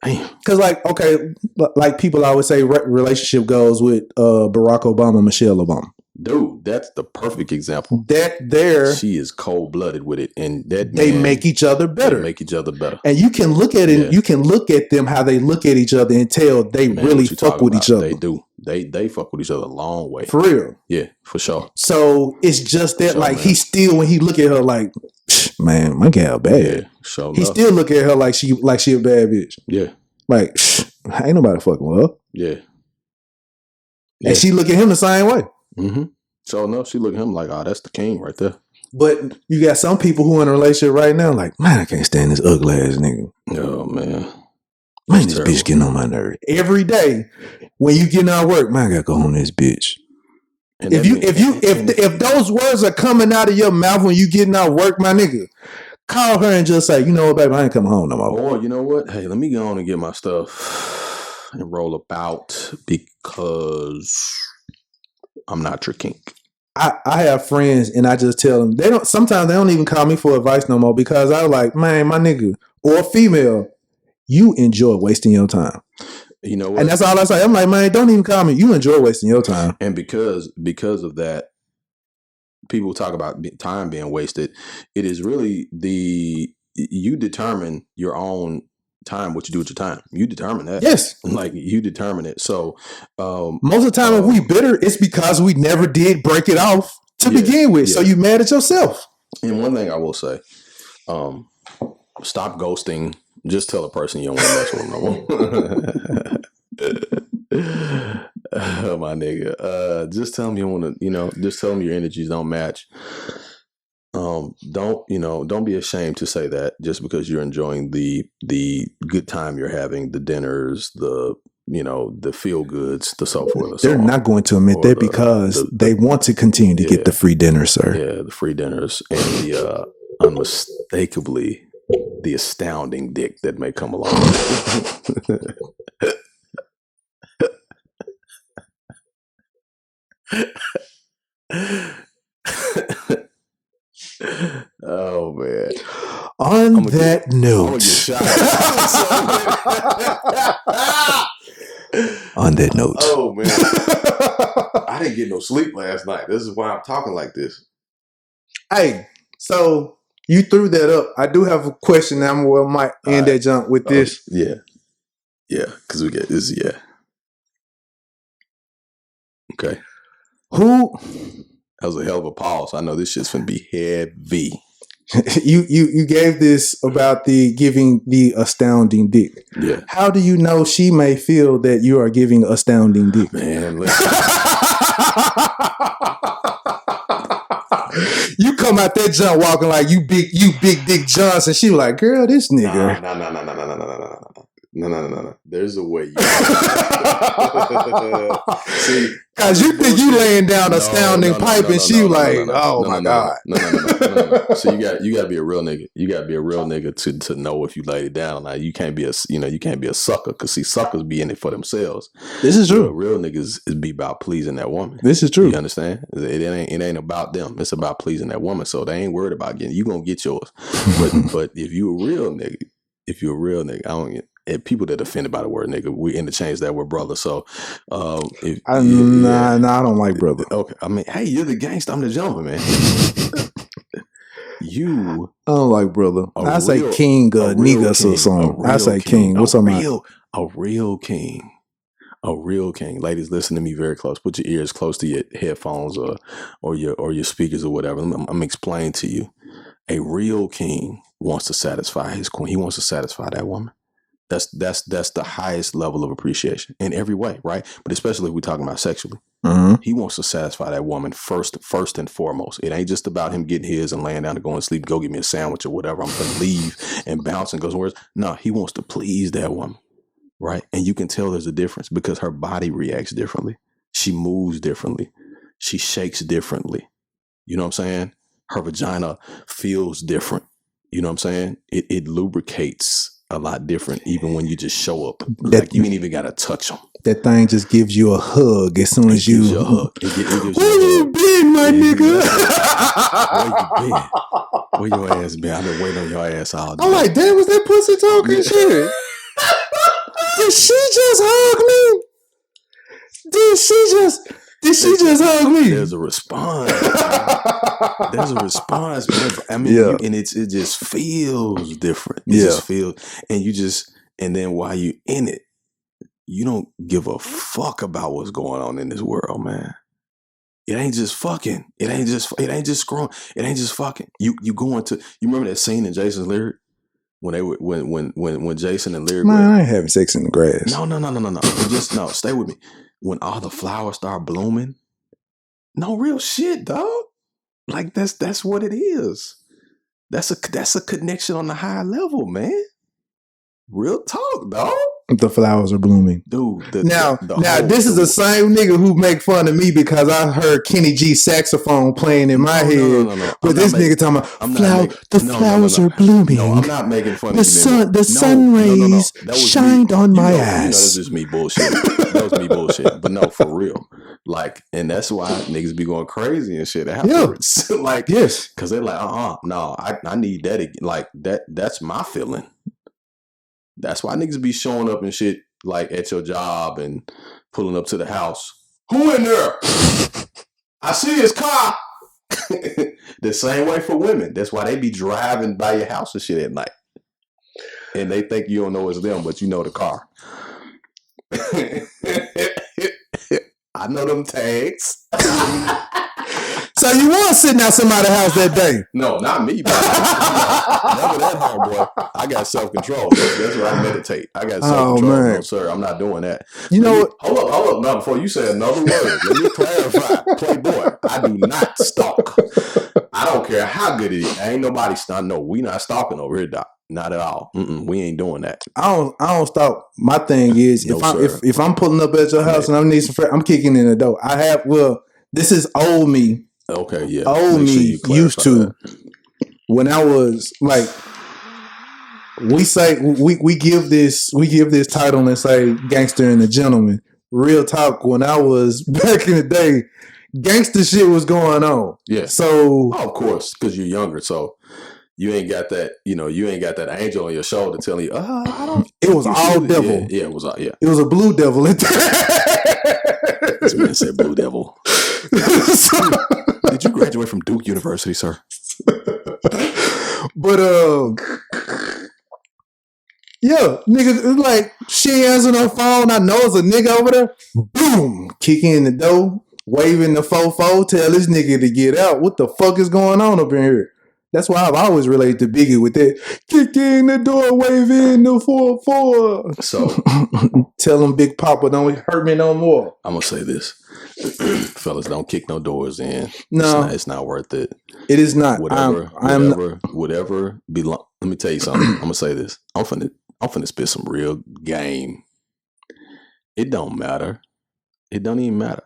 Damn. Because, like, okay, like people always say, relationship goes with Barack Obama, Michelle Obama. Dude, that's the perfect example. She is cold-blooded with it, and they make each other better. And you can look at it. Yeah. You can look at them how they look at each other and tell they really fuck with each other. They do. They fuck with each other a long way. For real. Yeah, for sure. So it's just that, like, he still, when he look at her, like, man, my gal bad. Yeah, sure. He still look at her like she a bad bitch. Yeah. Like, ain't nobody fucking with her. Yeah. And she look at him the same way. Mm-hmm. So no, she look at him like, oh, that's the king right there. But you got some people who are in a relationship right now, like, man, I can't stand this ugly ass nigga. Oh man, this terrible. Bitch getting on my nerve every day. When you getting out of work, man, I gotta go home to this bitch. And if those words are coming out of your mouth when you getting out of work, my nigga, call her and just say, you know what, baby, I ain't coming home no more. Or you know what? Hey, let me go on and get my stuff and roll about because I'm not your king. I have friends and I just tell them sometimes they don't even call me for advice no more because I was like, man, my nigga or female, you enjoy wasting your time. You know what? And that's all I say. I'm like, man, don't even call me. You enjoy wasting your time. And because of that, people talk about time being wasted. It is really you determine your own time, what you do with your time. You determine that. Yes. Like you determine it. So most of the time if we bitter, it's because we never did break it off to begin with. Yeah. So you mad at yourself. And one thing I will say, stop ghosting. Just tell a person you don't want to mess with them no more. Oh, my nigga. Just tell them you want to, just tell them your energies don't match. Don't be ashamed to say that just because you're enjoying the good time you're having, the dinners, the feel goods, the so forth. They're not going to admit that because they want to continue to get the free dinners, sir. Yeah, the free dinners and the unmistakably the astounding dick that may come along. Oh man! On that note, on that note, oh man, I didn't get no sleep last night. This is why I'm talking like this. Hey, so you threw that up. I do have a question. I might end that jump with this. Yeah, because we get this. Yeah. Okay. That was a hell of a pause. I know this shit's finna be heavy. You gave this about the giving the astounding dick. Yeah. How do you know she may feel that you are giving astounding dick? Man, listen. You come out that jump walking like you big Dick Johnson. She was like, girl, this nigga. No. There's a way. See, because you think you laying down astounding pipe, and she like, oh my god. No. So you got to be a real nigga. You got to be a real nigga to know if you laid it down. Now you can't be a sucker because see suckers be in it for themselves. This is true. Real niggas is be about pleasing that woman. This is true. You understand? It ain't about them. It's about pleasing that woman. So they ain't worried about getting. You gonna get yours. But if you a real nigga, I don't get. And people that offended by the word nigga, we interchange that word brother. So, I don't like brother. Okay, I mean, hey, you're the gangster. I'm the gentleman, man. I don't like brother. I say king, nigga, or something. I say king. What's up, man? A real king. A real king. Ladies, listen to me very close. Put your ears close to your headphones or your speakers or whatever. I'm explaining to you. A real king wants to satisfy his queen. He wants to satisfy that woman. That's the highest level of appreciation in every way, right? But especially if we're talking about sexually. He wants to satisfy that woman first and foremost. It ain't just about him getting his and laying down and going to sleep, go get me a sandwich or whatever. I'm going to leave and bounce and go somewhere. No, he wants to please that woman, right? And you can tell there's a difference because her body reacts differently. She moves differently. She shakes differently. You know what I'm saying? Her vagina feels different. You know what I'm saying? It lubricates a lot different even when you just show up. Like you ain't even got to touch them. That thing just gives you a hug as soon as you. Gives you a hug. It gives Where you been, my nigga? Where you been? Where your ass been? I've been waiting on your ass all day. I'm like, damn, was that pussy talking shit? Did she just hug me? Did she just hug me? There's a response. There's a response, man. I mean, and it just feels different. It just feels, and then while you in it, you don't give a fuck about what's going on in this world, man. It ain't just fucking. It ain't just screwing. It ain't just fucking. You going to? You remember that scene in Jason's Lyric when they were when Jason and Lyric? Man, I ain't having sex in the grass. No. Just no. Stay with me. When all the flowers start blooming. No real shit, dog. Like that's what it is. That's a connection on the higher level, man. Real talk, dog. The flowers are blooming, dude. Now, this is the same nigga who make fun of me because I heard Kenny G saxophone playing in my head. No. But this nigga talking about flowers are blooming. No, I'm not making fun of you. The sun rays shined on my ass. That's just me bullshit. That was me bullshit. But no, for real. Like, and that's why niggas be going crazy and shit afterwards. Yeah. Like, yes, because they're like, no, I need that again. Like that's my feeling. That's why niggas be showing up and shit like at your job and pulling up to the house. Who in there? I see his car. The same way for women. That's why they be driving by your house and shit at night. And they think you don't know it's them, but you know the car. I know them tags. So you was sitting out somebody's house that day? No, not me. Never that homeboy. I got self-control. That's where I meditate. I got self-control. Man. No, sir, I'm not doing that. You know what? Hold up. Now, before you say another word, let me clarify. Playboy, I do not stalk. I don't care how good it is. Ain't nobody no, we not stalking over here, Doc. Not at all. We ain't doing that. I don't stalk. My thing is, if I'm pulling up at your house and I need some friends, I'm kicking in the door. This is old me. Okay, yeah. Old me used to that. When I was like, we give this title and say gangster and a gentleman. Real talk. When I was back in the day, gangster shit was going on. Yeah. So of course, because you're younger, so you ain't got that. You ain't got that angel on your shoulder telling you, I don't. It was all devil. Yeah, it was. Yeah, it was a blue devil. This man said blue devil. Did you graduate from Duke University, sir? But yeah, niggas, it's like she answering her phone. I know it's a nigga over there. Boom, kicking in the door, waving the fofo, tell this nigga to get out. What the fuck is going on up in here? That's why I've always related to Biggie with that. Kick in the door, wave in the 4-4. So tell him Big Papa don't hurt me no more. I'm gonna say this. Fellas, don't kick no doors in. No, it's not worth it. It is not. Whatever belong. Let me tell you something. I'm gonna say this. I'm finna spit some real game. It don't matter. It don't even matter.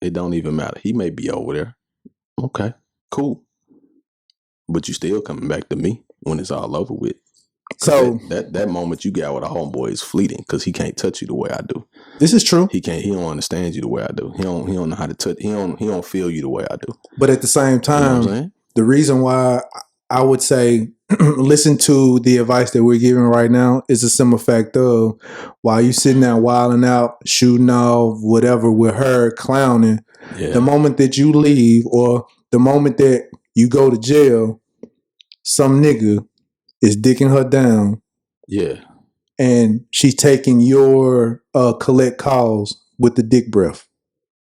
It don't even matter. He may be over there. Okay, cool. But you still coming back to me when it's all over with. So that moment you got with a homeboy is fleeting because he can't touch you the way I do. This is true. He don't understand you the way I do. He don't know how to touch. He don't feel you the way I do. But at the same time, the reason why I would say listen to the advice that we're giving right now is a simple fact of while you sitting there wilding out, shooting off, whatever with her clowning, the moment that you leave or the moment that you go to jail, some nigga is dicking her down. Yeah. And she's taking your collect calls with the dick breath.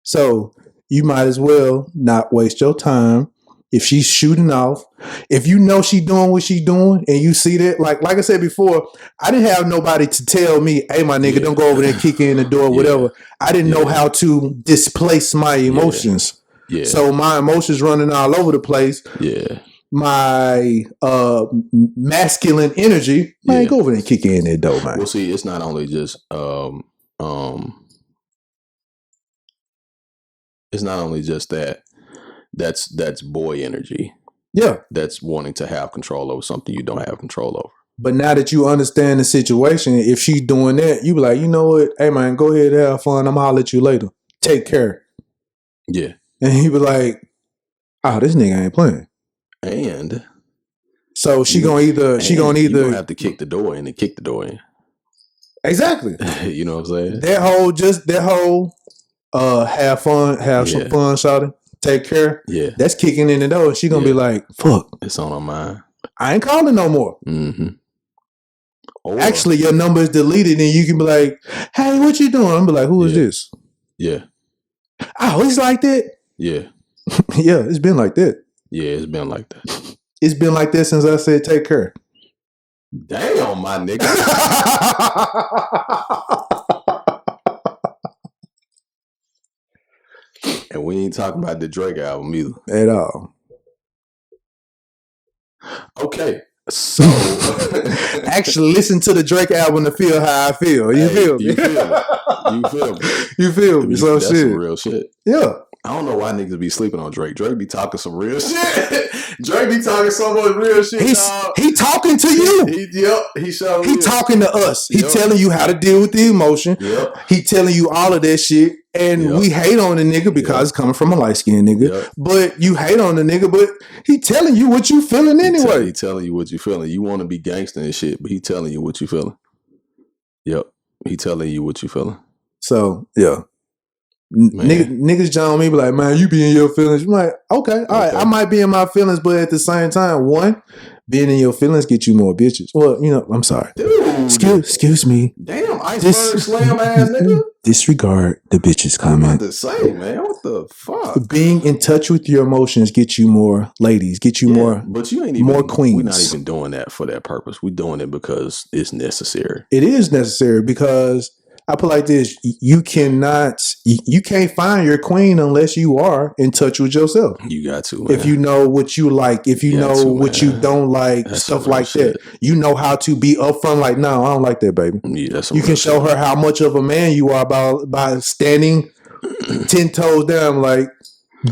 So you might as well not waste your time. if she's shooting off, if you know she doing what she doing, and you see that, like I said before, I didn't have nobody to tell me, "Hey, my nigga, don't go over there and kick in the door," whatever. I didn't know how to displace my emotions. Yeah. So my emotions running all over the place. Yeah. My masculine energy, man, go over there and kick in that door, man. Well, see, it's not only just it's not only just that. That's boy energy. Yeah. That's wanting to have control over something you don't have control over. But now that you understand the situation, if she's doing that, you be like, you know what? Hey, man, go ahead and have fun. I'm going to holler at you later. Take care. Yeah. And he be like, oh, this nigga ain't playing. And so she gonna either have to kick the door in and kick the door in. Exactly. You know what I'm saying? That whole have fun, have some fun, shawty. Take care. Yeah. That's kicking in the door. She gonna be like, fuck. It's on her mind. I ain't calling no more. Mm-hmm. Actually, your number is deleted and you can be like, hey, what you doing? I'm be like, who is this? Yeah. Oh, it's like that? Yeah. Yeah, it's been like that. Yeah, it's been like that. It's been like that since I said take care. Damn, my nigga. And we ain't talking about the Drake album either. At all. Okay. So actually listen to the Drake album to feel how I feel. You feel me? You feel me? You feel me? So that's shit. Some real shit. Yeah. I don't know why niggas be sleeping on Drake. Drake be talking some real shit. Drake be talking so much real shit. He talking to you. He talking to us. He telling you how to deal with the emotion. Yep. He telling you all of that shit. And we hate on the nigga because it's coming from a light-skinned nigga. Yep. But you hate on the nigga, but he telling you what you feeling anyway. He telling you what you feeling. You want to be gangster and shit, but he telling you what you feeling. Yep. He telling you what you feeling. So, yeah. Niggas John me be like, man, you be in your feelings. I'm like, okay, all right, I might be in my feelings, but at the same time, one, being in your feelings get you more bitches. Well, you know, I'm sorry. Dude. Excuse me. Damn, iceberg slam ass nigga. Disregard the bitches comment. I'm about to say, man, what the fuck? Being in touch with your emotions get you more ladies, get you more, but you ain't even, more queens. We're not even doing that for that purpose. We're doing it because it's necessary. It is necessary because I put like this: you can't find your queen unless you are in touch with yourself. You got to, man. If you know what you like, if you know what you don't like, stuff like that. You know how to be upfront. Like, no, I don't like that, baby. Yeah, you can show her how much of a man you are by standing 10 toes down, like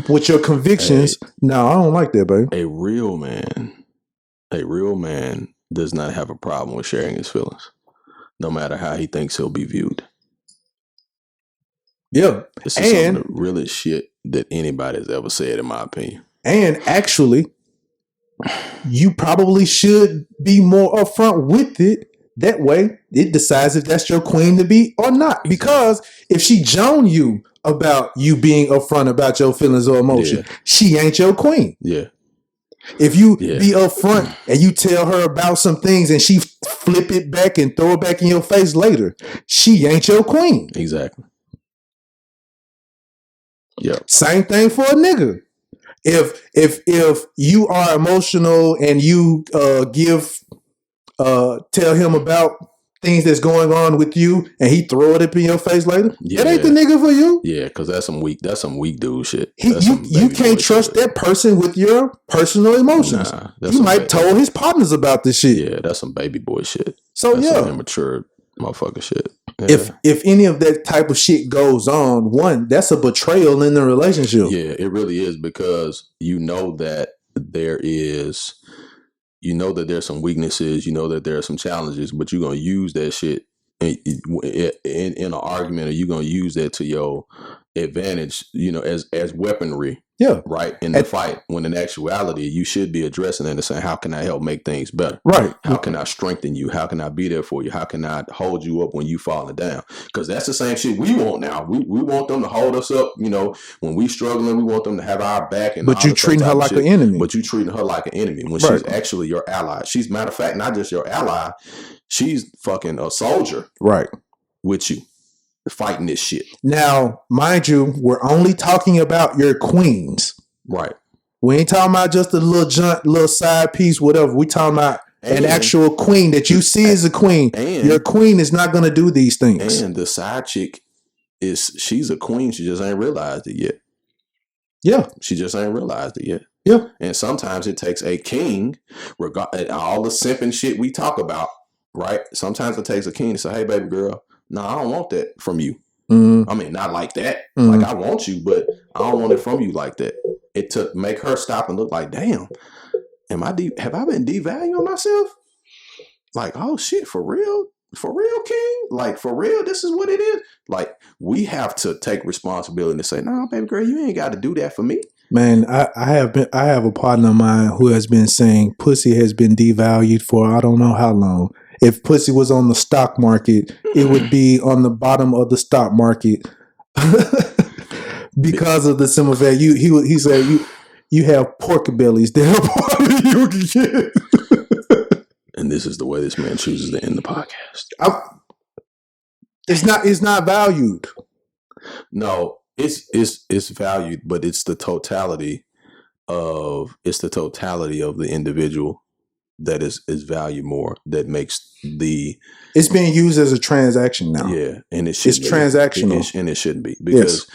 with your convictions. No, I don't like that, baby. A real man does not have a problem with sharing his feelings, no matter how he thinks he'll be viewed. Yeah. This is some of the realest shit that anybody has ever said, in my opinion. And actually, you probably should be more upfront with it. That way, it decides if that's your queen to be or not. Because if she joan you about you being upfront about your feelings or emotion, she ain't your queen. Yeah. If you be upfront and you tell her about some things and she flip it back and throw it back in your face later, she ain't your queen. Exactly. Yeah. Same thing for a nigga. If you are emotional and you tell him about things that's going on with you and he throw it up in your face later, that ain't the nigga for you. Yeah, because that's some weak dude shit. You can't trust that person with your personal emotions. Nah, you might told his partners about this shit. Yeah, that's some baby boy shit. So that's some immature motherfucker shit. Yeah. If any of that type of shit goes on, one, that's a betrayal in the relationship. Yeah, it really is, because you know that there's some weaknesses, you know that there are some challenges, but you're gonna use that shit in an argument, or you're gonna use that to your advantage, you know, as weaponry. Yeah. Right. In the fight, when in actuality, you should be addressing it and saying, how can I help make things better? Right. How can I strengthen you? How can I be there for you? How can I hold you up when you falling down? Because that's the same shit we want now. We want them to hold us up, you know, when we struggling, we want them to have our back. But you treating her like an enemy. But you treating her like an enemy when she's actually your ally. She's, matter of fact, not just your ally, she's fucking a soldier. Right. With you. Fighting this shit. Now, mind you, we're only talking about your queens. Right. We ain't talking about just a little side piece, whatever. We talking about an actual queen that you see as a queen. Your queen is not going to do these things. And the side chick she's a queen. She just ain't realized it yet. Yeah. She just ain't realized it yet. Yeah. And sometimes it takes a king, all the simping shit we talk about, right? Sometimes it takes a king to say, hey, baby girl, no, I don't want that from you. I mean, not like that. Like, I want you, but I don't want it from you like that. It took make her stop and look like, damn, have I been devaluing myself? Like, oh shit, for real? For real, king? Like, for real, this is what it is? Like, we have to take responsibility and say, no, baby girl, you ain't got to do that for me. Man, I have a partner of mine who has been saying pussy has been devalued for I don't know how long. If pussy was on the stock market, it would be on the bottom of the stock market because of the similar value. He said you have pork bellies. They're part of you can get. And this is the way this man chooses to end the podcast. It's not valued. No, it's valued, but it's the totality of the individual that is valued more, that makes it's being used as a transaction now. Yeah, and it's transactional, and it shouldn't be because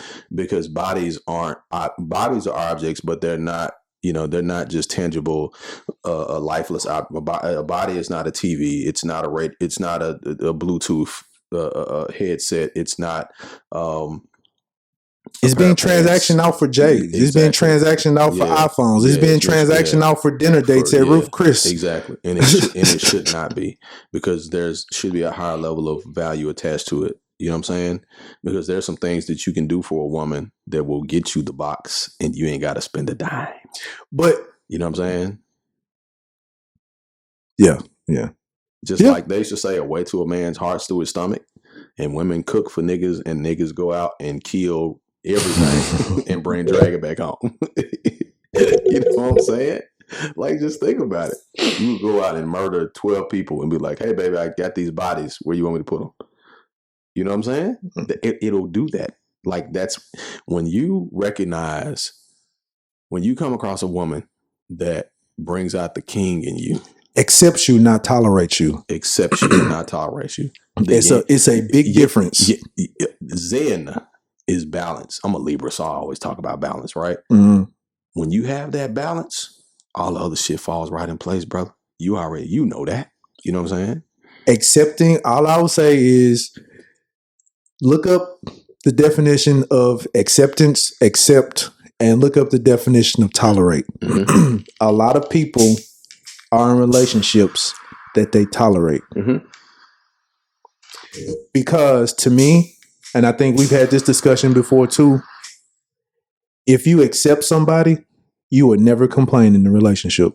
bodies are objects, but they're not. They're not just tangible, a lifeless object. A body is not a TV. It's not it's not a Bluetooth headset. It's not. It's being transactioned out for J's. Exactly. It's being transactioned out for iPhones. It's being transactioned out for dinner dates at Ruth Chris. Exactly. And it should not be, because should be a higher level of value attached to it. You know what I'm saying? Because there's some things that you can do for a woman that will get you the box and you ain't got to spend a dime. But you know what I'm saying? Yeah. Yeah. Just like they should say, a way to a man's heart's through his stomach. And women cook for niggas, and niggas go out and kill everything and bring Dragon back home. You know what I'm saying? Like, just think about it. You go out and murder 12 people and be like, hey, baby, I got these bodies. Where you want me to put them? You know what I'm saying? It'll do that. Like, that's when you recognize, when you come across a woman that brings out the king in you. Accepts you, not tolerates you. Accepts you, not tolerates you. It's a big difference. Zen is balance. I'm a Libra, so I always talk about balance, right? Mm-hmm. When you have that balance, all the other shit falls right in place, brother. You know that. You know what I'm saying? Accepting, all I would say is look up the definition of acceptance, accept, and look up the definition of tolerate. Mm-hmm. A lot of people are in relationships that they tolerate. Mm-hmm. Because to me, and I think we've had this discussion before too, if you accept somebody, you would never complain in the relationship.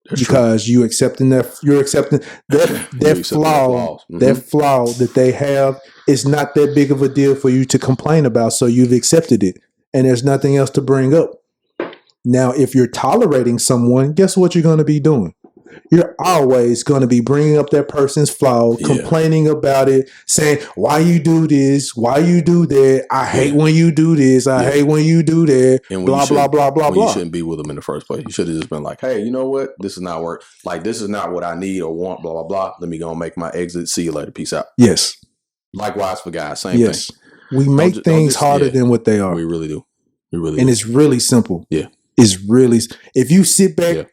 That's because true. You're accepting that flaw, mm-hmm. that flaw that they have is not that big of a deal for you to complain about. So you've accepted it, and there's nothing else to bring up. Now, if you're tolerating someone, guess what you're going to be doing? You're always going to be bringing up that person's flaw, complaining about it, saying, why you do this? Why you do that? I hate when you do this. I hate when you do that. And blah, blah, blah, blah, blah. You shouldn't be with them in the first place. You should have just been like, hey, you know what? This is not work. Like, this is not what I need or want, blah, blah, blah. Let me go and make my exit. See you later. Peace out. Yes. Likewise for guys. Same thing. We make things harder than what they are. We really do. And it's really simple. Yeah. It's really, if you sit back,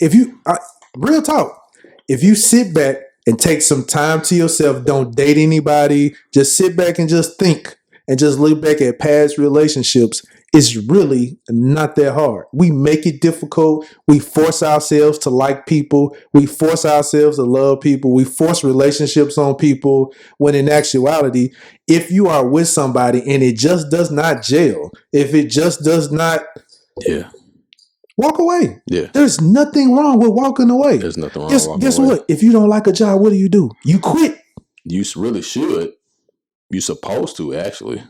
real talk, if you sit back and take some time to yourself, don't date anybody, just sit back and just think and just look back at past relationships, it's really not that hard. We make it difficult. We force ourselves to like people. We force ourselves to love people. We force relationships on people, when in actuality, if you are with somebody and it just does not gel, if it just does not... walk away. Yeah. There's nothing wrong with walking away. There's nothing wrong with walking away. Guess what? If you don't like a job, what do? You quit. You really should. You're supposed to, actually.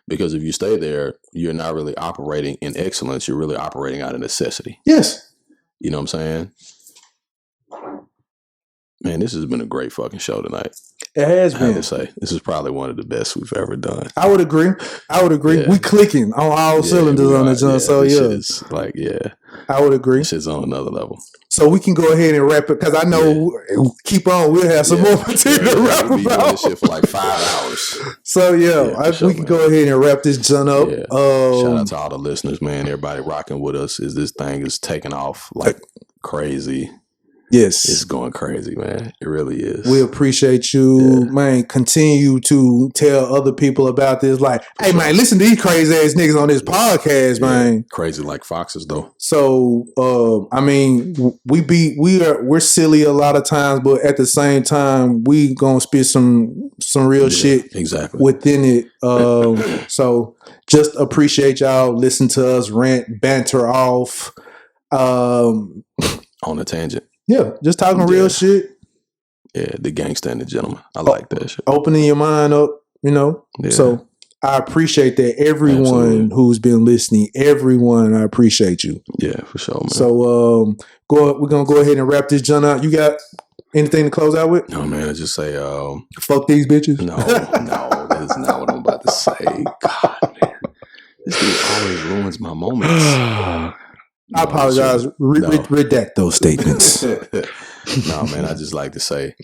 Because if you stay there, you're not really operating in excellence. You're really operating out of necessity. Yes. You know what I'm saying? Man, this has been a great fucking show tonight. It has I have been. to say, this is probably one of the best we've ever done. I would agree. Yeah. We clicking on all cylinders on the joint. So this yeah, shit is like I would agree. This shit's on another level. So we can go ahead and wrap it because I know keep on. We'll have some more material to wrap we'll be about. doing this shit for like 5 hours. So we can go ahead and wrap this joint up. Yeah. Shout out to all the listeners, man. Everybody rocking with us. This thing is taking off like crazy. Yes. It's going crazy, man. It really is. We appreciate you, man. Continue to tell other people about this. Like, hey, man, listen to these crazy ass niggas on this podcast, man. Crazy like foxes, though. So, I mean, we're silly a lot of times, but at the same time, we gonna spit some real shit within it. So, just appreciate y'all. Listen to us rant, banter off. On a tangent. Yeah, just talking real shit. Yeah, the gangsta and the gentleman. I like that shit. Opening your mind up, you know. Yeah. So I appreciate that. Everyone who's been listening, everyone, I appreciate you. Yeah, for sure, man. So we're gonna go ahead and wrap this joint out. You got anything to close out with? No, man. I just say, fuck these bitches. No, that is not what I'm about to say. God, man, this dude always ruins my moments. I apologize. Redact those statements. No, man. I just like to say,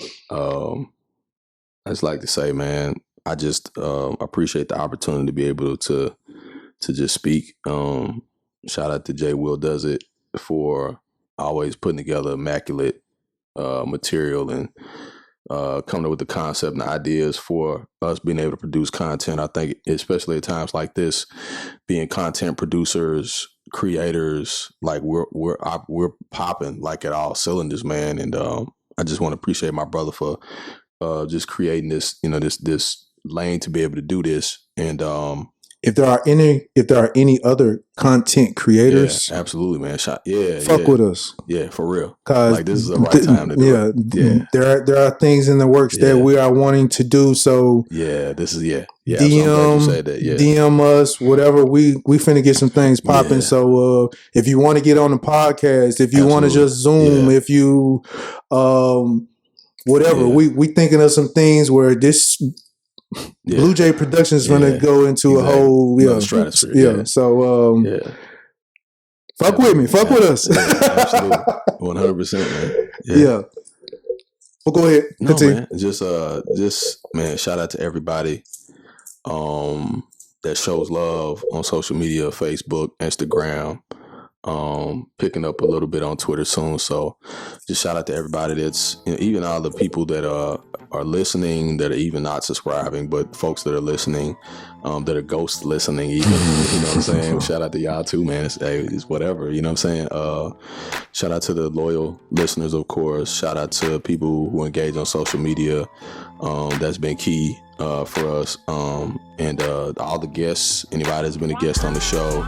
man, I just appreciate the opportunity to be able to just speak. Shout out to JWILLDOES for always putting together immaculate material and coming up with the concept and the ideas for us being able to produce content. I think, especially at times like this, being content producers, creators, like we're popping like at all cylinders, man. And I just want to appreciate my brother for just creating this, this lane to be able to do this. And if there are any other content creators, absolutely, man. Fuck with us. Yeah, for real. Like this is the right time to do it. Yeah. There are things in the works that we are wanting to do. So this is DM us, whatever. We finna get some things popping. Yeah. So if you want to get on the podcast, if you want to just Zoom, if you whatever, we thinking of some things where this Blue Jay Productions is gonna go into a whole stratosphere. So fuck with me, fuck with us. Absolutely, 100%, man. Yeah. Well, go ahead. Continue. Man. Just man, shout out to everybody that shows love on social media, Facebook, Instagram, picking up a little bit on Twitter soon. So just shout out to everybody that's, even all the people that are listening, that are even not subscribing, but folks that are listening, that are ghost listening even, you know what I'm saying? Shout out to y'all too, man. It's whatever, you know what I'm saying? Shout out to the loyal listeners, of course. Shout out to people who engage on social media. That's been key for us. And all the guests, anybody that's been a guest on the show,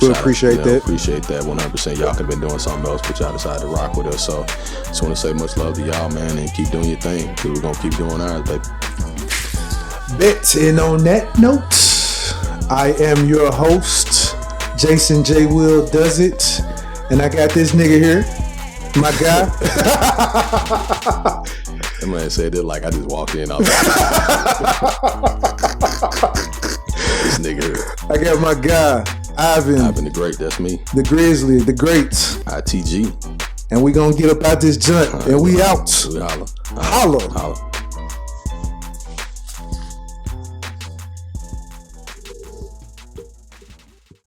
we appreciate that. Appreciate that 100%. Y'all could have been doing something else, but y'all decided to rock with us. So just want to say much love to y'all, man, and keep doing your thing, because we're going to keep doing ours, baby. Bet. And on that note, I am your host, Jason J. Will Does It, and I got this nigga here, my guy. That man said it like I just walked in. This nigga. I got my guy, Ivan the Great. That's me. The Grizzly, the Great. ITG. And we gonna get up out this joint, and we out. We holla. Holla.